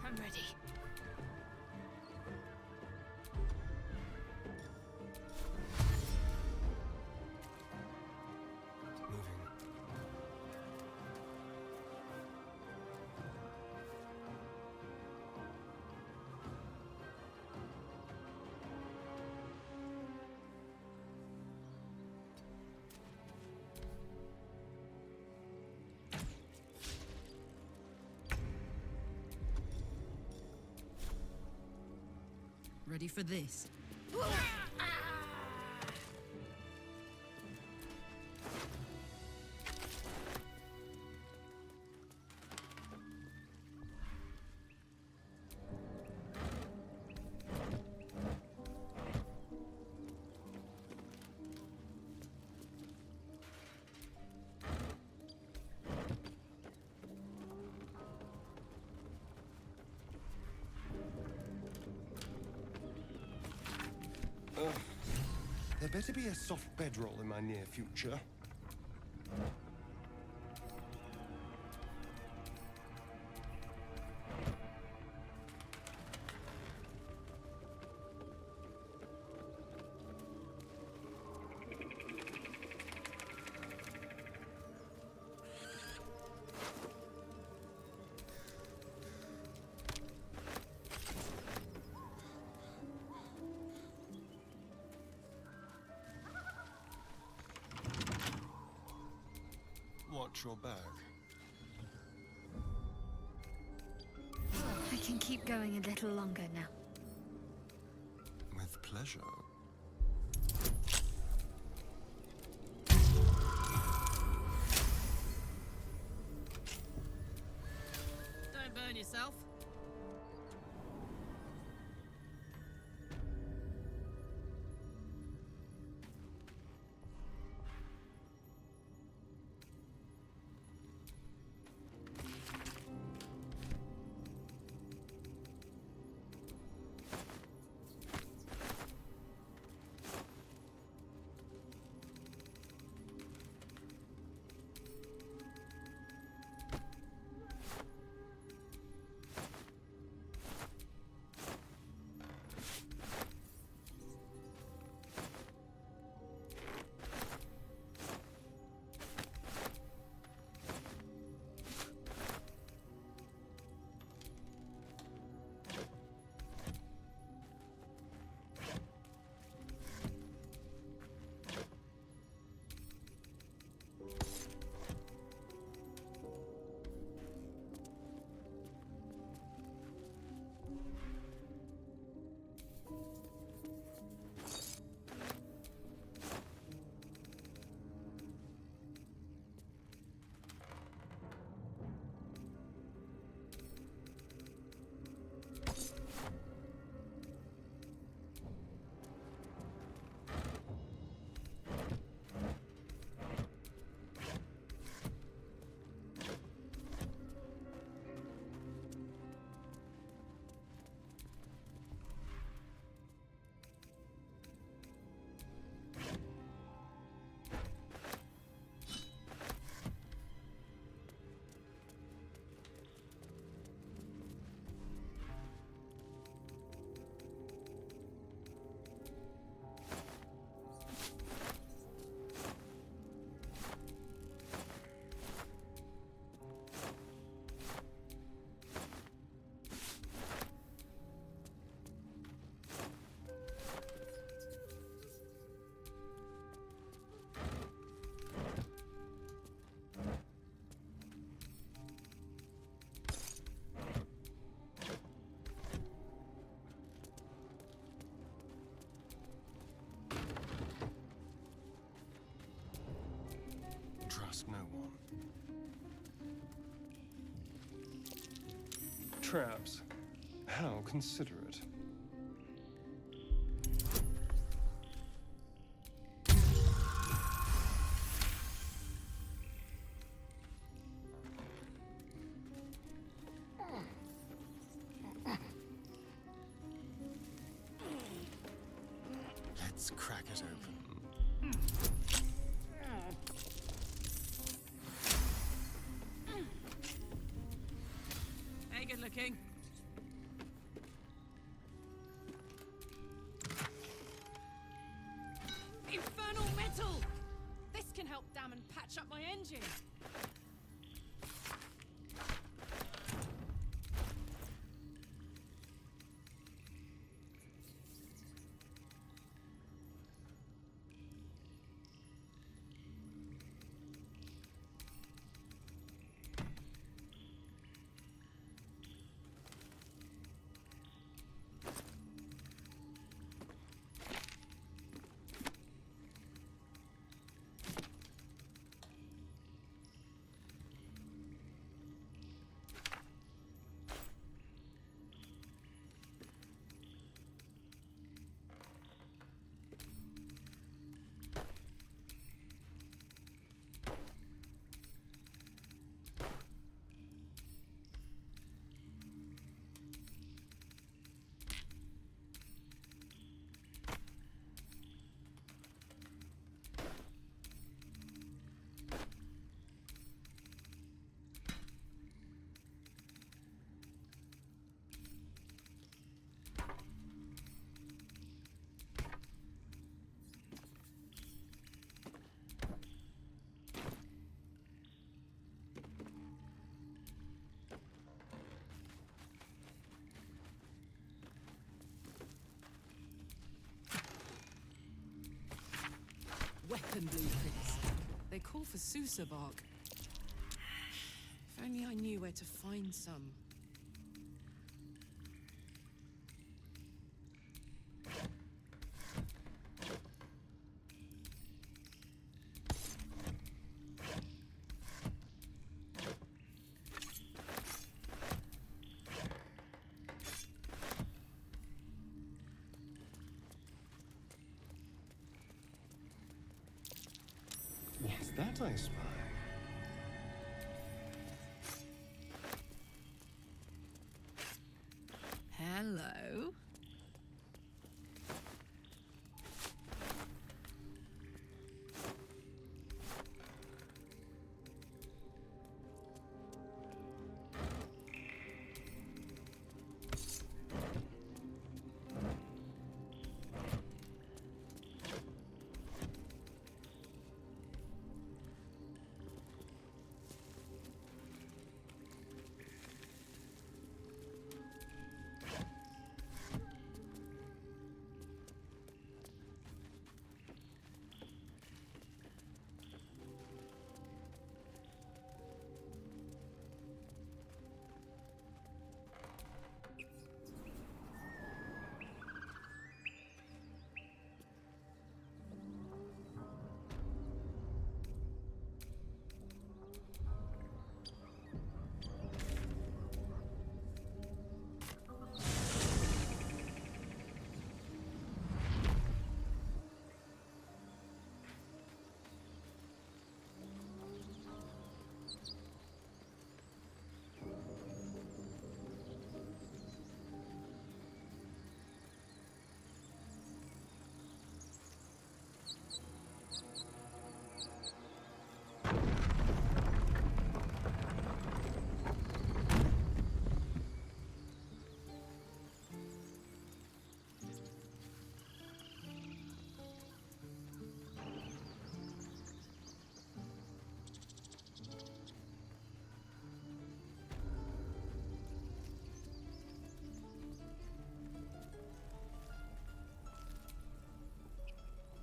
I'm ready. Ready for this? There better be a soft bedroll in my near future. Watch your back. I can keep going a little longer now. With pleasure. Don't burn yourself. trust no one. Traps. How considerate. Let's crack it open. Hey, good looking. Infernal metal! This can help dam and patch up my engine. Weapon blueprints. They call for Sousa bark. If only I knew where to find some. What's that I spy? Hello?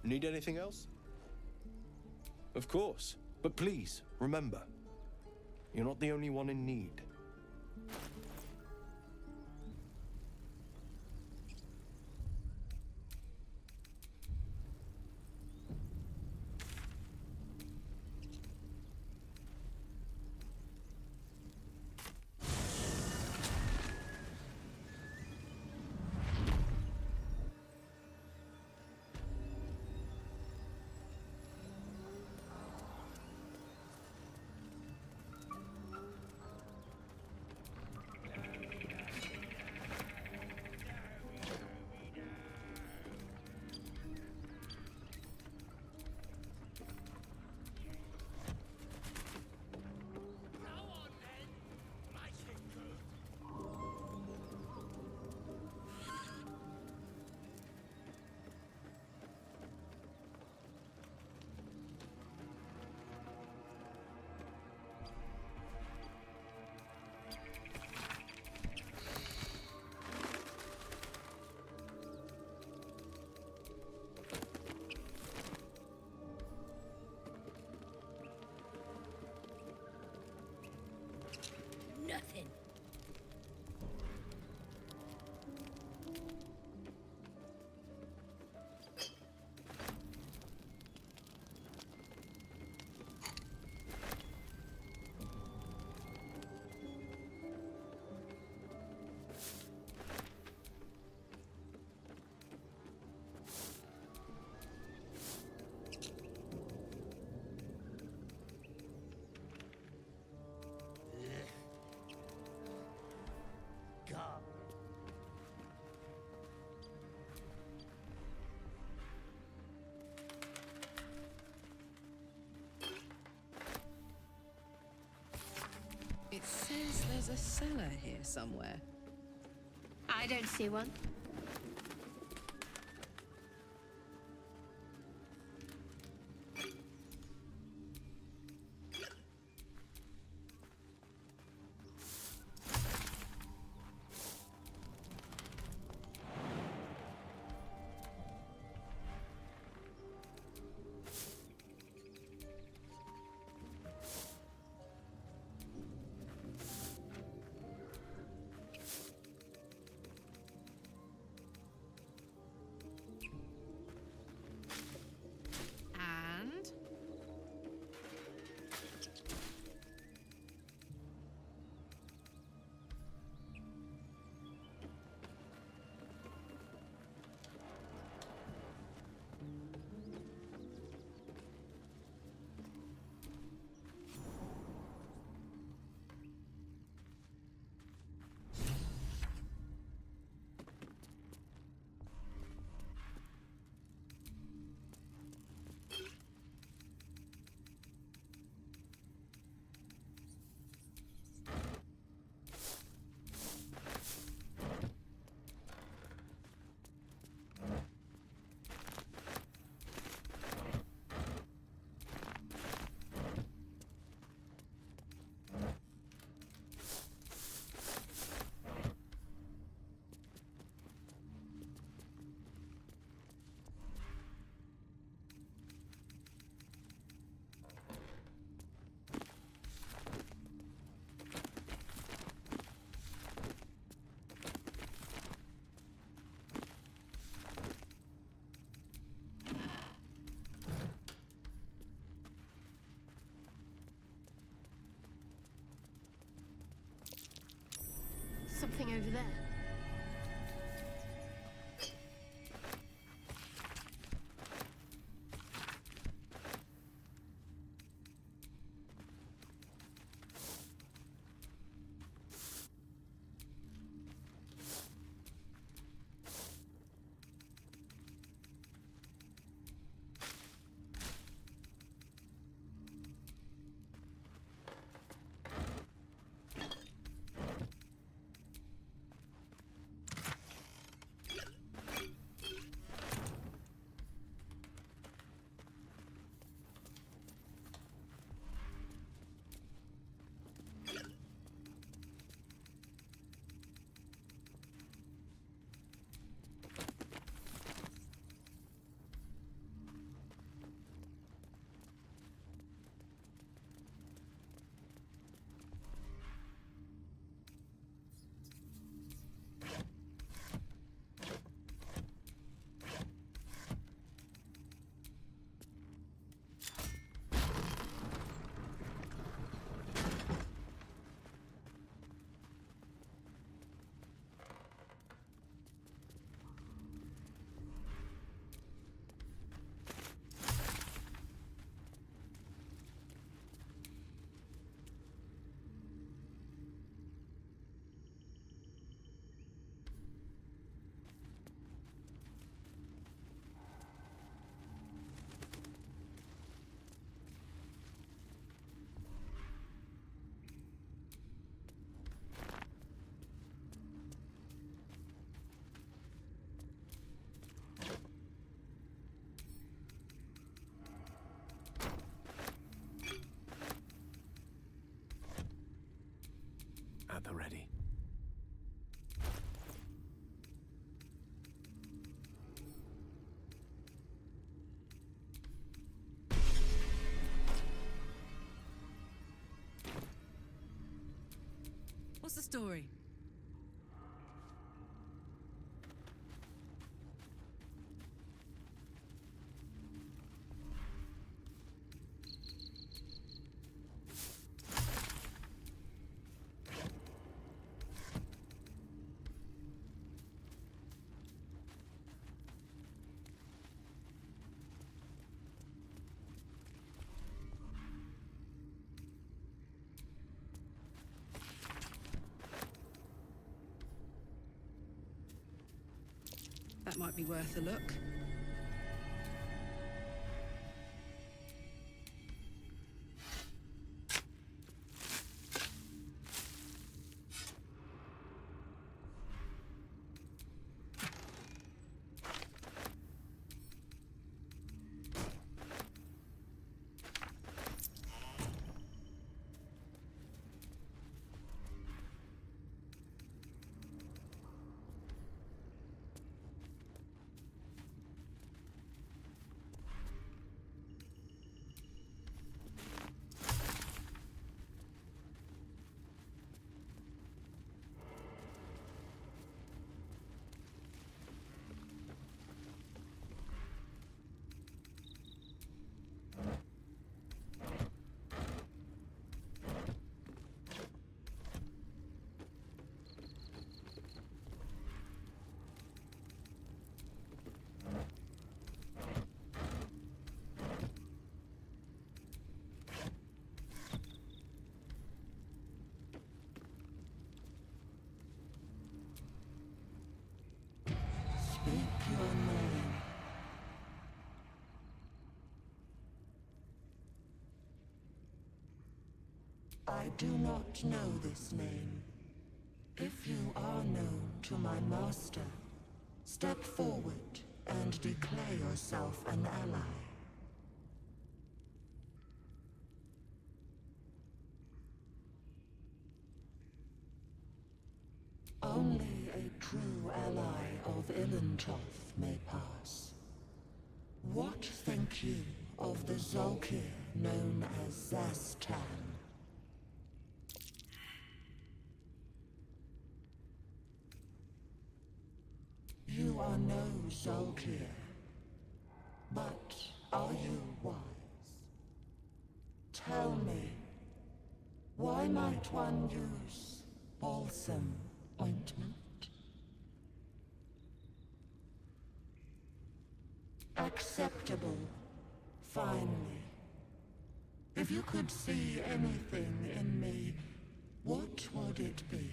Need anything else? Of course. But please, remember, you're not the only one in need. cellar here somewhere? I don't see one. And Something over there. At the ready. what's the story? That might be worth a look. I do not know this name. If you are known to my master, step forward and declare yourself an ally. Only a true ally of Ilintoth may pass. What think you of the Zolkir known as Zastan? You are no Zolkir, but are you wise? Tell me, why might one use balsam ointment? Acceptable, finally. If you could see anything in me, what would it be?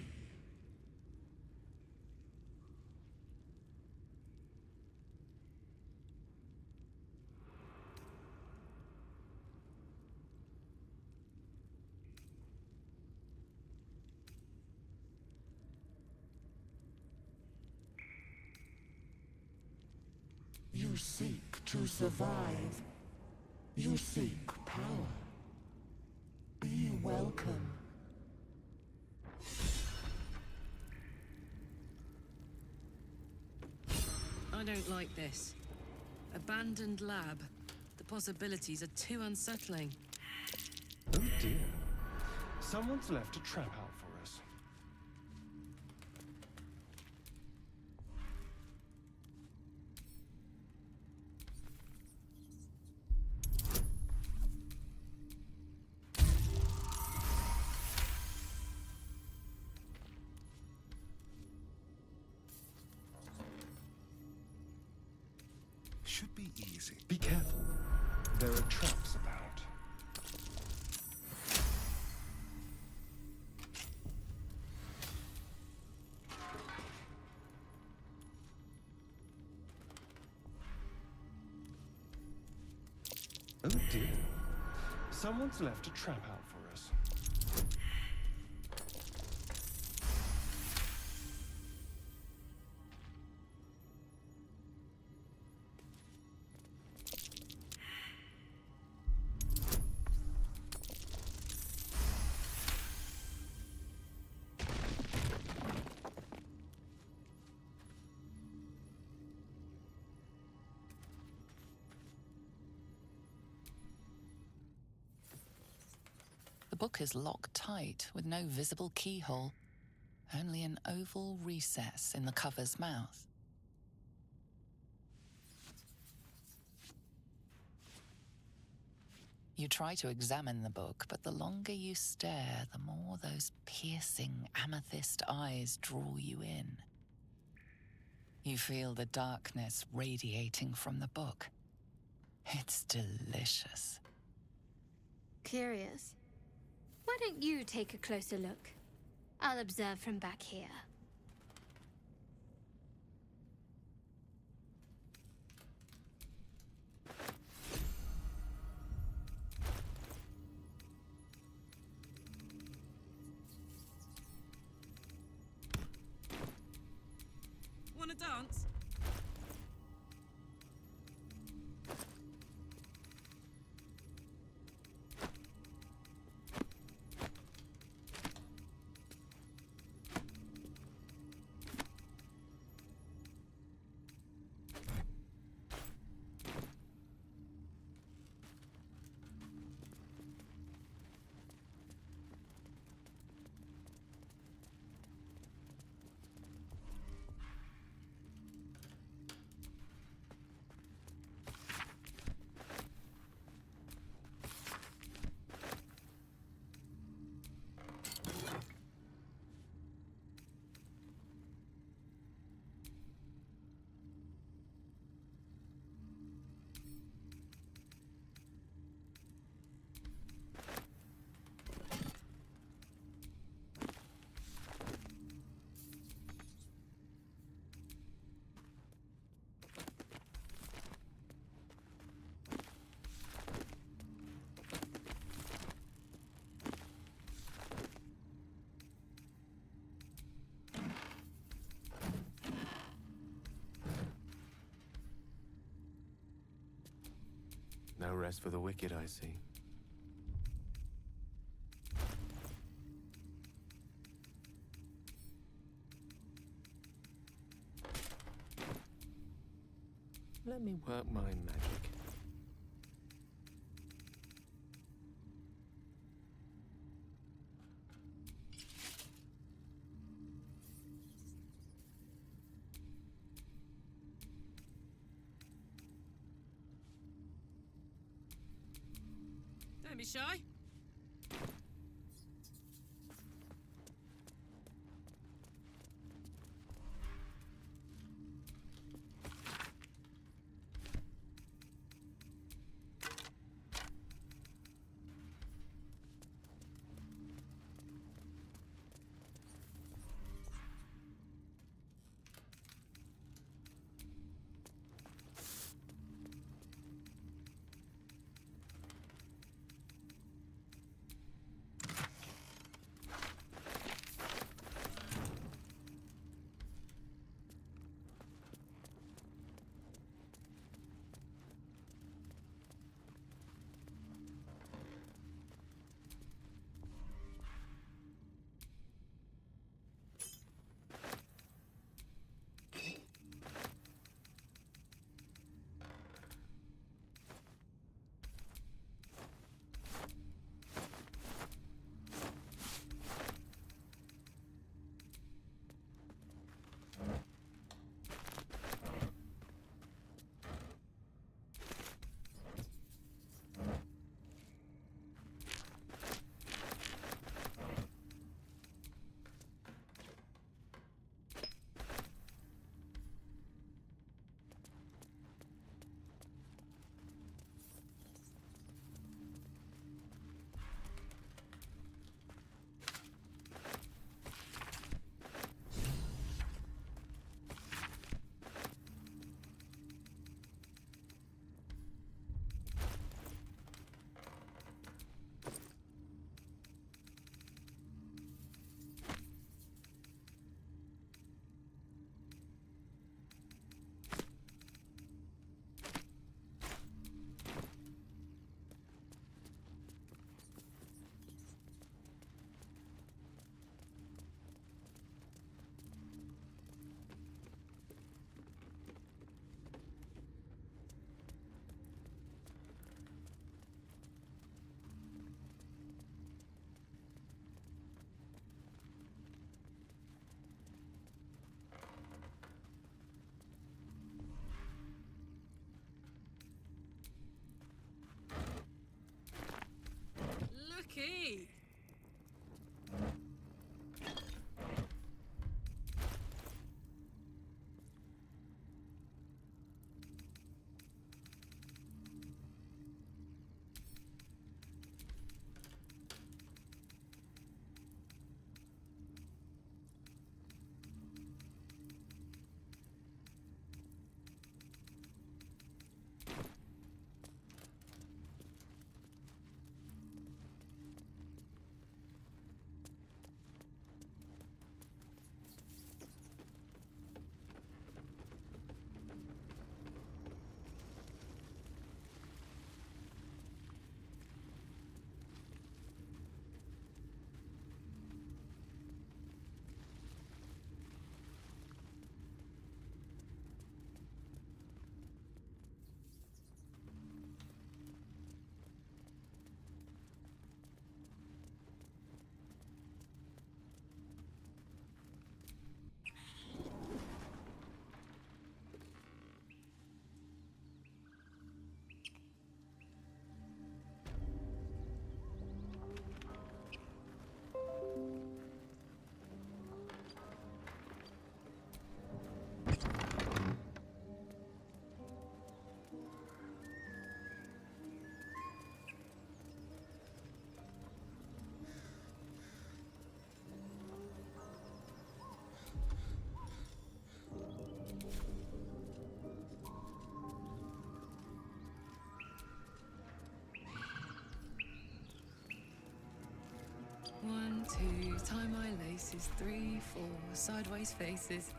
You seek to survive. You seek power. Be welcome. I don't like this. Abandoned lab. The possibilities are too unsettling. Oh dear. Someone's left a trap out for us. Should be easy. Be careful. There are traps about. Oh dear. Someone's left a trap out for us. The book is locked tight with no visible keyhole, only an oval recess in the cover's mouth. You try to examine the book, but the longer you stare, the more those piercing amethyst eyes draw you in. You feel the darkness radiating from the book. It's delicious. Curious. Why don't you take a closer look? I'll observe from back here. Wanna dance? No rest for the wicked, I see. Let me work my magic. Don't be shy. Looky! One, two, tie my laces, 3, 4, sideways faces.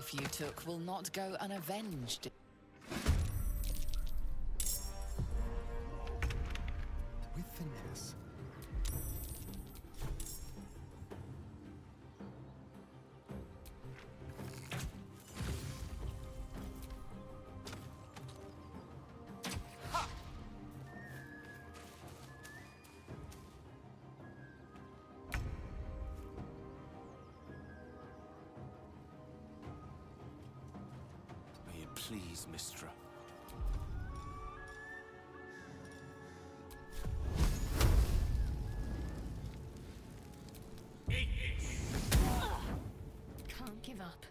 life you took will not go unavenged. With finesse. May it please, Mistra. Can't give up.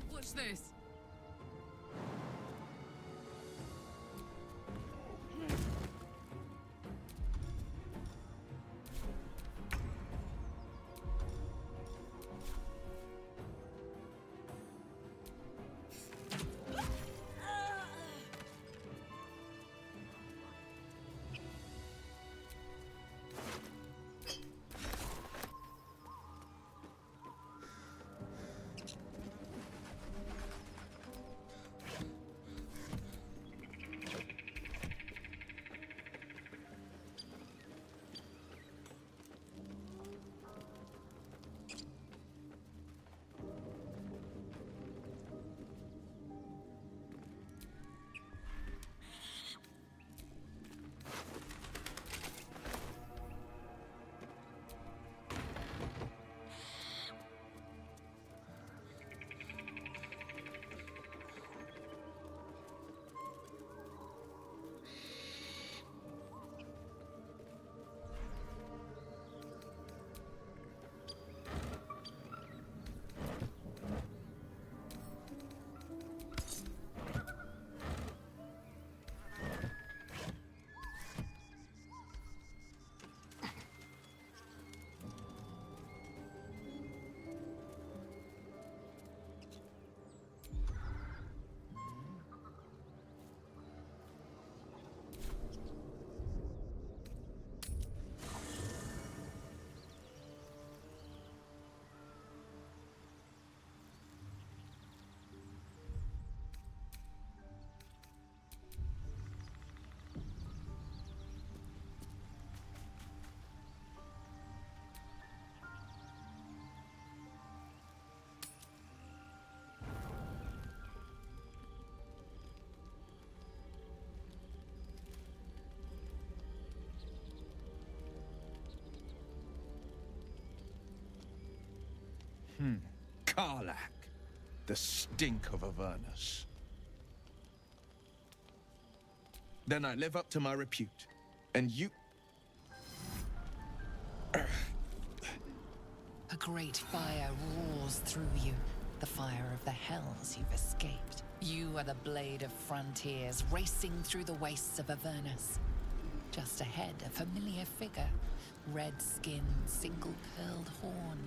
What's this? Karlach, the stink of Avernus. Then I live up to my repute, and you... A great fire roars through you, the fire of the hells you've escaped. You are the blade of frontiers racing through the wastes of Avernus. Just ahead, a familiar figure, red skin, single-curled horn,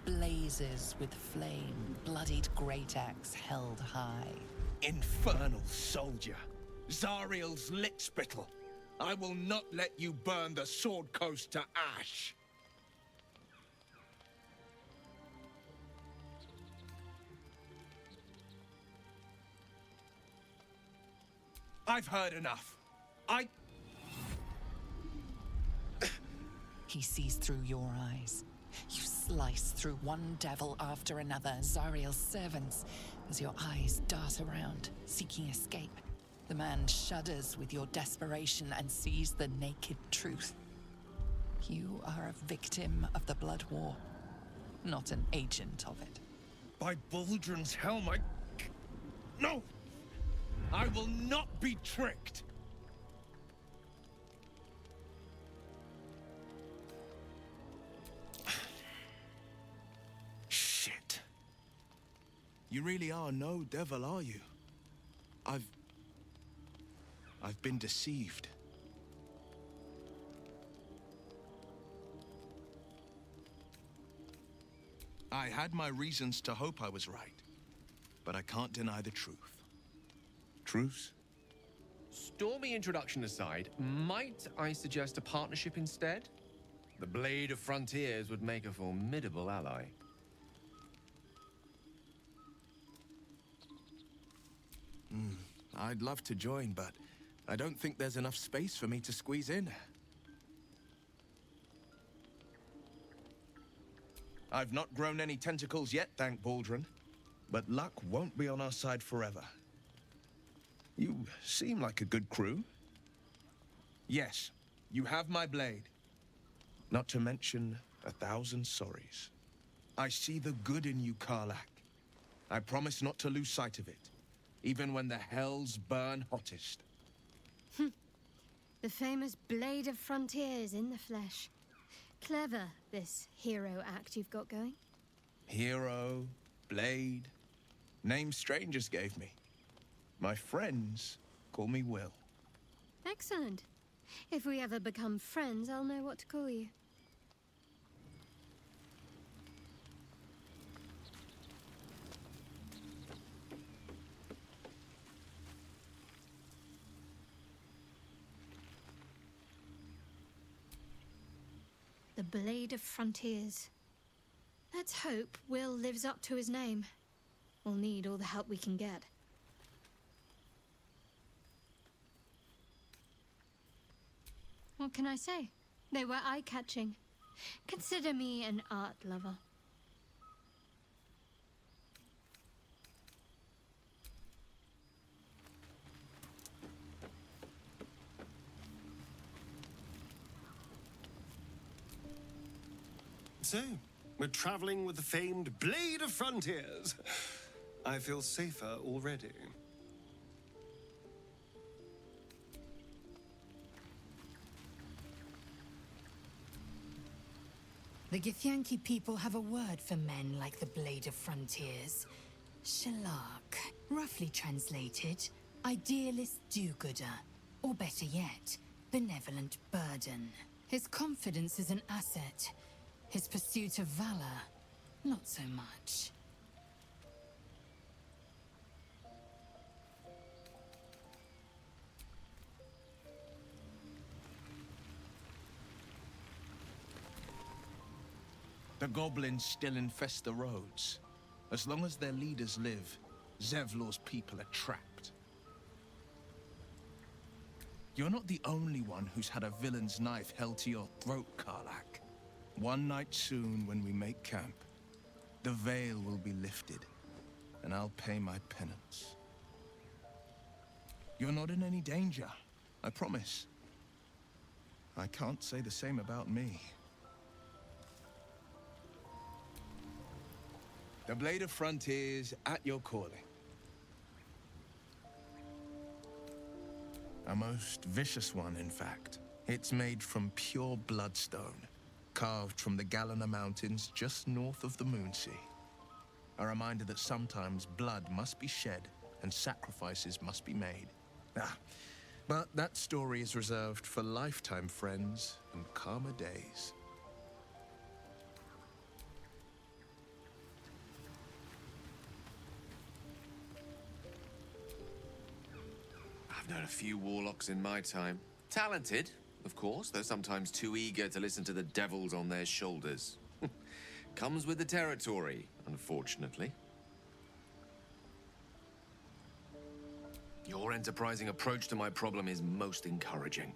blazes with flame, bloodied great axe held high. Infernal soldier, Zariel's lickspittle. I will not let you burn the Sword Coast to ash. I've heard enough. He sees through your eyes. You slice through one devil after another, Zariel's servants, as your eyes dart around, seeking escape. The man shudders with your desperation and sees the naked truth. You are a victim of the Blood War, not an agent of it. By Baldur's helm, No! I will not be tricked! Shit. You really are no devil, are you? I've been deceived. I had my reasons to hope I was right. but I can't deny the truth. Truce? Stormy introduction aside, might I suggest a partnership instead? The Blade of Frontiers would make a formidable ally. I'd love to join, but I don't think there's enough space for me to squeeze in. I've not grown any tentacles yet, thank Baldrin. But luck won't be on our side forever. You seem like a good crew. Yes, you have my blade. Not to mention 1,000 sorries. I see the good in you, Karlach. I promise not to lose sight of it, even when the hells burn hottest. The famous Blade of Frontiers in the flesh. Clever, this hero act you've got going. Hero, blade, names strangers gave me. My friends call me Will. Excellent. If we ever become friends, I'll know what to call you. The Blade of Frontiers. Let's hope Will lives up to his name. We'll need all the help we can get. What can I say? They were eye-catching. Consider me an art lover. So, we're traveling with the famed Blade of Frontiers. I feel safer already. The Githyanki people have a word for men like the Blade of Frontiers. Shalak. Roughly translated, idealist do-gooder. Or better yet, benevolent burden. His confidence is an asset. His pursuit of valor, not so much. The goblins still infest the roads. As long as their leaders live, Zevlor's people are trapped. You're not the only one who's had a villain's knife held to your throat, Karlach. One night soon, when we make camp, the veil will be lifted, and I'll pay my penance. You're not in any danger, I promise. I can't say the same about me. The Blade of Frontiers at your calling. A most vicious one, in fact. It's made from pure bloodstone, carved from the Galena Mountains just north of the Moonsea. A reminder that sometimes blood must be shed and sacrifices must be made. But that story is reserved for lifetime friends and calmer days. I've known a few warlocks in my time. Talented, of course, though sometimes too eager to listen to the devils on their shoulders. Comes with the territory, unfortunately. Your enterprising approach to my problem is most encouraging.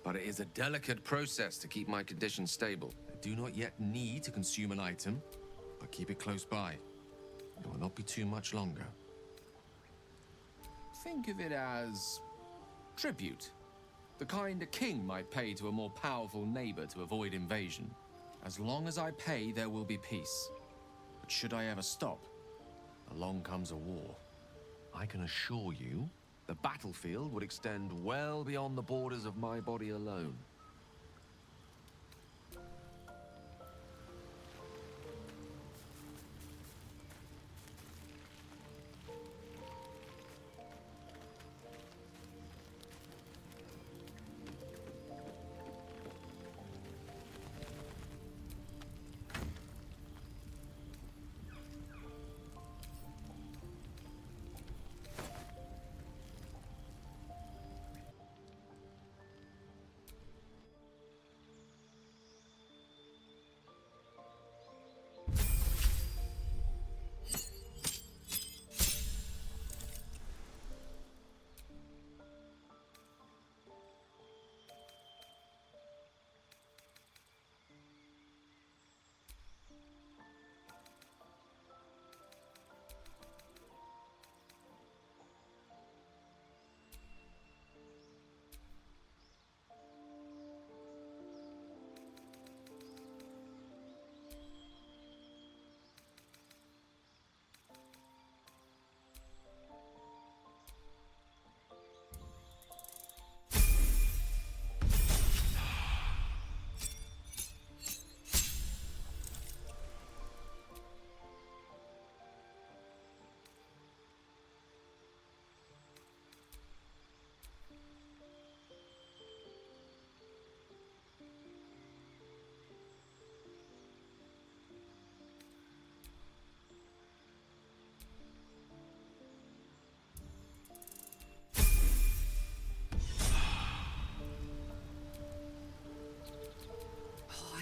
But it is a delicate process to keep my condition stable. I do not yet need to consume an item, but keep it close by. It will not be too much longer. Think of it as tribute. The kind a king might pay to a more powerful neighbor to avoid invasion. As long as I pay, there will be peace. But should I ever stop, along comes a war. I can assure you, the battlefield would extend well beyond the borders of my body alone.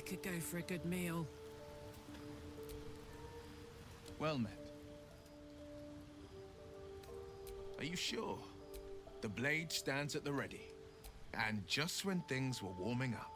could go for a good meal. Well met. Are you sure? The blade stands at the ready. And just when things were warming up.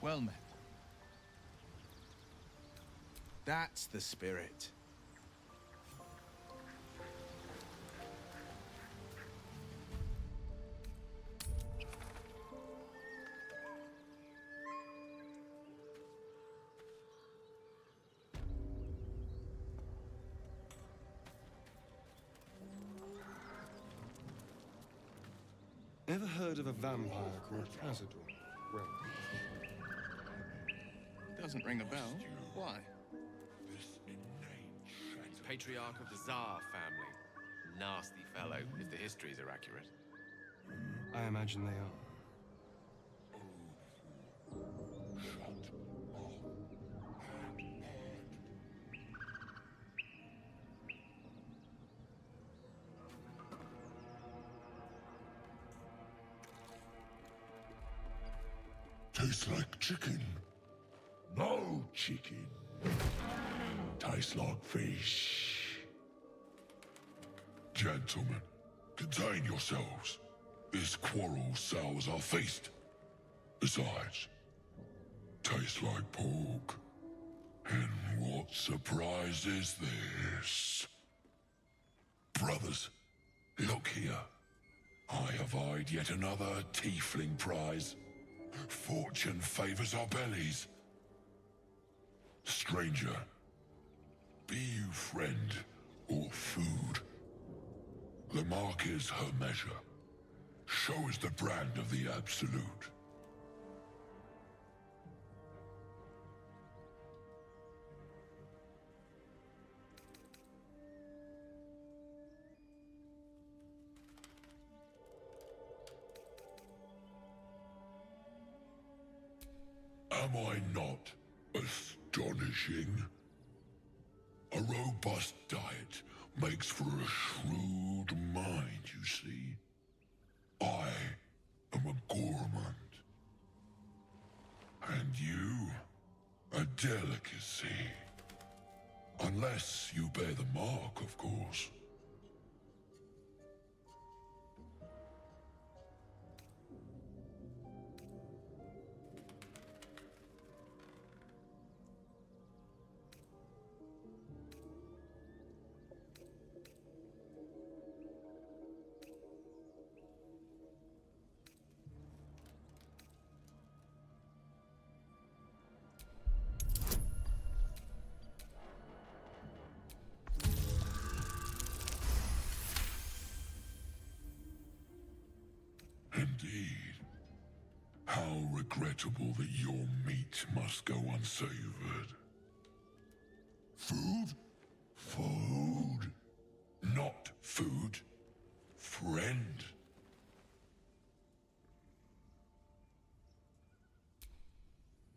Well met. That's the spirit. Ever heard of a vampire called Cazador? Well, Doesn't ring a bell. Why? Patriarch of the Tsar family. Nasty fellow, if the histories are accurate. I imagine they are. Tastes like chicken. No chicken. Tastes like fish. Gentlemen, contain yourselves. This quarrel sours our feast. Besides, tastes like pork. And what surprise is this? Brothers, look here. I have eyed yet another tiefling prize. Fortune favors our bellies. Stranger, be you friend or food. The mark is her measure. Show is the brand of the absolute. Am I not astonishing? A robust diet makes for a shrewd mind, you see. I am a gourmand. And you, a delicacy. Unless you bear the mark, of course. Indeed. How regrettable that your meat must go unsavored. Food? Food. Not food. Friend.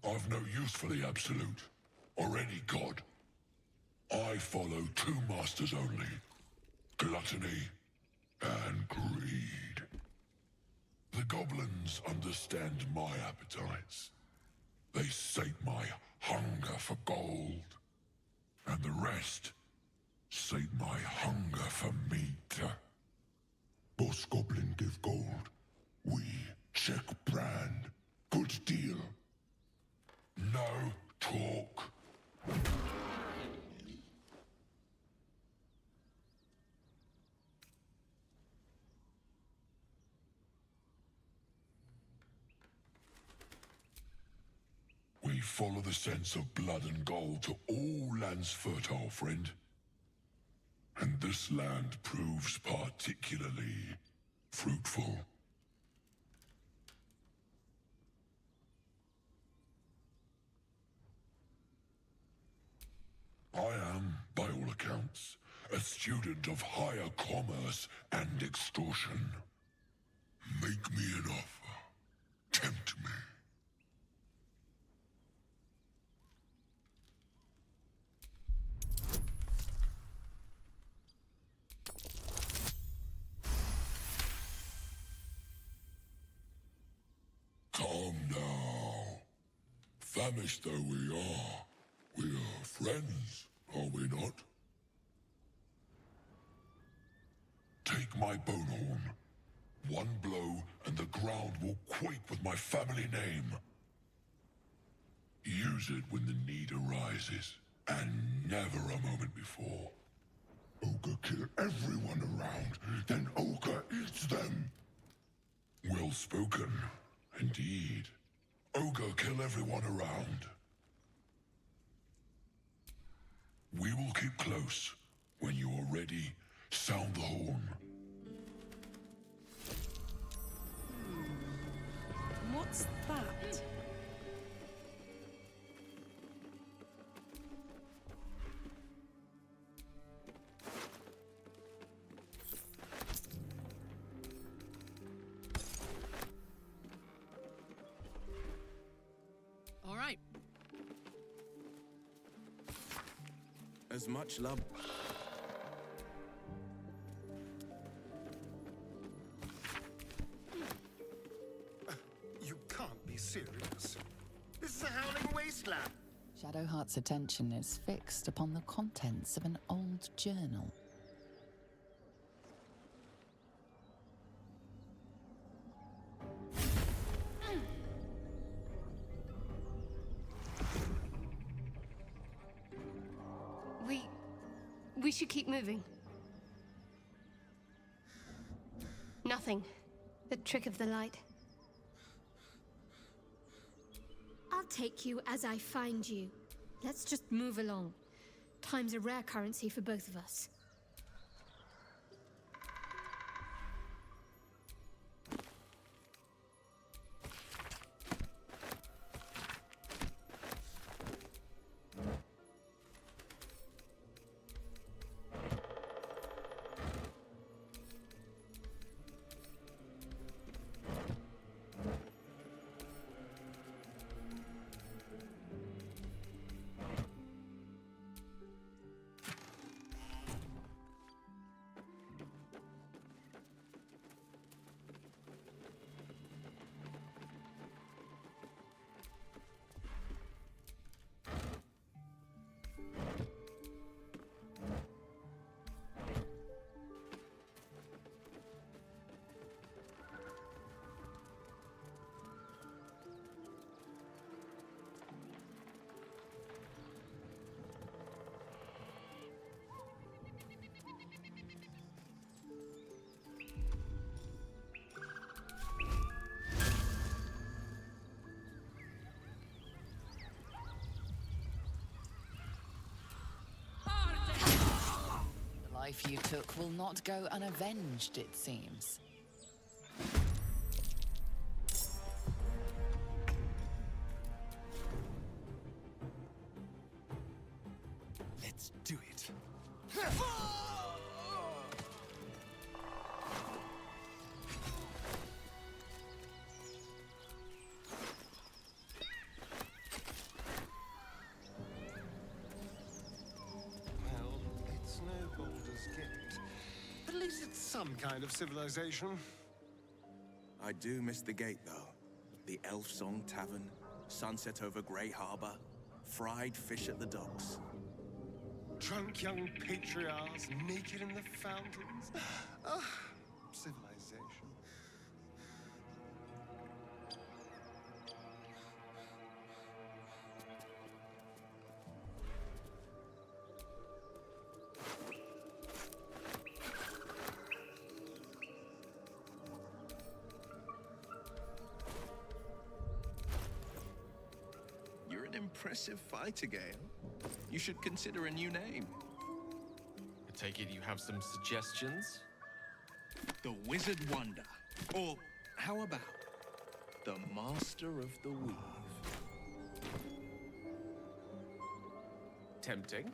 I've no use for the Absolute, or any god. I follow two masters only. Gluttony and greed. The goblins understand my appetites. They sate my hunger for gold. And the rest Sate my hunger for meat. Boss Goblin give gold. We check brand. Good deal. No talk. We follow the sense of blood and gold to all lands fertile, friend. And this land proves particularly fruitful. I am, by all accounts, a student of higher commerce and extortion. Make me an offer. Tempt me. Come now. Famished though we are friends, are we not? Take my bone horn. One blow and the ground will quake with my family name. Use it when the need arises, and never a moment before. Ogre kill everyone around, then Ogre eats them. Well spoken, indeed. Ogre kill everyone around. We will keep close. When you are ready, sound the horn. What's that? All right. As much love. You can't be serious. This is a howling wasteland. Shadowheart's attention is fixed upon the contents of an old journal. We should keep moving. Nothing. The trick of the light. I'll take you as I find you. Let's just move along. Time's a rare currency for both of us. The life you took will not go unavenged, it seems. Let's do it. Well, it's no Baldur's Gate. At least it's some kind of civilization. I do miss the gate, though. The Elf Song Tavern, sunset over Grey Harbor, fried fish at the docks. Drunk young patriarchs naked in the fountains. Ah, civilization. You're an impressive fighter, Gale. You should consider a new name. I take it you have some suggestions? The Wizard Wonder. Or how about the Master of the Weave? Tempting.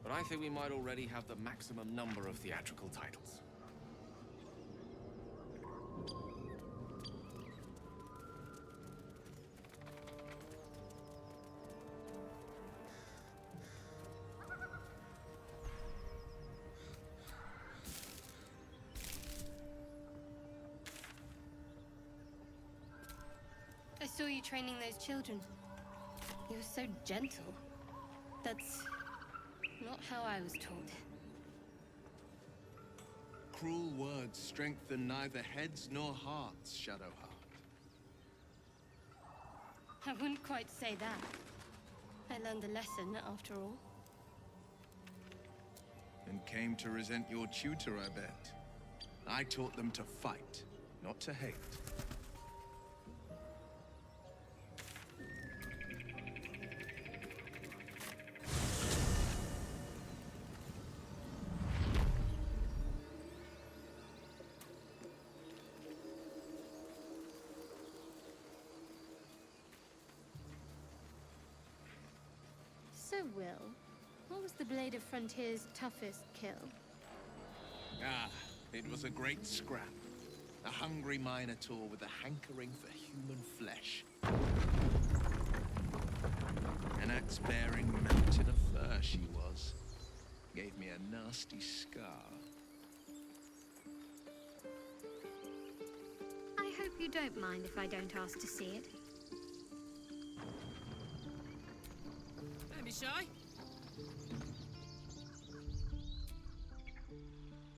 But I think we might already have the maximum number of theatrical titles. I saw you training those children. You were so gentle. That's not how I was taught. Cruel words strengthen neither heads nor hearts, Shadowheart. I wouldn't quite say that. I learned a lesson, after all. And came to resent your tutor, I bet. I taught them to fight, not to hate. So, Will, what was the Blade of Frontier's toughest kill? Ah, it was a great scrap. A hungry minotaur with a hankering for human flesh. An axe-bearing mountain of fur she was. Gave me a nasty scar. I hope you don't mind if I don't ask to see it. Don't be shy.